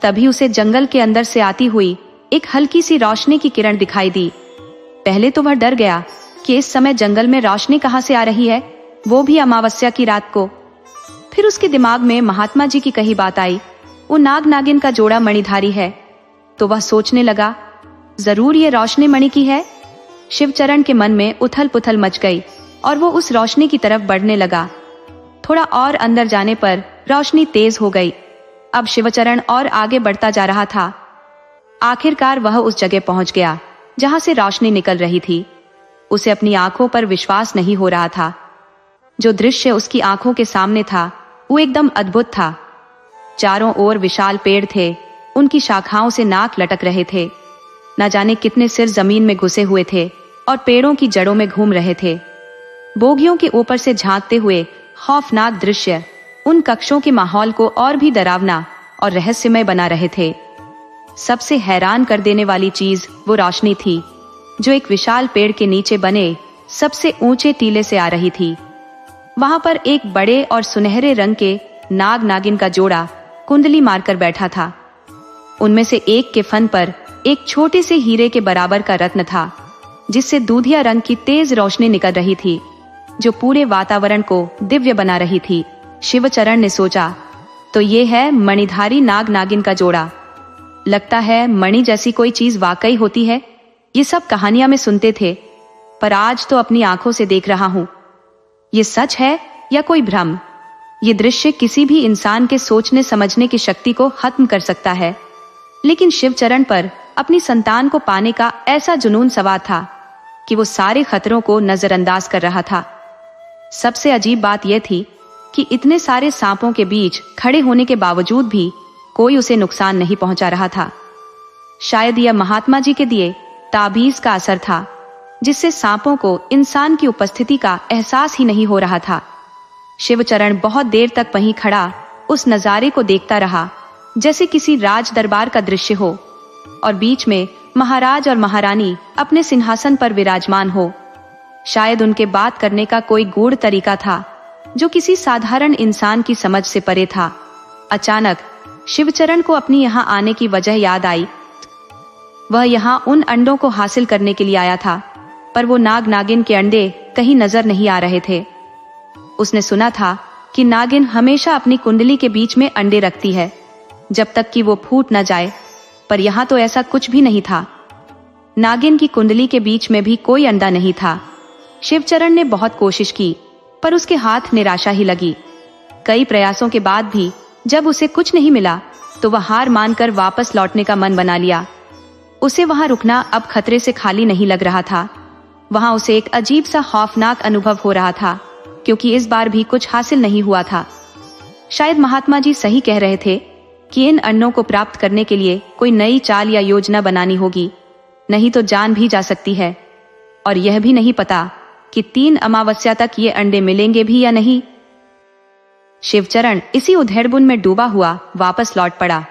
तभी उसे जंगल के अंदर से आती हुई एक हल्की सी रोशनी की किरण दिखाई दी। पहले तो वह डर गया कि इस समय जंगल में रोशनी कहां से आ रही है, वो भी अमावस्या की रात को। फिर उसके दिमाग में महात्मा जी की कही बात आई, वो नाग नागिन का जोड़ा मणिधारी है। तो वह सोचने लगा, जरूर ये रोशनी मणि की है। शिवचरण के मन में उथल पुथल मच गई और वो उस रोशनी की तरफ बढ़ने लगा। थोड़ा और अंदर जाने पर रोशनी तेज हो गई। अब शिवचरण और आगे बढ़ता जा रहा था। आखिरकार वह उस जगह पहुंच गया जहां से रोशनी निकल रही थी। उसे अपनी आंखों पर विश्वास नहीं हो रहा था। जो दृश्य उसकी आंखों के सामने था वो एकदम अद्भुत था। चारों ओर विशाल पेड़ थे, उनकी शाखाओं से नाक लटक रहे थे। न जाने कितने सिर जमीन में घुसे हुए थे और पेड़ों की जड़ों में घूम रहे थे। बोगियों के ऊपर से झांकते हुए खौफनाक दृश्य उन कक्षों के माहौल को और भी डरावना और रहस्यमय बना रहे थे। सबसे हैरान कर देने वाली चीज वो रोशनी थी जो एक विशाल पेड़ के नीचे बने सबसे ऊंचे टीले से आ रही थी। वहां पर एक बड़े और सुनहरे रंग के नाग नागिन का जोड़ा कुंडली मारकर बैठा था। उनमें से एक के फन पर एक छोटे से हीरे के बराबर का रत्न था, जिससे दूधिया रंग की तेज रोशनी निकल रही थी, जो पूरे वातावरण को दिव्य बना रही थी। शिवचरण ने सोचा, तो ये है मणिधारी नाग नागिन का जोड़ा। लगता है मणि जैसी कोई चीज वाकई होती है। ये सब कहानियां में सुनते थे, पर आज तो अपनी आंखों से देख रहा हूं। ये सच है या कोई भ्रम? ये दृश्य किसी भी इंसान के सोचने समझने की शक्ति को खत्म कर सकता है। लेकिन शिवचरण पर अपनी संतान को पाने का ऐसा जुनून सवार था कि वो सारे खतरों को नजरअंदाज कर रहा था। सबसे अजीब बात यह थी कि इतने सारे सांपों के बीच खड़े होने के बावजूद भी कोई उसे नुकसान नहीं पहुंचा रहा था। शायद यह महात्मा जी के दिए ताबीज का असर था, जिससे सांपों को इंसान की उपस्थिति का एहसास ही नहीं हो रहा था। शिवचरण बहुत देर तक वहीं खड़ा उस नजारे को देखता रहा, जैसे किसी राज दरबार का दृश्य हो और बीच में महाराज और महारानी अपने सिंहासन पर विराजमान हो। शायद उनके बात करने का कोई गूढ़ तरीका था जो किसी साधारण इंसान की समझ से परे था। अचानक शिवचरण को अपनी यहाँ आने की वजह याद आई। वह यहाँ उन अंडों को हासिल करने के लिए आया था, पर वो नाग नागिन के अंडे कहीं नजर नहीं आ रहे थे। उसने सुना था कि नागिन हमेशा अपनी कुंडली के बीच में अंडे रखती है जब तक कि वो फूट न जाए, पर यहाँ तो ऐसा कुछ भी नहीं था। नागिन की कुंडली के बीच में भी कोई अंडा नहीं था। शिवचरण ने बहुत कोशिश की, पर उसके हाथ निराशा ही लगी। कई प्रयासों के बाद भी जब उसे कुछ नहीं मिला तो वह हार मानकर वापस लौटने का मन बना लिया। उसे वहां रुकना अब खतरे से खाली नहीं लग रहा था। वहां उसे एक अजीब सा खौफनाक अनुभव हो रहा था, क्योंकि इस बार भी कुछ हासिल नहीं हुआ था। शायद महात्मा जी सही कह रहे थे कि इन अंडों को प्राप्त करने के लिए कोई नई चाल या योजना बनानी होगी, नहीं तो जान भी जा सकती है। और यह भी नहीं पता कि 3 अमावस्या तक ये अंडे मिलेंगे भी या नहीं। शिवचरण इसी उधेड़बुन में डूबा हुआ वापस लौट पड़ा।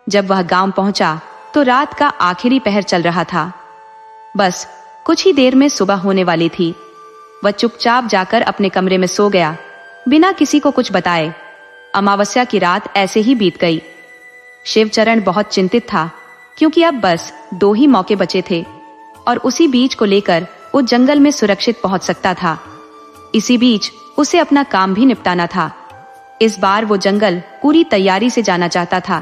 जब वह गांव पहुंचा तो रात का आखिरी पहर चल रहा था। बस कुछ ही देर में सुबह होने वाली थी। वह चुपचाप जाकर अपने कमरे में सो गया, बिना किसी को कुछ बताए। अमावस्या की रात ऐसे ही बीत गई। शिवचरण बहुत चिंतित था, क्योंकि अब बस 2 ही मौके बचे थे और उसी बीज को लेकर वो जंगल में सुरक्षित पहुंच सकता था। इसी बीच उसे अपना काम भी निपटाना था। इस बार वो जंगल पूरी तैयारी से जाना चाहता था,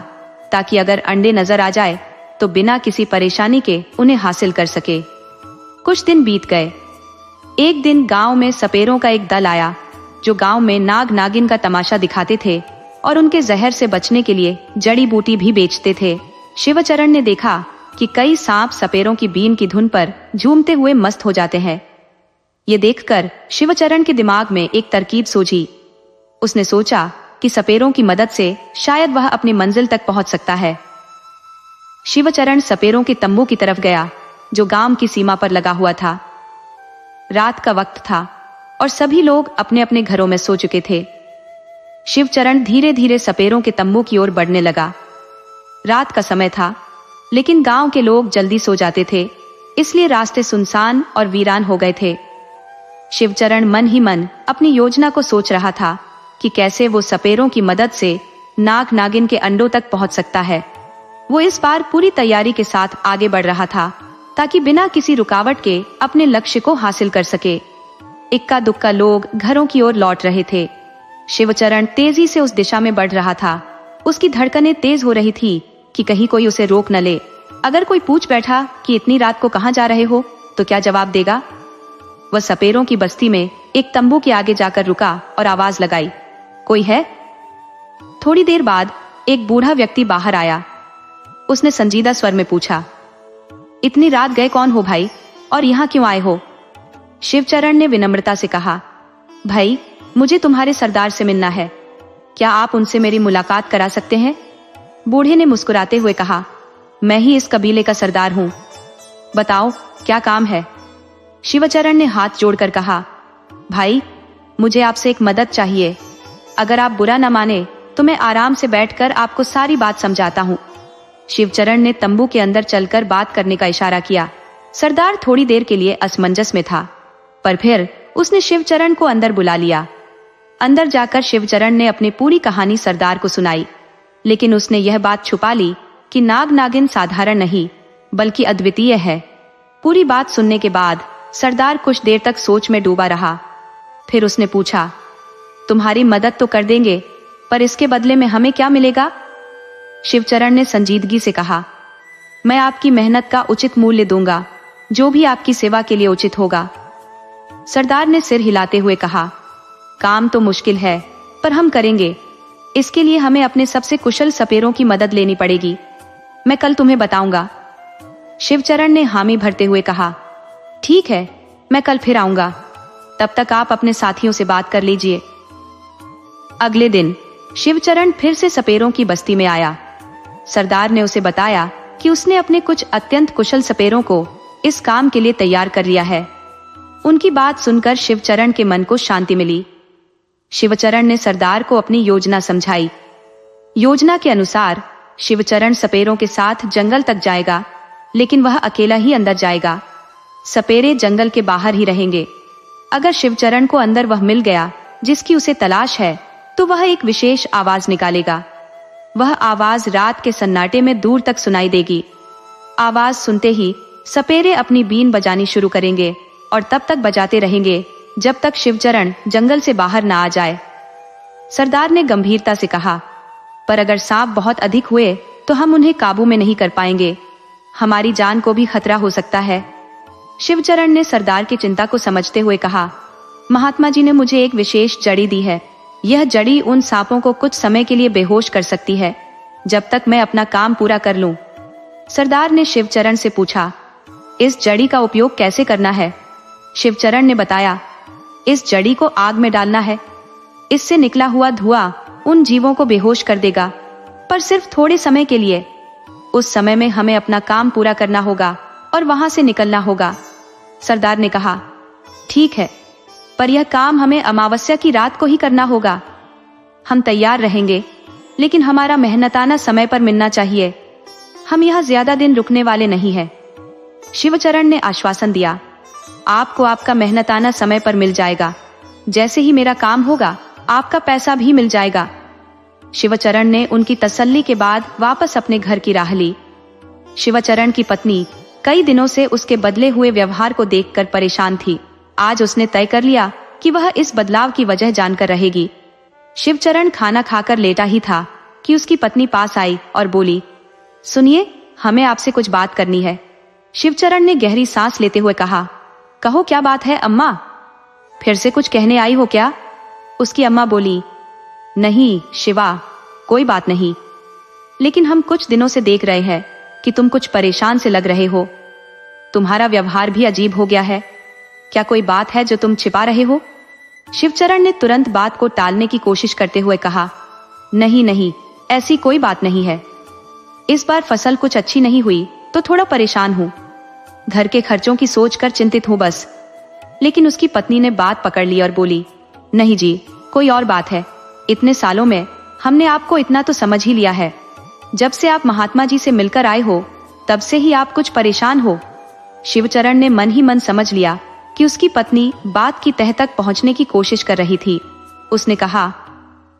ताकि अगर अंडे नजर आ जाए तो बिना किसी परेशानी के उन्हें हासिल कर सके। कुछ दिन बीत गए। एक दिन गांव में सपेरों का एक दल आया, जो गांव में नाग नागिन का तमाशा दिखाते थे और उनके जहर से बचने के लिए जड़ी बूटी भी बेचते थे। शिवचरण ने देखा कि कई सांप सपेरों की बीन की धुन पर झूमते हुए मस्त हो जाते हैं। ये देखकर शिवचरण के दिमाग में एक तरकीब सूझी। उसने सोचा कि सपेरों की मदद से शायद वह अपनी मंजिल तक पहुंच सकता है। शिवचरण सपेरों के तंबू की तरफ गया, जो गांव की सीमा पर लगा हुआ था। रात का वक्त था और सभी लोग अपने अपने घरों में सो चुके थे। शिवचरण धीरे धीरे सपेरों के तंबू की ओर बढ़ने लगा। रात का समय था, लेकिन गांव के लोग जल्दी सो जाते थे, इसलिए रास्ते सुनसान और वीरान हो गए थे। शिवचरण मन ही मन अपनी योजना को सोच रहा था कि कैसे वो सपेरों की मदद से नाग नागिन के अंडों तक पहुंच सकता है। वो इस बार पूरी तैयारी के साथ आगे बढ़ रहा था, ताकि बिना किसी रुकावट के अपने लक्ष्य को हासिल कर सके। इक्का दुक्का लोग घरों की ओर लौट रहे थे। शिवचरण तेजी से उस दिशा में बढ़ रहा था। उसकी धड़कनें तेज हो रही थी कि कहीं कोई उसे रोक न ले। अगर कोई पूछ बैठा कि इतनी रात को कहां जा रहे हो, तो क्या जवाब देगा? वह सपेरों की बस्ती में एक तंबू के आगे जाकर रुका और आवाज लगाई, कोई है? थोड़ी देर बाद एक बूढ़ा व्यक्ति बाहर आया। उसने संजीदा स्वर में पूछा, इतनी रात गए कौन हो भाई, और यहाँ क्यों आए हो? शिवचरण ने विनम्रता से कहा, भाई मुझे तुम्हारे सरदार से मिलना है, क्या आप उनसे मेरी मुलाकात करा सकते हैं? बूढ़े ने मुस्कुराते हुए कहा, मैं ही इस कबीले का सरदार हूँ, बताओ क्या काम है? शिवचरण ने हाथ जोड़कर कहा, भाई मुझे आपसे एक मदद चाहिए। अगर आप बुरा न माने तो मैं आराम से बैठकर आपको सारी बात समझाता हूँ। शिवचरण ने तंबू के अंदर चलकर बात करने का इशारा किया। सरदार थोड़ी देर के लिए असमंजस में था, पर फिर उसने शिवचरण को अंदर बुला लिया। अंदर जाकर शिवचरण ने अपनी पूरी कहानी सरदार को सुनाई, लेकिन उसने यह बात छुपा ली कि नाग नागिन साधारण नहीं बल्कि अद्वितीय है। पूरी बात सुनने के बाद सरदार कुछ देर तक सोच में डूबा रहा। फिर उसने पूछा, तुम्हारी मदद तो कर देंगे, पर इसके बदले में हमें क्या मिलेगा? शिवचरण ने संजीदगी से कहा, मैं आपकी मेहनत का उचित मूल्य दूंगा, जो भी आपकी सेवा के लिए उचित होगा। सरदार ने सिर हिलाते हुए कहा, काम तो मुश्किल है पर हम करेंगे। इसके लिए हमें अपने सबसे कुशल सपेरों की मदद लेनी पड़ेगी। मैं कल तुम्हें बताऊंगा। शिवचरण ने हामी भरते हुए कहा, ठीक है, मैं कल फिर आऊंगा। तब तक आप अपने साथियों से बात कर लीजिए। अगले दिन शिवचरण फिर से सपेरों की बस्ती में आया। सरदार ने उसे बताया कि उसने अपने कुछ अत्यंत कुशल सपेरों को इस काम के लिए तैयार कर लिया है। उनकी बात सुनकर शिवचरण के मन को शांति मिली। शिवचरण ने सरदार को अपनी योजना समझाई। योजना के अनुसार शिवचरण सपेरों के साथ जंगल तक जाएगा, लेकिन वह अकेला ही अंदर जाएगा। सपेरे जंगल के बाहर ही रहेंगे। अगर शिवचरण को अंदर वह मिल गया जिसकी उसे तलाश है, तो वह एक विशेष आवाज निकालेगा। वह आवाज रात के सन्नाटे में दूर तक सुनाई देगी। आवाज सुनते ही सपेरे अपनी बीन बजानी शुरू करेंगे और तब तक बजाते रहेंगे जब तक शिवचरण जंगल से बाहर ना आ जाए। सरदार ने गंभीरता से कहा, पर अगर सांप बहुत अधिक हुए तो हम उन्हें काबू में नहीं कर पाएंगे। हमारी जान को भी खतरा हो सकता है। शिवचरण ने सरदार की चिंता को समझते हुए कहा, महात्मा जी ने मुझे एक विशेष जड़ी दी है। यह जड़ी उन सांपों को कुछ समय के लिए बेहोश कर सकती है, जब तक मैं अपना काम पूरा कर लूं। सरदार ने शिवचरण से पूछा, इस जड़ी का उपयोग कैसे करना है? शिवचरण ने बताया, इस जड़ी को आग में डालना है। इससे निकला हुआ धुआं उन जीवों को बेहोश कर देगा, पर सिर्फ थोड़े समय के लिए। उस समय में हमें अपना काम पूरा करना होगा और वहां से निकलना होगा। सरदार ने कहा, ठीक है, पर यह काम हमें अमावस्या की रात को ही करना होगा। हम तैयार रहेंगे, लेकिन हमारा मेहनताना समय पर मिलना चाहिए। हम यहाँ ज्यादा दिन रुकने वाले नहीं हैं। शिवचरण ने आश्वासन दिया, आपको आपका मेहनताना समय पर मिल जाएगा। जैसे ही मेरा काम होगा, आपका पैसा भी मिल जाएगा। शिवचरण ने उनकी तसल्ली के बाद वापस अपने घर की राह ली। शिवचरण की पत्नी कई दिनों से उसके बदले हुए व्यवहार को देखकर परेशान थी। आज उसने तय कर लिया कि वह इस बदलाव की वजह जानकर रहेगी। शिवचरण खाना खाकर लेटा ही था कि उसकी पत्नी पास आई और बोली, सुनिए, हमें आपसे कुछ बात करनी है। शिवचरण ने गहरी सांस लेते हुए कहा, कहो क्या बात है अम्मा? फिर से कुछ कहने आई हो क्या? उसकी अम्मा बोली, नहीं शिवा, कोई बात नहीं, लेकिन हम कुछ दिनों से देख रहे हैं कि तुम कुछ परेशान से लग रहे हो। तुम्हारा व्यवहार भी अजीब हो गया है। क्या कोई बात है जो तुम छिपा रहे हो? शिवचरण ने तुरंत बात को टालने की कोशिश करते हुए कहा, नहीं नहीं, ऐसी कोई बात नहीं है। इस बार फसल कुछ अच्छी नहीं हुई तो थोड़ा परेशान हूं। घर के खर्चों की सोचकर चिंतित हूं बस। लेकिन उसकी पत्नी ने बात पकड़ ली और बोली, नहीं जी, कोई और बात है। इतने सालों में हमने आपको इतना तो समझ ही लिया है। जब से आप महात्मा जी से मिलकर आए हो, तब से ही आप कुछ परेशान हो। शिवचरण ने मन ही मन समझ लिया कि उसकी पत्नी बात की तह तक पहुंचने की कोशिश कर रही थी। उसने कहा,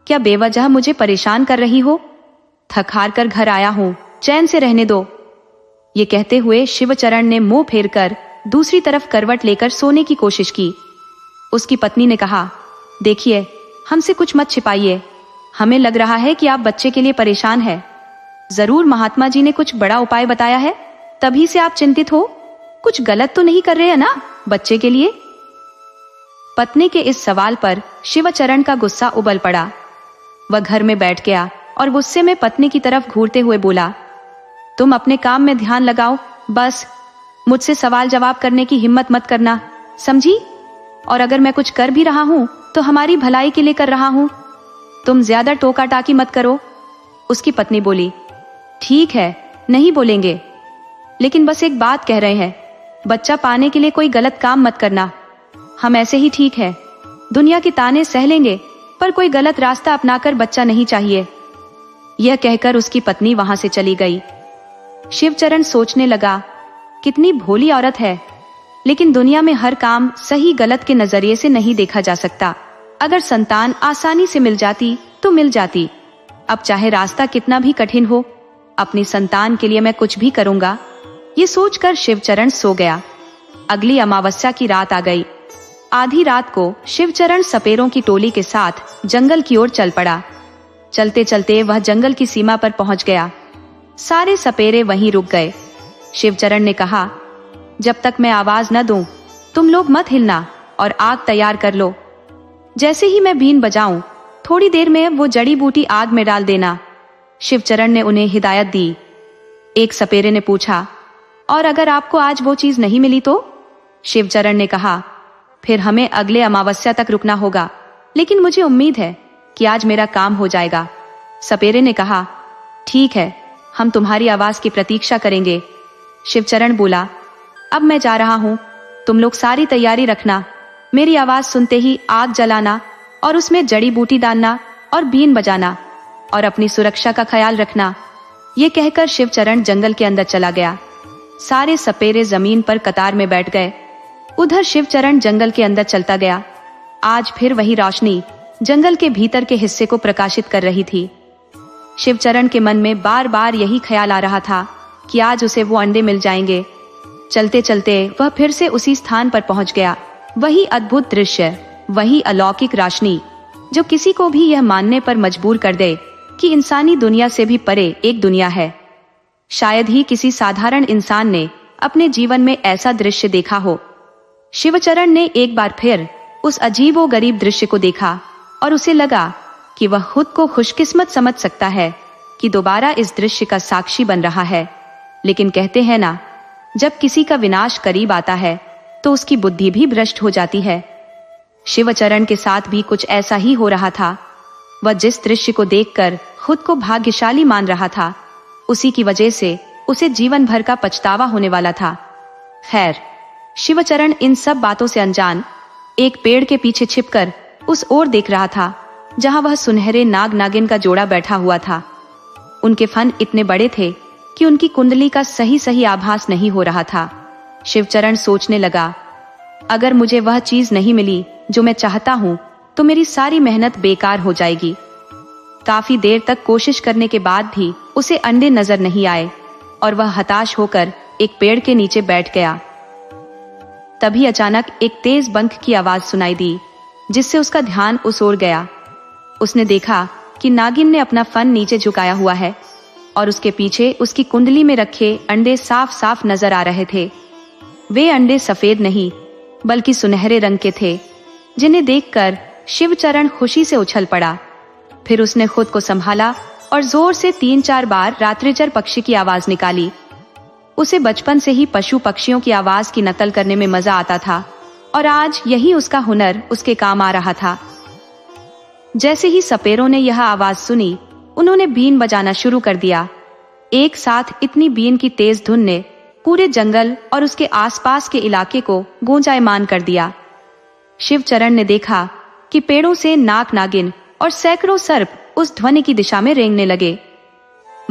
क्या बेवजह मुझे परेशान कर रही हो? थक हार कर घर आया हूं, चैन से रहने दो। ये कहते हुए शिवचरण ने मुंह फेरकर दूसरी तरफ करवट लेकर सोने की कोशिश की। उसकी पत्नी ने कहा, देखिए, हमसे कुछ मत छिपाइए। हमें लग रहा है कि आप बच्चे के लिए परेशान हैं। जरूर महात्मा जी ने कुछ बड़ा उपाय बताया है, तभी से आप चिंतित हो। कुछ गलत तो नहीं कर रहे हैं ना बच्चे के लिए? पत्नी के इस सवाल पर शिवचरण का गुस्सा उबल पड़ा। वह घर में बैठ गया और गुस्से में पत्नी की तरफ घूरते हुए बोला, तुम अपने काम में ध्यान लगाओ, बस मुझसे सवाल जवाब करने की हिम्मत मत करना, समझी? और अगर मैं कुछ कर भी रहा हूं तो हमारी भलाई के लिए कर रहा हूं। तुम ज्यादा टोका टाकी मत करो। उसकी पत्नी बोली, ठीक है, नहीं बोलेंगे, लेकिन बस एक बात कह रहे हैं, बच्चा पाने के लिए कोई गलत काम मत करना। हम ऐसे ही ठीक है, दुनिया के ताने सह लेंगे, पर कोई गलत रास्ता अपनाकर बच्चा नहीं चाहिए। यह कहकर उसकी पत्नी वहां से चली गई। शिवचरण सोचने लगा, कितनी भोली औरत है, लेकिन दुनिया में हर काम सही गलत के नजरिए से नहीं देखा जा सकता। अगर संतान आसानी से मिल जाती तो मिल जाती, अब चाहे रास्ता कितना भी कठिन हो, अपनी संतान के लिए मैं कुछ भी करूंगा। ये सोचकर शिवचरण सो गया। अगली अमावस्या की रात आ गई। आधी रात को शिवचरण सपेरों की टोली के साथ जंगल की ओर चल पड़ा। चलते चलते वह जंगल की सीमा पर पहुंच गया। सारे सपेरे वहीं रुक गए। शिवचरण ने कहा, जब तक मैं आवाज न दूं, तुम लोग मत हिलना और आग तैयार कर लो। जैसे ही मैं बीन बजाऊं, थोड़ी देर में वो जड़ी बूटी आग में डाल देना। शिवचरण ने उन्हें हिदायत दी। एक सपेरे ने पूछा, और अगर आपको आज वो चीज नहीं मिली तो? शिवचरण ने कहा, फिर हमें अगले अमावस्या तक रुकना होगा, लेकिन मुझे उम्मीद है कि आज मेरा काम हो जाएगा। सपेरे ने कहा, ठीक है, हम तुम्हारी आवाज की प्रतीक्षा करेंगे। शिवचरण बोला, अब मैं जा रहा हूं, तुम लोग सारी तैयारी रखना। मेरी आवाज सुनते ही आग जलाना और उसमें जड़ी बूटी डालना और बीन बजाना, और अपनी सुरक्षा का ख्याल रखना। ये कहकर शिवचरण जंगल के अंदर चला गया। सारे सपेरे जमीन पर कतार में बैठ गए। उधर शिवचरण जंगल के अंदर चलता गया। आज फिर वही रोशनी जंगल के भीतर के हिस्से को प्रकाशित कर रही थी। शिवचरण के मन में बार बार यही ख्याल आ रहा था कि आज उसे वो अंडे मिल जाएंगे। चलते चलते वह फिर से उसी स्थान पर पहुंच गया। वही अद्भुत दृश्य, वही अलौकिक रोशनी, जो किसी को भी यह मानने पर मजबूर कर दे कि इंसानी दुनिया से भी परे एक दुनिया है। शायद ही किसी साधारण इंसान ने अपने जीवन में ऐसा दृश्य देखा हो। शिवचरण ने एक बार फिर उस अजीबोगरीब दृश्य को देखा और उसे लगा कि वह खुद को खुशकिस्मत समझ सकता है कि दोबारा इस दृश्य का साक्षी बन रहा है। लेकिन कहते हैं ना, जब किसी का विनाश करीब आता है तो उसकी बुद्धि भी भ्रष्ट हो जाती है। शिवचरण के साथ भी कुछ ऐसा ही हो रहा था। वह जिस दृश्य को देखकर खुद को भाग्यशाली मान रहा था, उसी की वजह से उसे जीवन भर का पछतावा होने वाला था। खैर, शिवचरण इन सब बातों से अनजान एक पेड़ के पीछे छिपकर उस ओर देख रहा था जहां वह सुनहरे नाग नागिन का जोड़ा बैठा हुआ था। उनके फन इतने बड़े थे कि उनकी कुंडली का सही सही आभास नहीं हो रहा था। शिवचरण सोचने लगा, अगर मुझे वह चीज नहीं मिली जो मैं चाहता हूं, तो मेरी सारी मेहनत बेकार हो जाएगी। काफी देर तक कोशिश करने के बाद भी उसे अंडे नजर नहीं आए और वह हताश होकर एक पेड़ के नीचे बैठ गया। तभी अचानक एक तेज बंक की आवाज सुनाई दी, जिससे उसका ध्यान उस ओर गया। उसने देखा कि नागिन ने अपना फन नीचे झुकाया हुआ है और उसके पीछे उसकी कुंडली में रखे अंडे साफ साफ नजर आ रहे थे। वे अंडे सफेद नहीं बल्कि सुनहरे रंग के थे, जिन्हें देखकर शिवचरण खुशी से उछल पड़ा। फिर उसने खुद को संभाला और जोर से 3-4 बार रात्रिचर पक्षी की आवाज निकाली। उसे बचपन से ही पशु पक्षियों की आवाज की नकल करने में मजा आता था और आज यही उसका हुनर उसके काम आ रहा था। जैसे ही सपेरों ने यह आवाज सुनी, उन्होंने बीन बजाना शुरू कर दिया। एक साथ इतनी बीन की तेज धुन ने पूरे जंगल और उसके आसपास के इलाके को गूंजायमान कर दिया। शिवचरण ने देखा कि पेड़ों से नाग नागिन और सैकड़ों सर्प उस ध्वनि की दिशा में रेंगने लगे।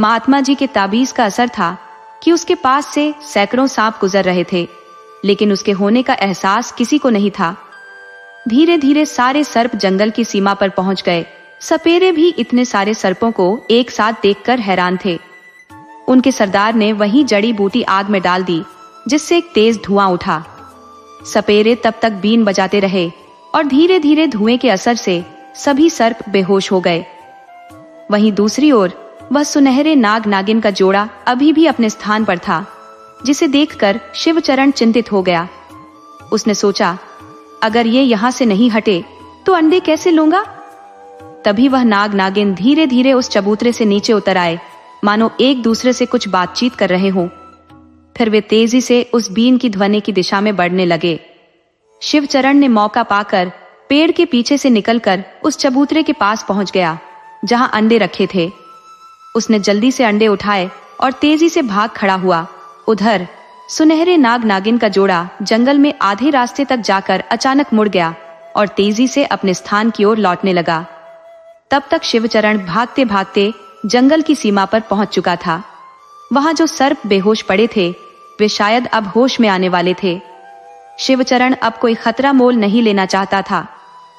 महात्मा जी के ताबीज का असर था कि उसके पास से सैकड़ों सांप गुजर रहे थे, लेकिन उसके होने का एहसास किसी को नहीं था। धीरे धीरे सारे सर्प जंगल की सीमा पर पहुंच गए। सपेरे भी इतने सारे सर्पों को एक साथ देखकर हैरान थे। उनके सरदार ने वही जड़ी बूटी आग में डाल दी, जिससे एक तेज धुआं उठा। सपेरे तब तक बीन बजाते रहे और धीरे धीरे धुएं के असर से सभी सर्प बेहोश हो गए। वहीं दूसरी ओर वह सुनहरे नाग नागिन का जोड़ा अभी भी अपने स्थान पर था, जिसे देखकर शिवचरण चिंतित हो गया। उसने सोचा, अगर ये यहाँ से नहीं हटे तो अंडे कैसे लूंगा? तभी वह नाग नागिन धीरे धीरे उस चबूतरे से नीचे उतर आए, मानो एक दूसरे से कुछ बातचीत कर रहे हों। फिर वे तेजी से उस बीन की ध्वनि की दिशा में बढ़ने लगे। शिवचरण ने मौका पाकर पेड़ के पीछे से निकलकर उस चबूतरे के पास पहुंच गया, जहां अंडे रखे थे। उसने जल्दी से अंडे उठाए और तेजी से भाग खड़ा हुआ। उधर सुनहरे नाग नागिन का जोड़ा जंगल में आधे रास्ते तक जाकर अचानक मुड़ गया और तेजी से अपने स्थान की ओर लौटने लगा। तब तक शिवचरण भागते भागते जंगल की सीमा पर पहुंच चुका था। वहां जो सर्प बेहोश पड़े थे वे शायद अब होश में आने वाले थे। शिवचरण अब कोई खतरा मोल नहीं लेना चाहता था।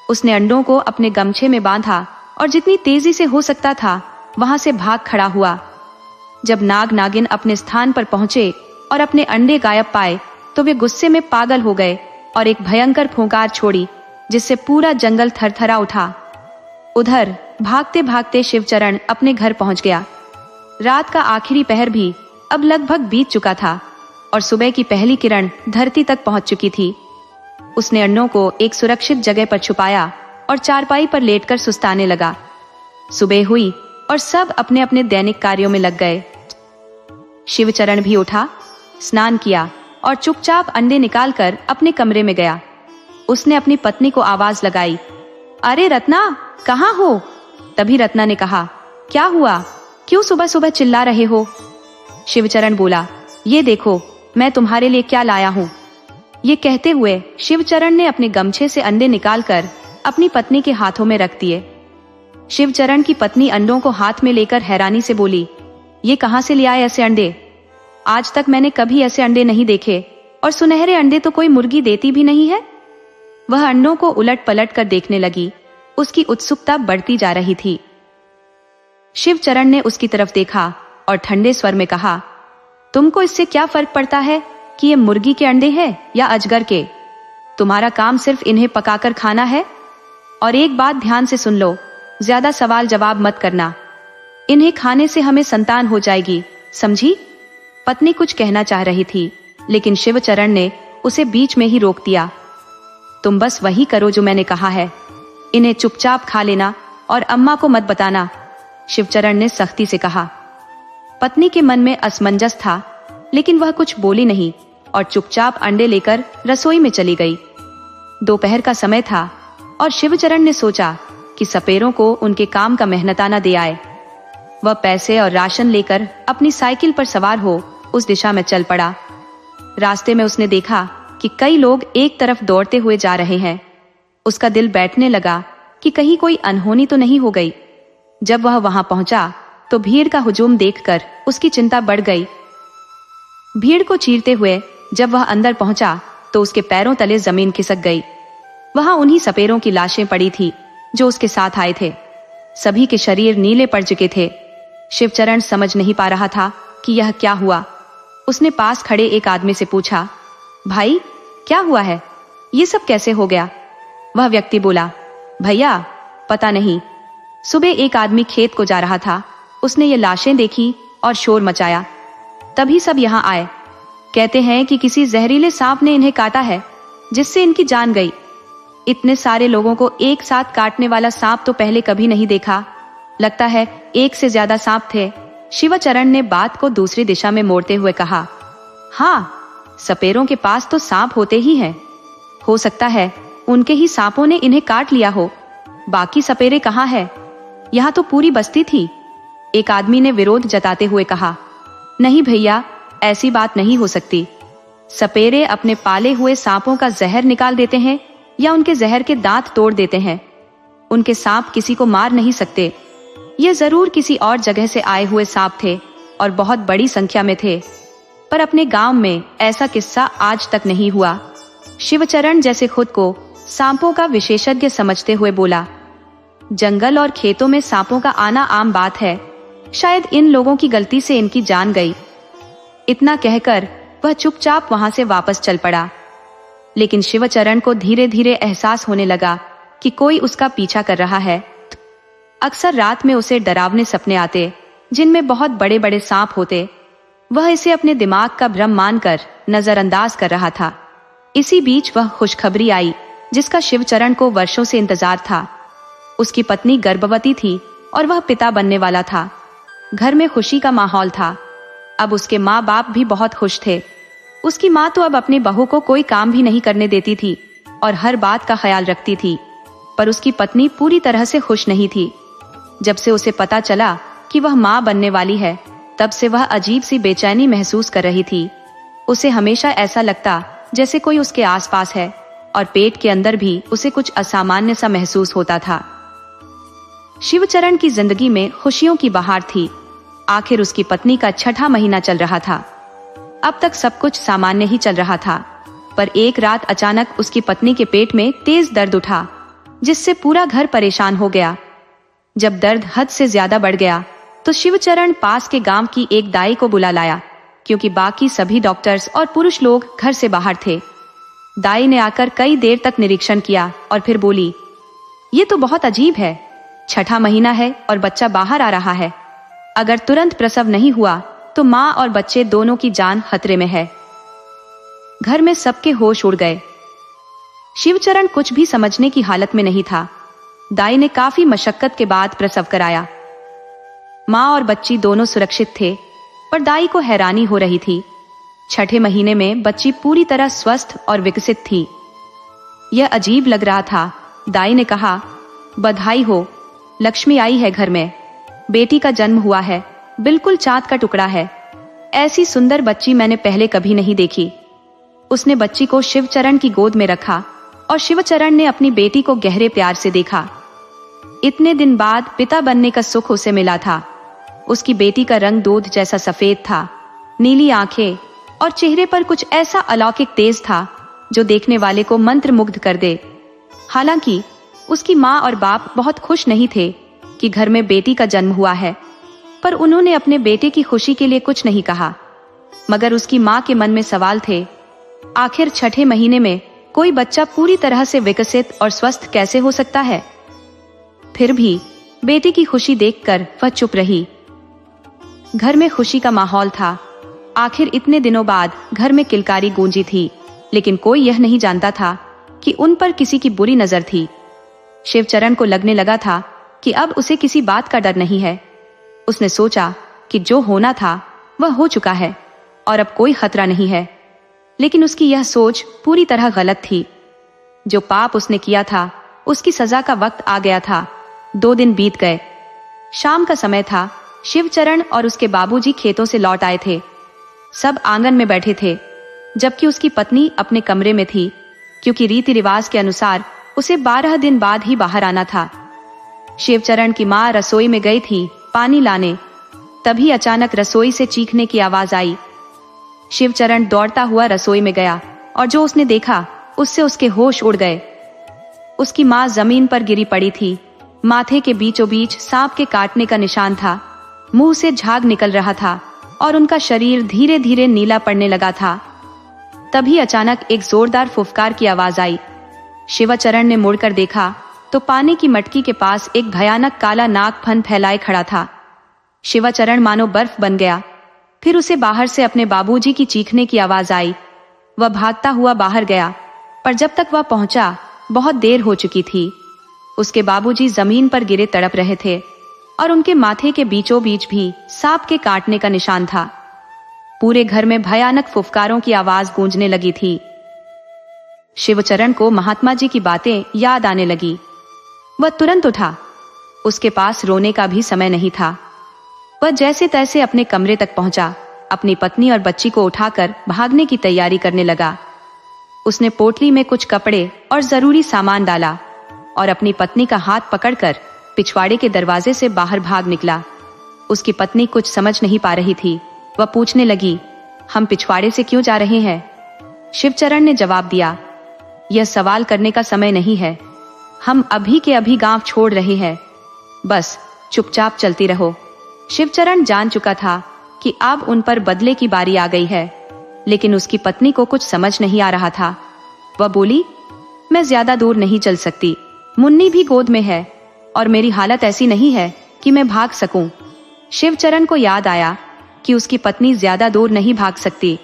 उसने अंडों को अपने गमछे में बांधा और जितनी तेजी से हो सकता था वहां से भाग खड़ा हुआ। जब नाग नागिन अपने स्थान पर पहुंचे और अपने अंडे गायब पाए तो वे गुस्से में पागल हो गए और एक भयंकर फुंकार छोड़ी जिससे पूरा जंगल थरथरा उठा। उधर भागते भागते शिवचरण अपने घर पहुंच गया। रात का आखिरी पहर भी अब लगभग बीत चुका था और सुबह की पहली किरण धरती तक पहुंच चुकी थी। उसने अंडों को एक सुरक्षित जगह पर छुपाया और चारपाई पर लेटकर सुस्ताने लगा। सुबह हुई और सब अपने अपने दैनिक कार्यों में लग गए। शिवचरण भी उठा, स्नान किया और चुपचाप अंडे निकालकर अपने कमरे में गया। उसने अपनी पत्नी को आवाज लगाई, अरे रत्ना, कहाँ हो? तभी रत्ना ने कहा, क्या हुआ? क्यों सुबह सुबह चिल्ला रहे हो? शिवचरण बोला, ये देखो मैं तुम्हारे लिए क्या लाया हूँ। ये कहते हुए शिवचरण ने अपने गमछे से अंडे निकालकर अपनी पत्नी के हाथों में रख दिए। शिवचरण की पत्नी अंडों को हाथ में लेकर हैरानी से बोली, ये कहाँ से ले आए ऐसे अंडे? आज तक मैंने कभी ऐसे अंडे नहीं देखे और सुनहरे अंडे तो कोई मुर्गी देती भी नहीं है। वह अंडों को उलट पलट कर देखने लगी। उसकी उत्सुकता बढ़ती जा रही थी। शिवचरण ने उसकी तरफ देखा और ठंडे स्वर में कहा, तुमको इससे क्या फर्क पड़ता है कि ये मुर्गी के अंडे हैं या अजगर के? तुम्हारा काम सिर्फ इन्हें पकाकर खाना है। और एक बात ध्यान से सुन लो, ज्यादा सवाल जवाब मत करना। इन्हें खाने से हमें संतान हो जाएगी, समझी? पत्नी कुछ कहना चाह रही थी लेकिन शिवचरण ने उसे बीच में ही रोक दिया। तुम बस वही करो जो मैंने कहा है। इन्हें चुपचाप खा लेना और अम्मा को मत बताना, शिवचरण ने सख्ती से कहा। पत्नी के मन में असमंजस था लेकिन वह कुछ बोली नहीं और चुपचाप अंडे लेकर रसोई में चली गई। दोपहर का समय था और शिवचरण ने सोचा कि सपेरों को उनके काम का मेहनताना दे आए। वह पैसे और राशन लेकर अपनी साइकिल पर सवार हो उस दिशा में चल पड़ा। रास्ते में उसने देखा कि कई लोग एक तरफ दौड़ते हुए जा रहे हैं। उसका दिल बैठने लगा कि कहीं कोई अनहोनी तो नहीं हो गई। जब वह वहां पहुंचा तो भीड़ का हुजूम देखकर उसकी चिंता बढ़ गई। भीड़ को चीरते हुए जब वह अंदर पहुंचा तो उसके पैरों तले जमीन खिसक गई। वहां उन्हीं सपेरों की लाशें पड़ी थी जो उसके साथ आए थे। सभी के शरीर नीले पड़ चुके थे। शिवचरण समझ नहीं पा रहा था कि यह क्या हुआ। उसने पास खड़े एक आदमी से पूछा, भाई क्या हुआ है? ये सब कैसे हो गया? वह व्यक्ति बोला, भैया पता नहीं, सुबह एक आदमी खेत को जा रहा था, उसने ये लाशें देखी और शोर मचाया, तभी सब यहाँ आए। कहते हैं कि किसी जहरीले सांप ने इन्हें काटा है जिससे इनकी जान गई। इतने सारे लोगों को एक साथ काटने वाला सांप तो पहले कभी नहीं देखा। लगता है एक से ज्यादा सांप थे। शिवचरण ने बात को दूसरी दिशा में मोड़ते हुए कहा, हाँ, सपेरों के पास तो सांप होते ही हैं। हो सकता है उनके ही सांपों ने इन्हें काट लिया हो। बाकी सपेरे कहाँ हैं? यहाँ तो पूरी बस्ती थी। एक आदमी ने विरोध जताते हुए कहा, नहीं भैया, ऐसी बात नहीं हो सकती। सपेरे अपने पाले हुए सांपों का जहर निकाल देते हैं या उनके जहर के दांत तोड़ देते हैं। उनके सांप किसी को मार नहीं सकते। ये जरूर किसी और जगह से आए हुए सांप थे और बहुत बड़ी संख्या में थे, पर अपने गांव में ऐसा किस्सा आज तक नहीं हुआ। शिवचरण जैसे खुद को सांपों का विशेषज्ञ समझते हुए बोला, जंगल और खेतों में सांपों का आना आम बात है। शायद इन लोगों की गलती से इनकी जान गई। इतना कहकर वह चुपचाप वहां से वापस चल पड़ा। लेकिन शिवचरण को धीरे धीरे एहसास होने लगा कि कोई उसका पीछा कर रहा है। अक्सर रात में उसे डरावने सपने आते जिनमें बहुत बड़े बड़े सांप होते। वह इसे अपने दिमाग का भ्रम मानकर नजरअंदाज कर रहा था। इसी बीच वह खुशखबरी आई जिसका शिवचरण को वर्षों से इंतजार था। उसकी पत्नी गर्भवती थी और वह पिता बनने वाला था। घर में खुशी का माहौल था। अब उसके माँ बाप भी बहुत खुश थे। उसकी माँ तो अब अपनी बहू को कोई काम भी नहीं करने देती थी और हर बात का ख्याल रखती थी, पर उसकी पत्नी पूरी तरह से खुश नहीं थी। जब से उसे पता चला कि वह माँ बनने वाली है, तब से वह अजीब सी बेचैनी महसूस कर रही थी। उसे हमेशा ऐसा लगता जैसे कोई उसके आसपास है, और पेट के अंदर भी उसे कुछ असामान्य सा महसूस होता था। शिवचरण की जिंदगी में खुशियों की बहार थी। आखिर उसकी पत्नी का छठा महीना चल रहा था। अब तक सब कुछ सामान्य ही चल रहा था, पर एक रात अचानक उसकी पत्नी के पेट में तेज दर्द उठा, जिससे पूरा घर परेशान हो गया। जब दर्द हद से ज्यादा बढ़ गया तो शिवचरण पास के गांव की एक दाई को बुला लाया, क्योंकि बाकी सभी डॉक्टर्स और पुरुष लोग घर से बाहर थे। दाई ने आकर कई देर तक निरीक्षण किया और फिर बोली, ये तो बहुत अजीब है। छठा महीना है और बच्चा बाहर आ रहा है। अगर तुरंत प्रसव नहीं हुआ तो माँ और बच्चे दोनों की जान खतरे में है। घर में सबके होश उड़ गए। शिवचरण कुछ भी समझने की हालत में नहीं था। दाई ने काफी मशक्कत के बाद प्रसव कराया। माँ और बच्ची दोनों सुरक्षित थे, पर दाई को हैरानी हो रही थी। छठे महीने में बच्ची पूरी तरह स्वस्थ और विकसित थी। यह अजीब लग रहा था। दाई ने कहा, बधाई हो, लक्ष्मी आई है घर में। बेटी का जन्म हुआ है, बिल्कुल चांद का टुकड़ा है। ऐसी सुंदर बच्ची मैंने पहले कभी नहीं देखी। उसने बच्ची को शिवचरण की गोद में रखा और शिवचरण ने अपनी बेटी को गहरे प्यार से देखा। इतने दिन बाद पिता बनने का सुख उसे मिला था। उसकी बेटी का रंग दूध जैसा सफेद था, नीली आंखें और चेहरे पर कुछ ऐसा अलौकिक तेज था जो देखने वाले को मंत्रमुग्ध कर दे। हालांकि उसकी माँ और बाप बहुत खुश नहीं थे कि घर में बेटी का जन्म हुआ है, पर उन्होंने अपने बेटे की खुशी के लिए कुछ नहीं कहा। मगर उसकी माँ के मन में सवाल थे, आखिर छठे महीने में कोई बच्चा पूरी तरह से विकसित और स्वस्थ कैसे हो सकता है? फिर भी बेटी की खुशी देखकर वह चुप रही। घर में खुशी का माहौल था। आखिर इतने दिनों बाद घर में किलकारी गूंजी थी, लेकिन कोई यह नहीं जानता था कि उन पर किसी की बुरी नजर थी। शिवचरण को लगने लगा था कि अब उसे किसी बात का डर नहीं है। उसने सोचा कि जो होना था वह हो चुका है और अब कोई खतरा नहीं है। लेकिन उसकी यह सोच पूरी तरह गलत थी। जो पाप उसने किया था उसकी सजा का वक्त आ गया था। 2 दिन बीत गए। शाम का समय था। शिवचरण और उसके बाबूजी खेतों से लौट आए थे। सब आंगन में बैठे थे, जबकि उसकी पत्नी अपने कमरे में थी, क्योंकि रीति रिवाज के अनुसार उसे 12 दिन बाद ही बाहर आना था। शिवचरण की माँ रसोई में गई थी पानी लाने। तभी अचानक रसोई से चीखने की आवाज आई। शिवचरण दौड़ता हुआ रसोई में गया और जो उसने देखा उससे उसके होश उड़ गए। उसकी माँ जमीन पर गिरी पड़ी थी। माथे के बीचों बीच सांप के काटने का निशान था। मुंह से झाग निकल रहा था और उनका शरीर धीरे धीरे नीला पड़ने लगा था। तभी अचानक एक जोरदार फुफकार की आवाज आई। शिवचरण ने मुड़कर देखा तो पानी की मटकी के पास एक भयानक काला नाग फन फैलाए खड़ा था। शिवचरण मानो बर्फ बन गया। फिर उसे बाहर से अपने बाबूजी की चीखने की आवाज आई। वह भागता हुआ बाहर गया, पर जब तक वह पहुंचा बहुत देर हो चुकी थी। उसके बाबूजी जमीन पर गिरे तड़प रहे थे और उनके माथे के बीचों बीच भी सांप के काटने का निशान था। पूरे घर में भयानक फुफकारों की आवाज गूंजने लगी थी। शिवचरण को महात्मा जी की बातें याद आने लगी। वह तुरंत उठा। उसके पास रोने का भी समय नहीं था। वह जैसे तैसे अपने कमरे तक पहुंचा। अपनी पत्नी और बच्ची को उठाकर भागने की तैयारी करने लगा। उसने पोटली में कुछ कपड़े और जरूरी सामान डाला और अपनी पत्नी का हाथ पकड़कर पिछवाड़े के दरवाजे से बाहर भाग निकला। उसकी पत्नी कुछ समझ नहीं पा रही थी। वह पूछने लगी, हम पिछवाड़े से क्यों जा रहे हैं? शिवचरण ने जवाब दिया, यह सवाल करने का समय नहीं है। हम अभी के अभी गांव छोड़ रहे हैं। बस चुपचाप चलती रहो। शिवचरण जान चुका था कि अब उन पर बदले की बारी आ गई है, लेकिन उसकी पत्नी को कुछ समझ नहीं आ रहा था। वह बोली, मैं ज्यादा दूर नहीं चल सकती। मुन्नी भी गोद में है और मेरी हालत ऐसी नहीं है कि मैं भाग सकूं। शिवचरण को याद आया कि उसकी पत्नी ज्यादा दूर नहीं भाग सकती।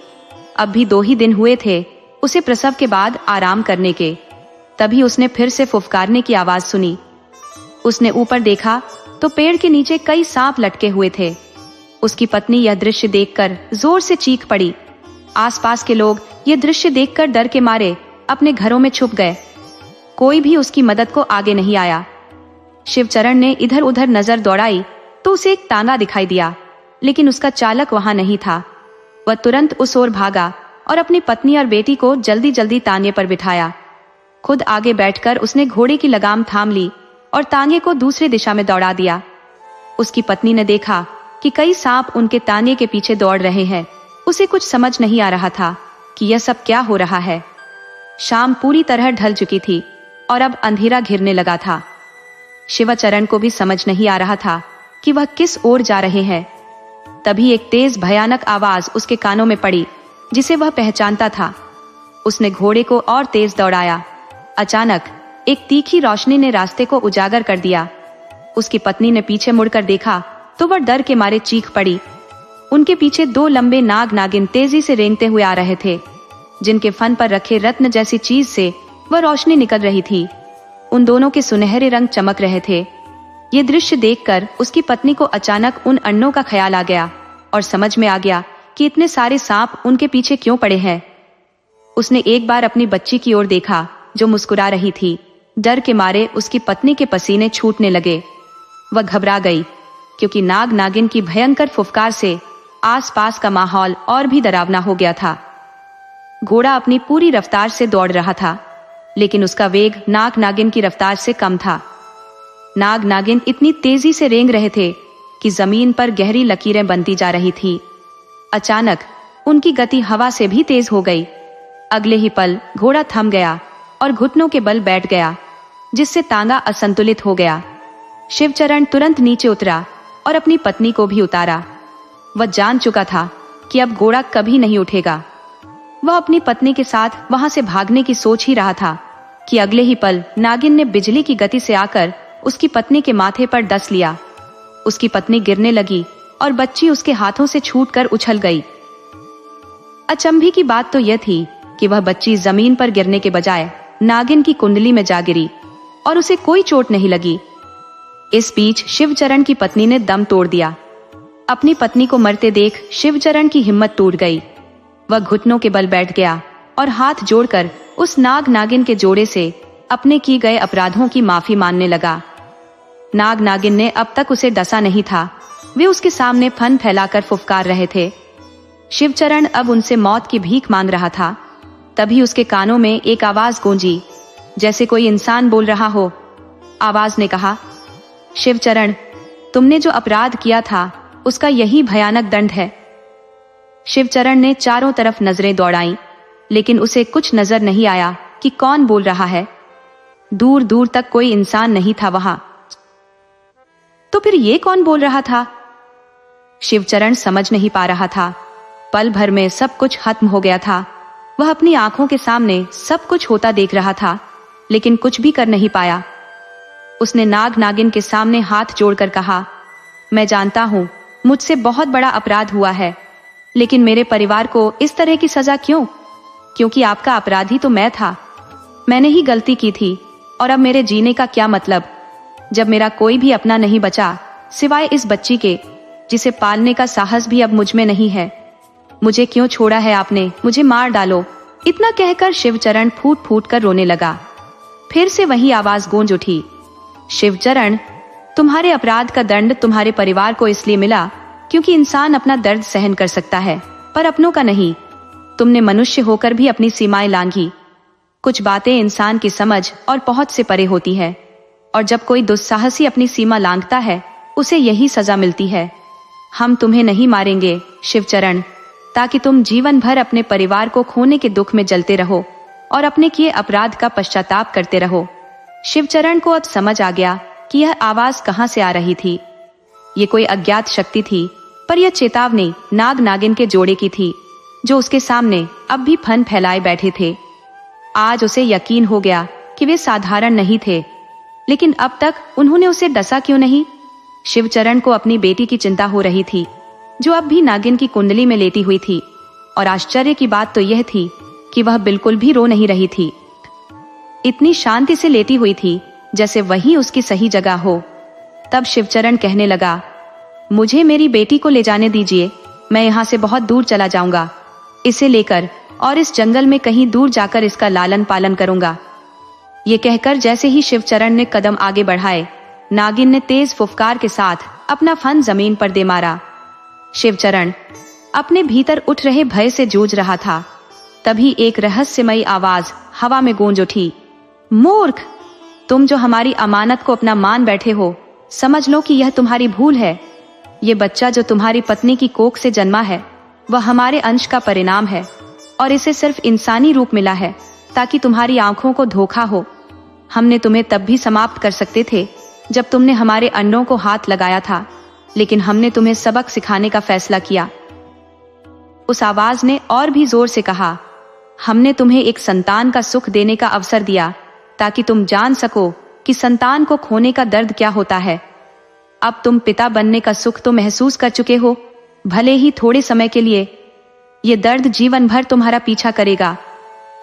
अब भी 2 ही दिन हुए थे उसे प्रसव के बाद आराम करने के। तभी उसने फिर से फुफकारने की आवाज सुनी। उसने ऊपर देखा तो पेड़ के नीचे कई सांप लटके हुए थे। उसकी पत्नी यह दृश्य देखकर जोर से चीख पड़ी। आसपास के लोग यह दृश्य देखकर डर के मारे अपने घरों में छुप गए। कोई भी उसकी मदद को आगे नहीं आया। शिवचरण ने इधर उधर नजर दौड़ाई तो उसे एक तांगा दिखाई दिया, लेकिन उसका चालक वहां नहीं था। वह तुरंत उस ओर भागा और अपनी पत्नी और बेटी को जल्दी जल्दी तांगे पर बिठाया। खुद आगे बैठकर उसने घोड़े की लगाम थाम ली और तांगे को दूसरी दिशा में दौड़ा दिया। उसकी पत्नी ने देखा कि कई सांप उनके तांगे के पीछे दौड़ रहे हैं। उसे कुछ समझ नहीं आ रहा था कि यह सब क्या हो रहा है। शाम पूरी तरह ढल चुकी थी और अब अंधेरा घिरने लगा था। शिवचरण को भी समझ नहीं आ रहा था कि वह किस ओर जा रहे हैं। तभी एक तेज भयानक आवाज उसके कानों में पड़ी, जिसे वह पहचानता था। उसने घोड़े को और तेज दौड़ाया। अचानक एक तीखी रोशनी ने रास्ते को उजागर कर दिया। उसकी पत्नी ने पीछे मुड़कर देखा तो वह डर के मारे चीख पड़ी। उनके पीछे दो लंबे नाग नागिन तेजी से रेंगते हुए आ रहे थे, जिनके फन पर रखे रत्न जैसी चीज से वह रोशनी निकल रही थी। उन दोनों के सुनहरे रंग चमक रहे थे। ये दृश्य देखकर उसकी पत्नी को अचानक उन अन्नों का ख्याल आ गया और समझ में आ गया कि इतने सारे सांप उनके पीछे क्यों पड़े हैं। उसने एक बार अपनी बच्ची की ओर देखा जो मुस्कुरा रही थी। डर के मारे उसकी पत्नी के पसीने छूटने लगे। वह घबरा गई क्योंकि नाग नागिन की भयंकर फुफकार से आसपास का माहौल और भी डरावना हो गया था। घोड़ा अपनी पूरी रफ्तार से दौड़ रहा था, लेकिन उसका वेग नाग नागिन की रफ्तार से कम था। नाग नागिन इतनी तेजी से रेंग रहे थे कि जमीन पर गहरी लकीरें बनती जा रही थी। अचानक उनकी गति हवा से भी तेज हो गई। अगले ही पल घोड़ा थम गया और घुटनों के बल बैठ गया, जिससे तांगा असंतुलित हो गया। शिवचरण तुरंत नीचे उतरा और अपनी पत्नी को भी उतारा। वह जान चुका था कि अब घोड़ा कभी नहीं उठेगा। वह अपनी पत्नी के साथ वहां से भागने की सोच ही रहा था कि अगले ही पल नागिन ने बिजली की गति से आकर उसकी पत्नी के माथे पर डस लिया। उसकी पत्नी गिरने लगी और बच्ची उसके हाथों से छूटकर उछल गई। अचंभे की बात तो यह थी कि वह बच्ची जमीन पर गिरने के बजाय नागिन की कुंडली में जा गिरी और उसे कोई चोट नहीं लगी। इस बीच शिवचरण की पत्नी ने दम तोड़ दिया। अपनी पत्नी को मरते देख शिवचरण की हिम्मत टूट गई। वह घुटनों के बल बैठ गया और हाथ जोड़कर उस नाग नागिन के जोड़े से अपने किए गए अपराधों की माफी मांगने लगा। नाग नागिन ने अब तक उसे डसा नहीं था। वे उसके सामने फन फैलाकर फुफकार रहे थे। शिवचरण अब उनसे मौत की भीख मांग रहा था। तभी उसके कानों में एक आवाज गूंजी, जैसे कोई इंसान बोल रहा हो। आवाज ने कहा, शिवचरण, तुमने जो अपराध किया था उसका यही भयानक दंड है। शिवचरण ने चारों तरफ नजरें दौड़ाईं, लेकिन उसे कुछ नजर नहीं आया कि कौन बोल रहा है। दूर दूर तक कोई इंसान नहीं था वहां। तो फिर ये कौन बोल रहा था? शिवचरण समझ नहीं पा रहा था। पल भर में सब कुछ खत्म हो गया था। वह अपनी आंखों के सामने सब कुछ होता देख रहा था, लेकिन कुछ भी कर नहीं पाया। उसने नाग नागिन के सामने हाथ जोड़कर कहा, मैं जानता हूं मुझसे बहुत बड़ा अपराध हुआ है, लेकिन मेरे परिवार को इस तरह की सजा क्यों? क्योंकि आपका अपराधी तो मैं था। मैंने ही गलती की थी और अब मेरे जीने का क्या मतलब, जब मेरा कोई भी अपना नहीं बचा सिवाय इस बच्ची के, जिसे पालने का साहस भी अब मुझ में नहीं है। मुझे क्यों छोड़ा है आपने? मुझे मार डालो। इतना कहकर शिवचरण फूट फूट कर रोने लगा। फिर से वही आवाज गूंज उठी, शिवचरण, तुम्हारे अपराध का दंड तुम्हारे परिवार को इसलिए मिला क्योंकि इंसान अपना दर्द सहन कर सकता है, पर अपनों का नहीं। तुमने मनुष्य होकर भी अपनी सीमाएं लांघी। कुछ बातें इंसान की समझ और पहुंच से परे होती है, और जब कोई दुस्साहसी अपनी सीमा लांघता है उसे यही सजा मिलती है। हम तुम्हें नहीं मारेंगे शिवचरण, ताकि तुम जीवन भर अपने परिवार को खोने के दुख में जलते रहो और अपने किए अपराध का पश्चाताप करते रहो। शिवचरण को अब समझ आ गया कि यह आवाज कहां से आ रही थी। ये कोई अज्ञात शक्ति थी, पर यह चेतावनी नाग नागिन के जोड़े की थी, जो उसके सामने अब भी फन फैलाए बैठे थे। आज उसे यकीन हो गया कि वे साधारण नहीं थे, लेकिन अब तक उन्होंने उसे डसा क्यों नहीं? शिवचरण को अपनी बेटी की चिंता हो रही थी, जो अब भी नागिन की कुंडली में लेटी हुई थी, और आश्चर्य की बात तो यह थी कि वह बिल्कुल भी रो नहीं रही थी। इतनी शांति से लेटी हुई थी जैसे वही उसकी सही जगह हो। तब शिवचरण कहने लगा, मुझे मेरी बेटी को ले जाने दीजिए, मैं यहाँ से बहुत दूर चला जाऊंगा। इसे लेकर और इस जंगल में कहीं दूर जाकर इसका लालन पालन करूंगा। ये कहकर जैसे ही शिवचरण ने कदम आगे बढ़ाए, नागिन ने तेज फुफकार के साथ अपना फन जमीन पर दे मारा। शिवचरण अपने भीतर उठ रहे भय से जूझ रहा था। तभी एक रहस्यमयी आवाज हवा में गूंज उठी, मूर्ख, तुम जो हमारी अमानत को अपना मान बैठे हो, समझ लो कि यह तुम्हारी भूल है। ये बच्चा जो तुम्हारी पत्नी की कोख से जन्मा है वह हमारे अंश का परिणाम है और इसे सिर्फ इंसानी रूप मिला है ताकि तुम्हारी आंखों को धोखा हो। हमने तुम्हें तब भी समाप्त कर सकते थे जब तुमने हमारे अंडों को हाथ लगाया था, लेकिन हमने तुम्हें सबक सिखाने का फैसला किया। उस आवाज ने और भी जोर से कहा, हमने तुम्हें एक संतान का सुख देने का अवसर दिया ताकि तुम जान सको कि संतान को खोने का दर्द क्या होता है। अब तुम पिता बनने का सुख तो महसूस कर चुके हो, भले ही थोड़े समय के लिए। ये दर्द जीवन भर तुम्हारा पीछा करेगा।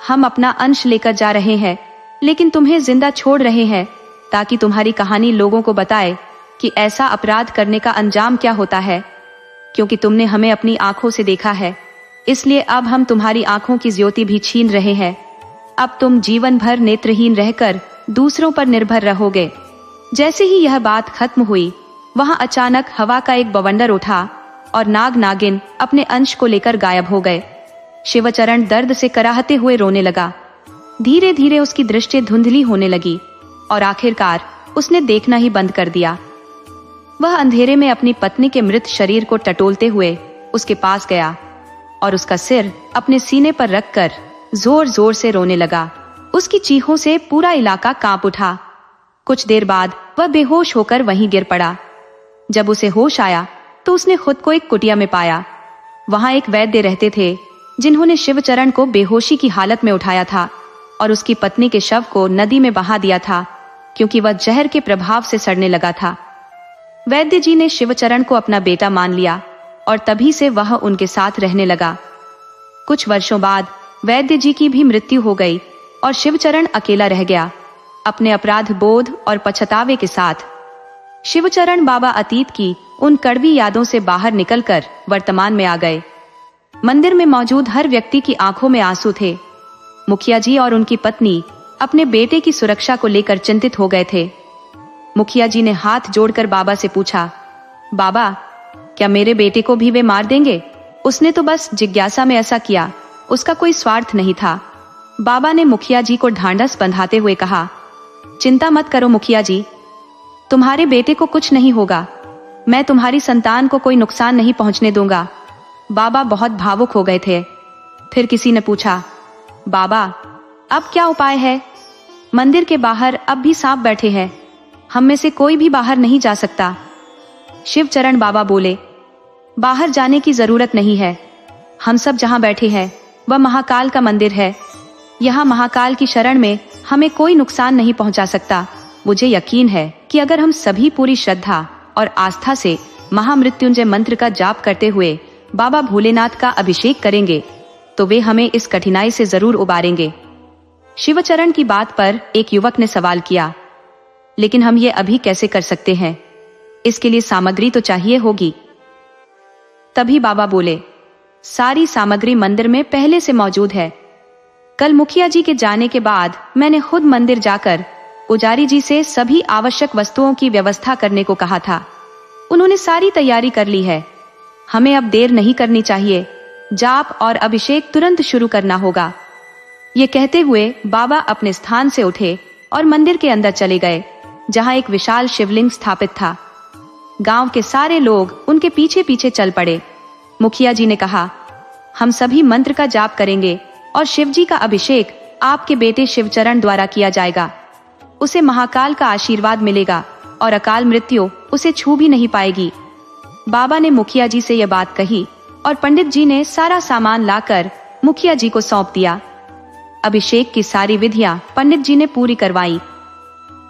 हम अपना अंश लेकर जा रहे हैं, लेकिन तुम्हें जिंदा छोड़ रहे हैं ताकि तुम्हारी कहानी लोगों को बताए कि ऐसा अपराध करने का अंजाम क्या होता है। क्योंकि तुमने हमें अपनी आंखों से देखा है, इसलिए अब हम तुम्हारी आंखों की ज्योति भी छीन रहे हैं। अब तुम जीवन भर नेत्रहीन रहकर दूसरों पर निर्भर रहोगे। जैसे ही यह बात खत्म हुई, वहां अचानक हवा का एक बवंडर उठा और नाग नागिन अपने अंश को लेकर गायब हो गए। शिवचरण दर्द से कराहते हुए रोने लगा। धीरे धीरे उसकी दृष्टि धुंधली होने लगी और आखिरकार उसने देखना ही बंद कर दिया। वह अंधेरे में अपनी पत्नी के मृत शरीर को टटोलते हुए उसके पास गया और उसका सिर अपने सीने पर रखकर जोर जोर से रोने लगा। उसकी चीखों से पूरा इलाका कांप उठा। कुछ देर बाद वह बेहोश होकर वहीं गिर पड़ा। जब उसे होश आया तो उसने खुद को एक कुटिया में पाया। वहां एक वैद्य रहते थे जिन्होंने शिवचरण को बेहोशी की हालत में उठाया था और उसकी पत्नी के शव को नदी में बहा दिया था, क्योंकि वह जहर के प्रभाव से सड़ने लगा था। वैद्य जी ने शिवचरण को अपना बेटा मान लिया और तभी से वह उनके साथ रहने लगा। कुछ वर्षों बाद वैद्य जी की भी मृत्यु हो गई और शिवचरण अकेला रह गया, अपने अपराध बोध और पछतावे के साथ। शिवचरण बाबा अतीत की उन कड़वी यादों से बाहर निकलकर वर्तमान में आ गए। मंदिर में मौजूद हर व्यक्ति की आंखों में आंसू थे। मुखिया जी और उनकी पत्नी अपने बेटे की सुरक्षा को लेकर चिंतित हो गए थे। मुखिया जी ने हाथ जोड़कर बाबा से पूछा, बाबा, क्या मेरे बेटे को भी वे मार देंगे? उसने तो बस जिज्ञासा में ऐसा किया, उसका कोई स्वार्थ नहीं था। बाबा ने मुखिया जी को ढांढस बंधाते हुए कहा, चिंता मत करो मुखिया जी, तुम्हारे बेटे को कुछ नहीं होगा। मैं तुम्हारी संतान को कोई नुकसान नहीं पहुंचने दूंगा। बाबा बहुत भावुक हो गए थे। फिर किसी ने पूछा, बाबा, अब क्या उपाय है? मंदिर के बाहर अब भी सांप बैठे हैं, हम में से कोई भी बाहर नहीं जा सकता। शिवचरण बाबा बोले, बाहर जाने की जरूरत नहीं है। हम सब जहां बैठे हैं वह महाकाल का मंदिर है। यहाँ महाकाल की शरण में हमें कोई नुकसान नहीं पहुंचा सकता। मुझे यकीन है कि अगर हम सभी पूरी श्रद्धा और आस्था से महामृत्युंजय मंत्र का जाप करते हुए बाबा भोलेनाथ का अभिषेक करेंगे तो वे हमें इस कठिनाई से जरूर उबारेंगे। शिवचरण की बात पर एक युवक ने सवाल किया, लेकिन हम ये अभी कैसे कर सकते हैं? इसके लिए सामग्री तो चाहिए होगी। तभी बाबा बोले, सारी सामग्री मंदिर में पहले से मौजूद है। कल मुखिया जी के जाने के बाद मैंने खुद मंदिर जाकर पुजारी जी से सभी आवश्यक वस्तुओं की व्यवस्था करने को कहा था। उन्होंने सारी तैयारी कर ली है। हमें अब देर नहीं करनी चाहिए। जाप और अभिषेक तुरंत शुरू करना होगा। ये कहते हुए बाबा अपने स्थान से उठे और मंदिर के अंदर चले गए, जहां एक विशाल शिवलिंग स्थापित था। गांव के सारे लोग उनके पीछे पीछे चल पड़े। मुखिया जी ने कहा, हम सभी मंत्र का जाप करेंगे और शिव जी का अभिषेक आपके बेटे शिवचरण द्वारा किया जाएगा। उसे महाकाल का आशीर्वाद मिलेगा और अकाल मृत्यु उसे छू भी नहीं पाएगी। बाबा ने मुखिया जी से यह बात कही और पंडित जी ने सारा सामान लाकर मुखिया जी को सौंप दिया। अभिषेक की सारी विधियां पंडित जी ने पूरी करवाई।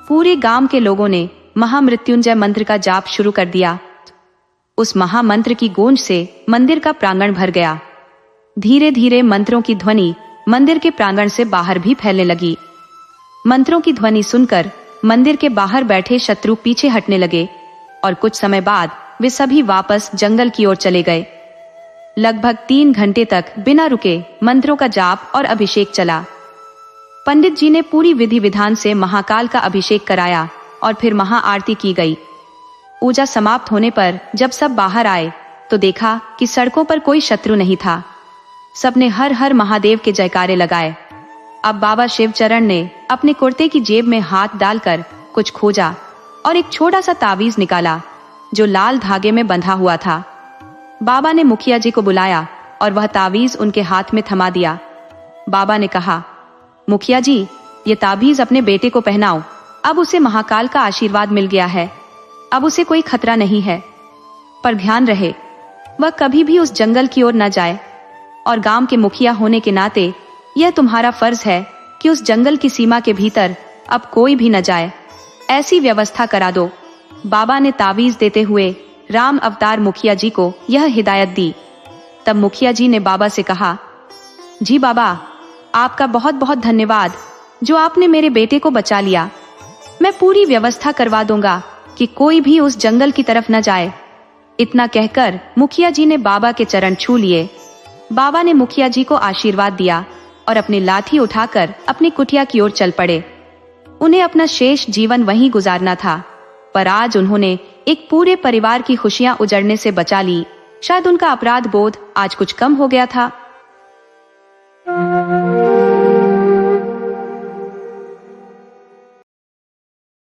पूरे गांव के लोगों ने महामृत्युंजय मंत्र का जाप शुरू कर दिया। उस महामंत्र की गूंज से मंदिर का प्रांगण भर गया। धीरे धीरे मंत्रों की ध्वनि मंदिर के प्रांगण से बाहर भी फैलने लगी। मंत्रों की ध्वनि सुनकर मंदिर के बाहर बैठे शत्रु पीछे हटने लगे और कुछ समय बाद वे सभी वापस जंगल की ओर चले गए। लगभग 3 घंटे तक बिना रुके मंत्रों का जाप और अभिषेक चला। पंडित जी ने पूरी विधि विधान से महाकाल का अभिषेक कराया और फिर महाआरती की गई। पूजा समाप्त होने पर जब सब बाहर आए तो देखा कि सड़कों पर कोई शत्रु नहीं था। सबने हर हर महादेव के जयकारे लगाए। अब बाबा शिवचरण ने अपने कुर्ते की जेब में हाथ डालकर कुछ खोजा और एक छोटा सा तावीज निकाला जो लाल धागे में बंधा हुआ था। बाबा ने मुखिया जी को बुलाया और वह तावीज उनके हाथ में थमा दिया। बाबा ने कहा, मुखिया जी, ये ताबीज अपने बेटे को पहनाओ। अब उसे महाकाल का आशीर्वाद मिल गया है, अब उसे कोई खतरा नहीं है। पर ध्यान रहे, वह कभी भी उस जंगल की ओर न जाए और गांव के मुखिया होने के नाते यह तुम्हारा फर्ज है कि उस जंगल की सीमा के भीतर अब कोई भी न जाए। ऐसी व्यवस्था करा दो। बाबा ने तावीज देते हुए राम अवतार मुखिया जी को यह हिदायत दी। तब मुखिया जी ने बाबा से कहा, जी बाबा, आपका बहुत बहुत धन्यवाद जो आपने मेरे बेटे को बचा लिया। मैं पूरी व्यवस्था करवा दूंगा कि कोई भी उस जंगल की तरफ न जाए। इतना कहकर मुखिया जी ने बाबा के चरण छू लिए। बाबा ने मुखिया जी को आशीर्वाद दिया और अपनी लाठी उठाकर अपनी कुटिया की ओर चल पड़े। उन्हें अपना शेष जीवन वहीं गुजारना था, पर आज उन्होंने एक पूरे परिवार की खुशियां उजड़ने से बचा ली। शायद उनका अपराध बोध आज कुछ कम हो गया था।